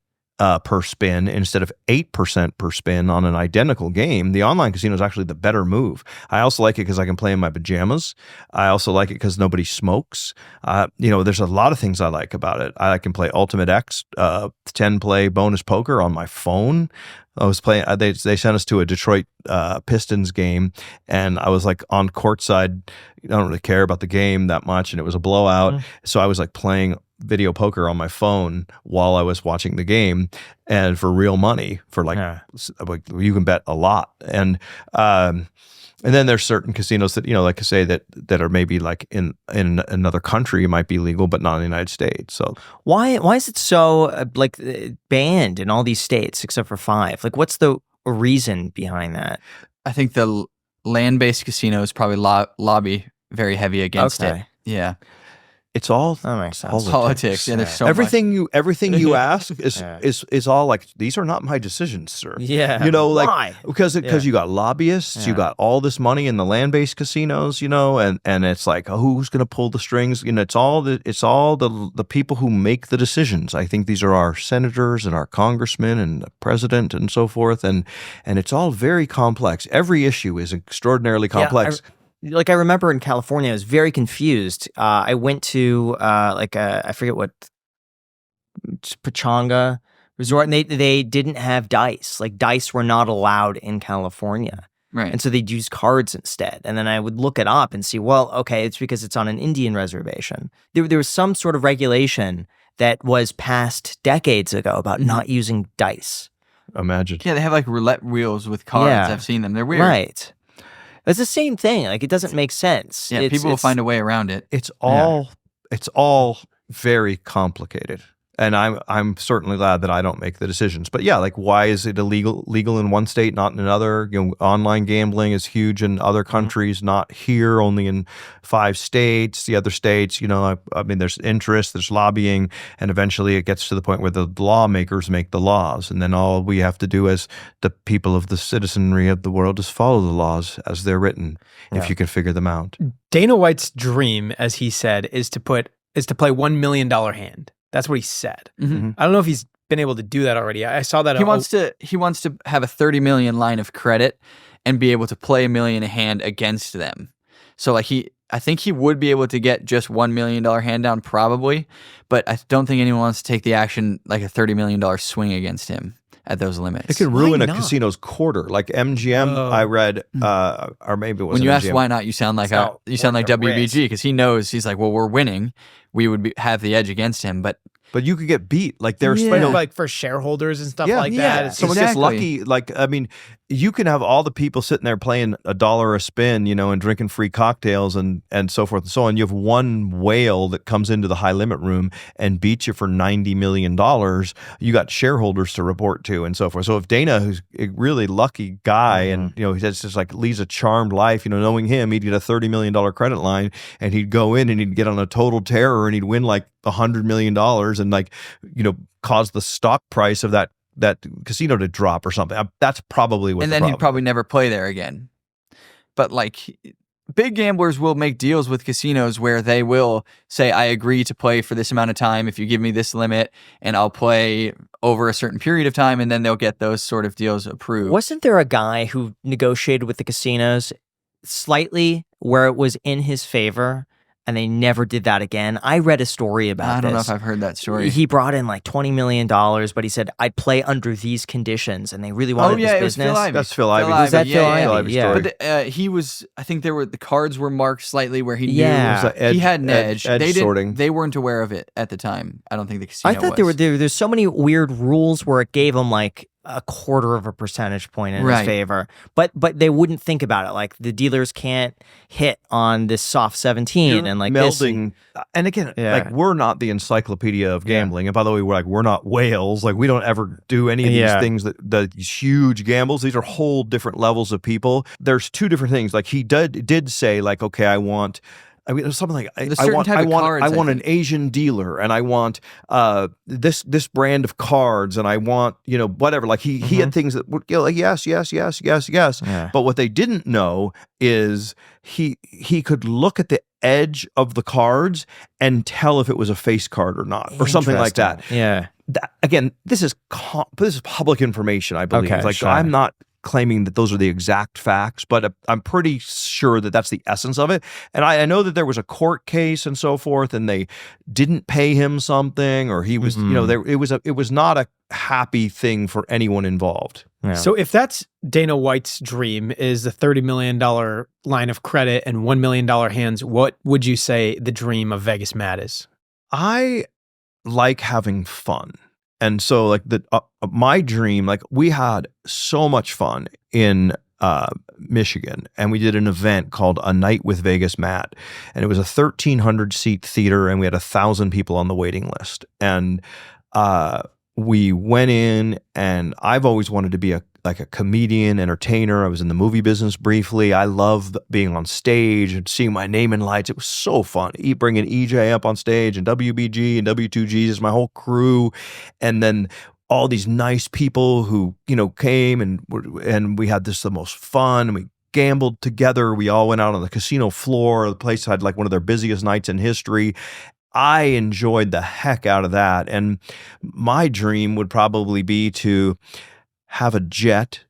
per spin instead of 8% per spin on an identical game, the online casino is actually the better move. I also like it because I can play in my pajamas. I also like it because nobody smokes. You know, there's a lot of things I like about it. I can play Ultimate X, 10 play bonus poker on my phone. I was playing, they sent us to a Detroit Pistons game, and I was like on courtside. I don't really care about the game that much, and it was a blowout. So I was like playing video poker on my phone while I was watching the game, and for real money, for like you can bet a lot. And then there's certain casinos that, you know, like I say, that are maybe like in another country might be legal, but not in the United States. So Why is it so banned in all these states except for 5? Like, what's the reason behind that? I think the land-based casinos probably lobby very heavy against it. Yeah. it's all That makes sense. Politics. Yeah, there's so everything you ask is all like, these are not my decisions, sir. Yeah. You know, like, Why? because you got lobbyists, you got all this money in the land-based casinos, you know, and it's like, who's going to pull the strings? You know, it's all the people who make the decisions. I think these are our senators and our congressmen and the president and so forth, and it's all very complex. Every issue is extraordinarily complex. I remember in California, I was very confused. I went to I forget what, Pachanga Resort, and they didn't have dice. Like, dice were not allowed in California. Right. And so they'd use cards instead. And then I would look it up and see, well, okay, it's because it's on an Indian reservation. There was some sort of regulation that was passed decades ago about not using dice. Imagine. Yeah, they have like roulette wheels with cards. Yeah. I've seen them. They're weird. Right. It's the same thing. Like, it doesn't make sense. Yeah, people will find a way around it. It's all very complicated. And I'm certainly glad that I don't make the decisions. But yeah, like, why is it legal in one state, not in another? You know, online gambling is huge in other countries, not here, only in 5 states. The other states, you know, I mean, there's interest, there's lobbying, and eventually it gets to the point where the lawmakers make the laws, and then all we have to do as the people of the citizenry of the world is follow the laws as they're written, if you can figure them out. Dana White's dream, as he said, is to play $1 million hand. That's what he said. Mm-hmm. I don't know if he's been able to do that already. I saw that. He wants to have a 30 million line of credit and be able to play $1 million a hand against them. So like I think he would be able to get just $1 million hand down probably, but I don't think anyone wants to take the action like a $30 million swing against him at those limits. It could ruin a casino's quarter. Like MGM, I read, or maybe it was when you MGM. ask why not, you sound like WBG, because he knows, he's like, well, we're winning. We would have the edge against him, but you could get beat. Like there's like for shareholders and stuff like that. It's someone gets lucky. Like, I mean, you can have all the people sitting there playing $1 a spin, and drinking free cocktails and so forth and so on. You have one whale that comes into the high limit room and beats you for $90 million. You got shareholders to report to and so forth. So if Dana, who's a really lucky guy, and he just like leads a charmed life, knowing him, he'd get a $30 million credit line, and he'd go in and he'd get on a total terror, and he'd win like $100 million, and cause the stock price of that casino to drop or something. That's probably what. And then he'd probably never play there again. But like, big gamblers will make deals with casinos where they will say, I agree to play for this amount of time if you give me this limit, and I'll play over a certain period of time, and then they'll get those sort of deals approved. Wasn't there a guy who negotiated with the casinos slightly where it was in his favor, and they never did that again? I read a story about this. I don't know if I've heard that story. He brought in like $20 million, but he said, I'd play under these conditions, and they really wanted this business. Phil Ivey. That's Phil Ivey. Was that Phil Ivey? Yeah. But he was, I think the cards were marked slightly where he knew Yeah. he had an edge. Sorting. They weren't aware of it at the time. I don't think the casino I thought there's so many weird rules where it gave him like a 1/4 percentage point in his favor, but they wouldn't think about it. Like the dealers can't hit on this soft 17 and like melding. And again, like we're not the encyclopedia of gambling. And by the way, we're not whales. Like we don't ever do any of these things these huge gambles. These are whole different levels of people. There's two different things. Like he did say like, okay, I want. I mean, something like I want an Asian dealer, and I want this brand of cards, and I want whatever. Like he had things that would like yes. Yeah. But what they didn't know is he could look at the edge of the cards and tell if it was a face card or not, or something like that. Yeah. Again, this is public information, I believe. Okay, like sure. I'm not claiming that those are the exact facts, but I'm pretty sure that that's the essence of it. And I know that there was a court case and so forth, and they didn't pay him something, or he was, it was not a happy thing for anyone involved. Yeah. So if that's Dana White's dream is the $30 million line of credit and $1 million hands, what would you say the dream of VegasMatt is? I like having fun. And so like my dream, like we had so much fun in Michigan, and we did an event called A Night with VegasMatt, and it was a 1,300 seat theater, and we had 1,000 people on the waiting list. And we went in, and I've always wanted to be a comedian, entertainer. I was in the movie business briefly. I love being on stage and seeing my name in lights. It was so fun. Bringing EJ up on stage, and WBG and W2Gs is my whole crew. And then all these nice people who, came and we had the most fun, and we gambled together. We all went out on the casino floor. The place had like one of their busiest nights in history. I enjoyed the heck out of that. And my dream would probably be to have a jet,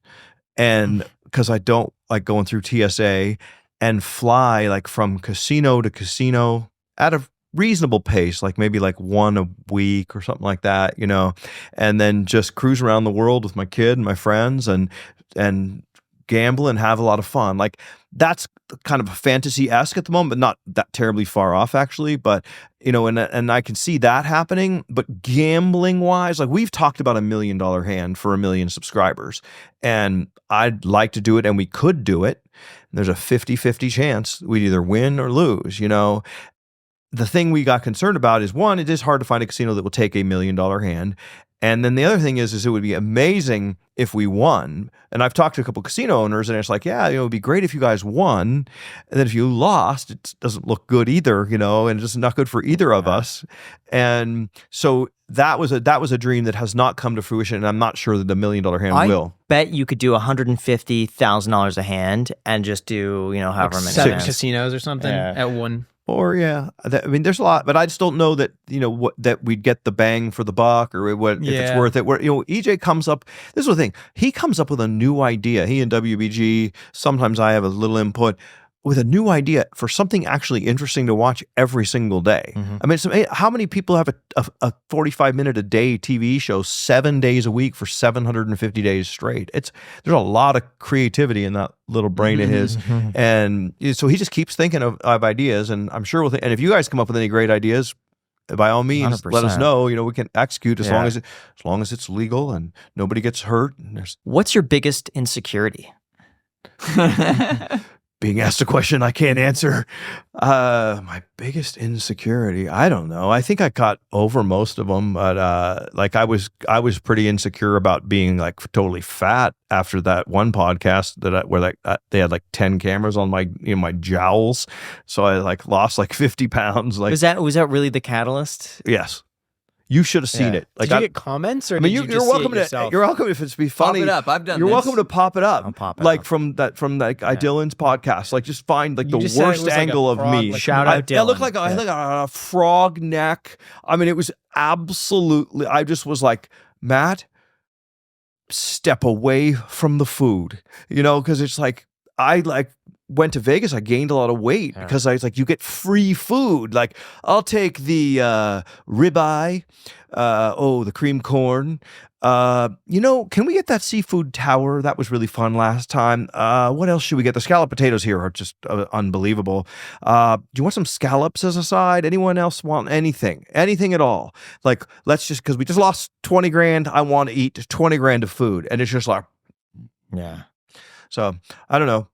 and because I don't like going through TSA, and fly like from casino to casino at a reasonable pace, like maybe like one a week or something like that, and then just cruise around the world with my kid and my friends and gamble and have a lot of fun. Like that's kind of fantasy-esque at the moment, but not that terribly far off actually. But and I can see that happening. But gambling wise, like we've talked about $1 million hand for 1 million subscribers, and I'd like to do it, and we could do it. There's a 50-50 chance we'd either win or lose. The thing we got concerned about is, one, it is hard to find a casino that will take $1 million hand. And then the other thing is it would be amazing if we won. And I've talked to a couple casino owners, and it's like, yeah, it would be great if you guys won. And then if you lost, it doesn't look good either, and it's not good for either of us. And so that was a dream that has not come to fruition, and I'm not sure that the $1 million hand will. I bet you could do $150,000 a hand and just do, however many 7 hands. casinos or something at one. Or there's a lot, but I just don't know that that we'd get the bang for the buck, or if it's worth it. Where EJ comes up, this is the thing, he comes up with a new idea. He and WBG, sometimes I have a little input with a new idea for something actually interesting to watch every single day. I mean, how many people have a 45-minute a day TV show 7 days a week for 750 days straight? There's a lot of creativity in that little brain of his. And so he just keeps thinking of ideas, and I'm sure and if you guys come up with any great ideas, by all means, let us 100%. know. You know, we can execute as Yeah. long as it's legal and nobody gets hurt. And there's What's your biggest insecurity? being asked a question I can't answer. My biggest insecurity, I don't know. I think I got over most of them, but like I was pretty insecure about being like totally fat after that one podcast where they had like 10 cameras on my jowls, so I like lost like 50 pounds. Like, Was that really the catalyst? yes. You should have seen Yeah. it. Like did you get comments or I mean, did you you're just welcome see it yourself? you're welcome if it's be funny. Pop it up. I've done You're this. welcome to pop it up. I'll pop it like up. from Dylan's podcast. Like just find like You the just said it worst was like a angle of frog, me. like, Shout out I looked Dylan. like I had like a frog neck. I mean, it was absolutely. I just was like, Matt, step away from the food. You know, because it's like I like went to Vegas. I gained a lot of weight because I was like, you get free food. Like I'll take the ribeye. The cream corn. You know, can we get that seafood tower? That was really fun last time. What else should we get? The scallop potatoes here are just unbelievable. Do you want some scallops as a side? Anyone else want anything? Anything at all? Like, let's just, because we just lost 20 grand. I want to eat 20 grand of food. And it's just like, Yeah. so I don't know.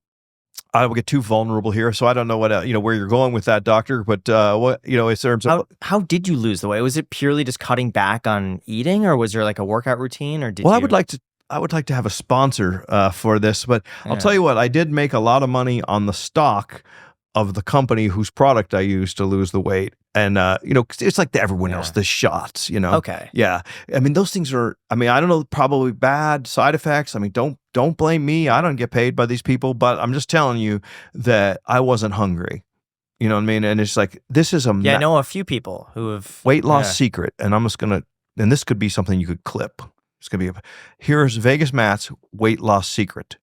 I will get too vulnerable here, so I don't know what where you're going with that, doctor. But what in terms of How did you lose the weight? Was it purely just cutting back on eating, or was there like a workout routine, or did well, you? I would like to have a sponsor for this, but I'll Yeah. tell you what, I did make a lot of money on the stock of the company whose product I used to lose the weight, and 'cause it's like everyone else, the shots, Okay. Yeah, I mean those things are. I mean I don't know, probably bad side effects. I mean don't blame me. I don't get paid by these people, but I'm just telling you that I wasn't hungry. You know what I mean? And it's like this is Yeah, I know a few people who have weight loss yeah. secret, and I'm just gonna. And this could be something you could clip. It's gonna be here's VegasMatt's weight loss secret.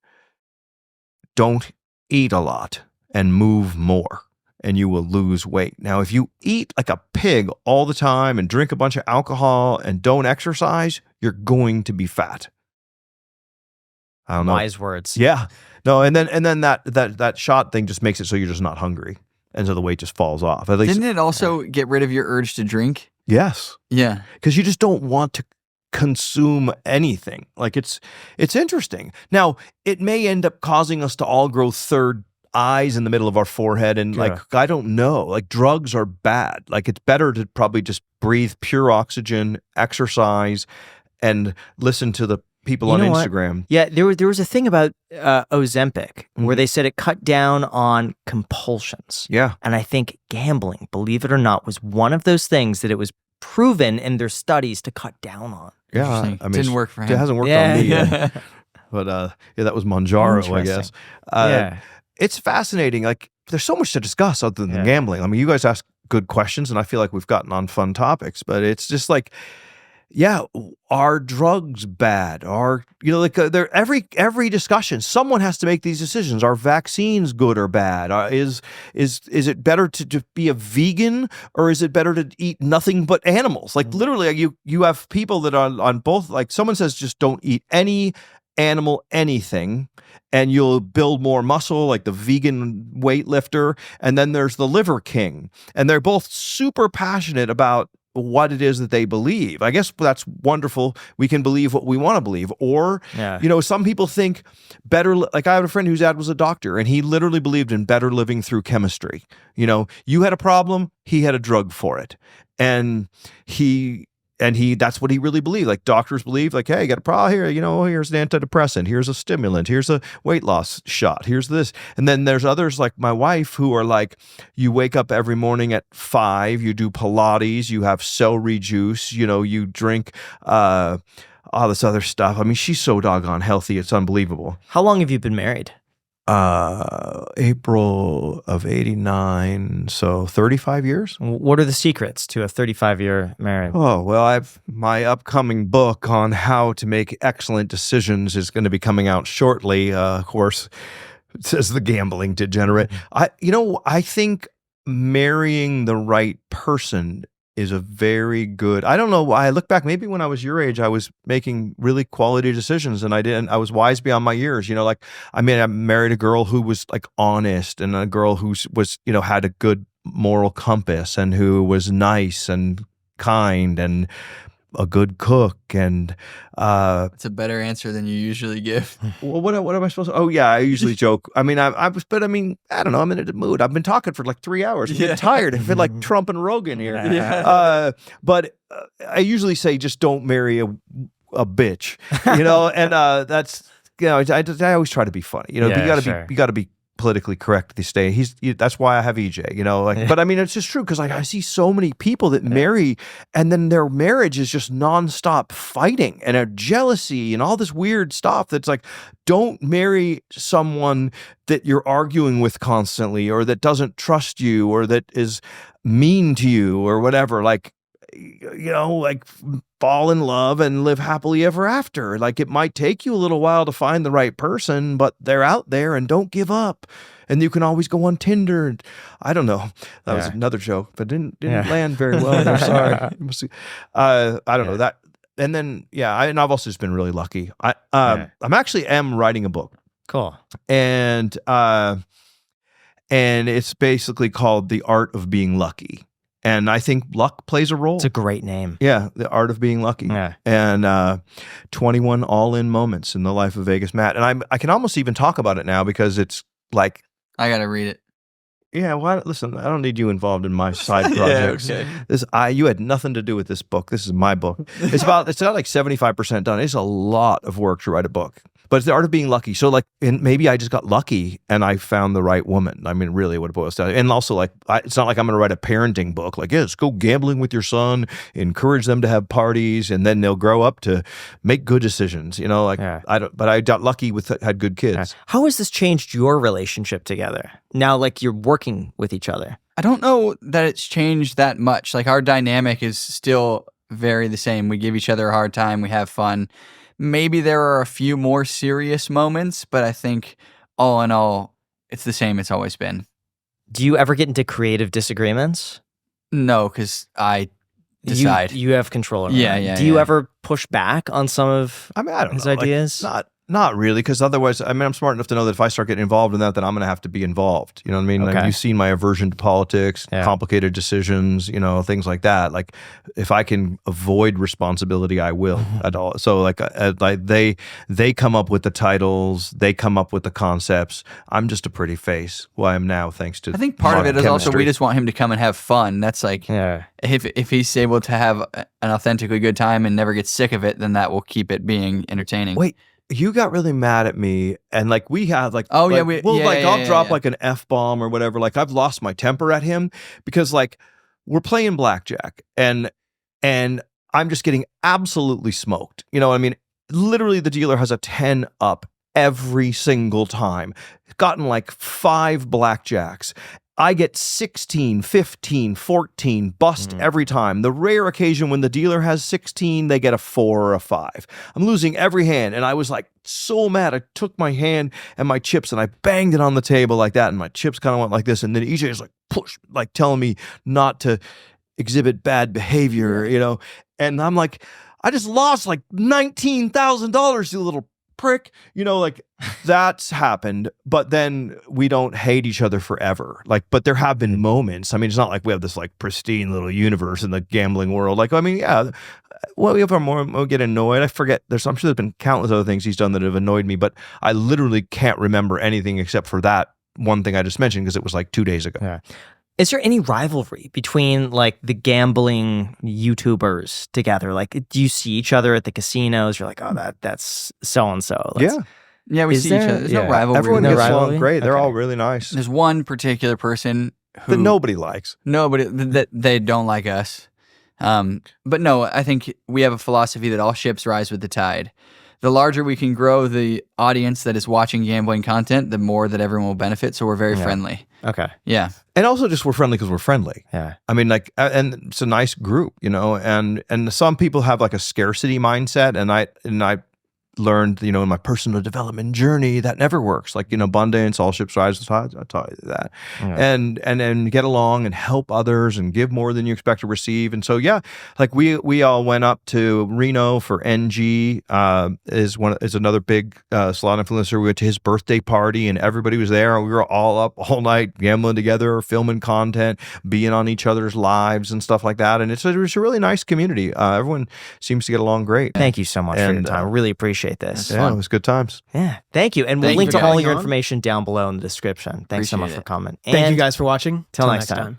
Don't eat a lot and move more, and you will lose weight. Now, if you eat like a pig all the time and drink a bunch of alcohol and don't exercise, you're going to be fat. I don't know. Wise words. Yeah. No, and then that shot thing just makes it so you're just not hungry. And so the weight just falls off. At least Didn't it also get rid of your urge to drink? yes. Yeah. Because you just don't want to consume anything. Like it's interesting. Now, it may end up causing us to all grow third eyes in the middle of our forehead, and like I don't know. Like drugs are bad. Like it's better to probably just breathe pure oxygen, exercise, and listen to the people on Instagram. Yeah, there was a thing about Ozempic where they said it cut down on compulsions. Yeah. And I think gambling, believe it or not, was one of those things that it was proven in their studies to cut down on. Yeah. Interesting. I mean, Didn't work for him. It hasn't worked on me yet. But that was Monjaro, I guess. Yeah. It's fascinating. Like there's so much to discuss other than gambling. I mean, you guys ask good questions, and I feel like we've gotten on fun topics, but it's just like, yeah, are drugs bad? Are there every discussion, someone has to make these decisions. Are vaccines good or bad? Is it better to be a vegan, or is it better to eat nothing but animals? Like literally, you have people that are on both. Like someone says, just don't eat any animal anything, and you'll build more muscle, like the vegan weightlifter. And then there's the liver king, and they're both super passionate about what it is that they believe. I guess that's wonderful. We can believe what we want to believe. Or, some people think better, like I have a friend whose dad was a doctor, and he literally believed in better living through chemistry. You had a problem, he had a drug for it. And he that's what he really believed. Like doctors believe, like, hey, you got a problem here, here's an antidepressant, here's a stimulant, here's a weight loss shot, here's this. And then there's others like my wife who are like, you wake up every morning at 5, you do Pilates, you have celery juice, you drink all this other stuff. I mean, she's so doggone healthy, it's unbelievable. How long have you been married? April of 89, so 35 years. What are the secrets to a 35-year marriage? Oh, well, my upcoming book on how to make excellent decisions is going to be coming out shortly. Of course, it says the gambling degenerate. I think marrying the right person is a very good, I don't know, I look back, maybe when I was your age, I was making really quality decisions, and I was wise beyond my years. I married a girl who was like honest, and a girl who was, had a good moral compass and who was nice and kind and a good cook and It's a better answer than you usually give. well, what am I supposed to? Oh yeah, I usually joke. I mean, I don't know. I'm in a mood. I've been talking for like 3 hours. I'm getting tired. I feel like Trump and Rogan here. But I usually say just don't marry a bitch, you know. And that's I always try to be funny. You know, you got to be politically correct these days. That's why I have EJ, you know, like, but I mean, it's just true. Cause like I see so many people that marry and then their marriage is just nonstop fighting and a jealousy and all this weird stuff. That's like, don't marry someone that you're arguing with constantly or that doesn't trust you or that is mean to you or whatever. Like, you know, like fall in love and live happily ever after. Like it might take you a little while to find the right person, but they're out there and don't give up. And you can always go on Tinder. And I don't know. That was another joke, but didn't land very well there. Sorry. I don't know that. And then, and I've also just been really lucky. I'm actually writing a book. Cool. And it's basically called The Art of Being Lucky. And I think luck plays a role. It's a great name. Yeah, The Art of Being Lucky. Yeah. And 21 all-in moments in the life of VegasMatt. And I can almost even talk about it now because it's like... I got to read it. Yeah, well, listen, I don't need you involved in my side projects. You had nothing to do with this it's my book. It's not like 75% done. It's a lot of work to write a book. But it's The Art of Being Lucky. So like, and maybe I just got lucky and I found the right woman. I mean, really what it boils down to. And also like, it's not like I'm going to write a parenting book. Like, let's go gambling with your son, encourage them to have parties, and then they'll grow up to make good decisions. You know, like but I got lucky had good kids. How has this changed your relationship together? Now, like you're working with each other. I don't know that it's changed that much. Like our dynamic is still very the same. We give each other a hard time. We have fun. Maybe there are a few more serious moments, but I think all in all, it's the same it's always been. Do you ever get into creative disagreements? No, because I decide. You have control over it. Do you ever push back on some of his ideas? Like, not really, because otherwise, I mean, I'm smart enough to know that if I start getting involved in that, then I'm going to have to be involved. You know what I mean? Okay. Like, you've seen my aversion to politics, complicated decisions, you know, things like that. Like, if I can avoid responsibility, I will at all. So, like they come up with the titles, they come up with the concepts. I'm just a pretty face. Who I am now, thanks to. I think part of it is also we just want him to come and have fun. That's like, if he's able to have an authentically good time and never get sick of it, then that will keep it being entertaining. Wait. You got really mad at me, and like we have like I'll drop like an F-bomb or whatever. Like I've lost my temper at him because like we're playing blackjack and I'm just getting absolutely smoked. You know what I mean? Literally the dealer has a 10 up every single time. Gotten like 5 blackjacks. I get 16, 15, 14 bust every time. The rare occasion when the dealer has 16, they get a 4 or a 5. I'm losing every hand. And I was like so mad. I took my hand and my chips and I banged it on the table like that. And my chips kind of went like this. And then EJ is like, push, like telling me not to exhibit bad behavior, you know? And I'm like, I just lost like $19,000, you little prick, you know, like that's happened, but then we don't hate each other forever. Like, but there have been moments. I mean, it's not like we have this like pristine little universe in the gambling world. Like, I mean, well, we get annoyed. I forget. I'm sure there's been countless other things he's done that have annoyed me, but I literally can't remember anything except for that one thing I just mentioned because it was like 2 days ago. Yeah. Is there any rivalry between like the gambling YouTubers together? Like, do you see each other at the casinos? You're like, oh, that's so and so. Yeah, we see each other. There's no rivalry. Everyone gets along great. They're all really nice. There's one particular person that nobody likes. Nobody that they don't like us. But no, I think we have a philosophy that all ships rise with the tide. The larger we can grow the audience that is watching gambling content, the more that everyone will benefit. So we're very friendly. Okay. Yeah. And also just we're friendly because we're friendly. Yeah. I mean, like, and it's a nice group, you know, and some people have like a scarcity mindset. And learned, in my personal development journey that never works. Like, abundance, all ships rise with tides. I taught you that. Yeah. And then get along and help others and give more than you expect to receive. And so, yeah, like we all went up to Reno for NG, is another big salon influencer. We went to his birthday party and everybody was there. We were all up all night gambling together, filming content, being on each other's lives and stuff like that. And it's a really nice community. Everyone seems to get along great. Thank you so much for your And, time. I really appreciate this. Yeah, it was good times. Yeah. Thank you. And we'll Thank link you to for all coming your on. information down below in the description. Thanks so much Appreciate for it. coming. Thank And you guys for watching. Till next time.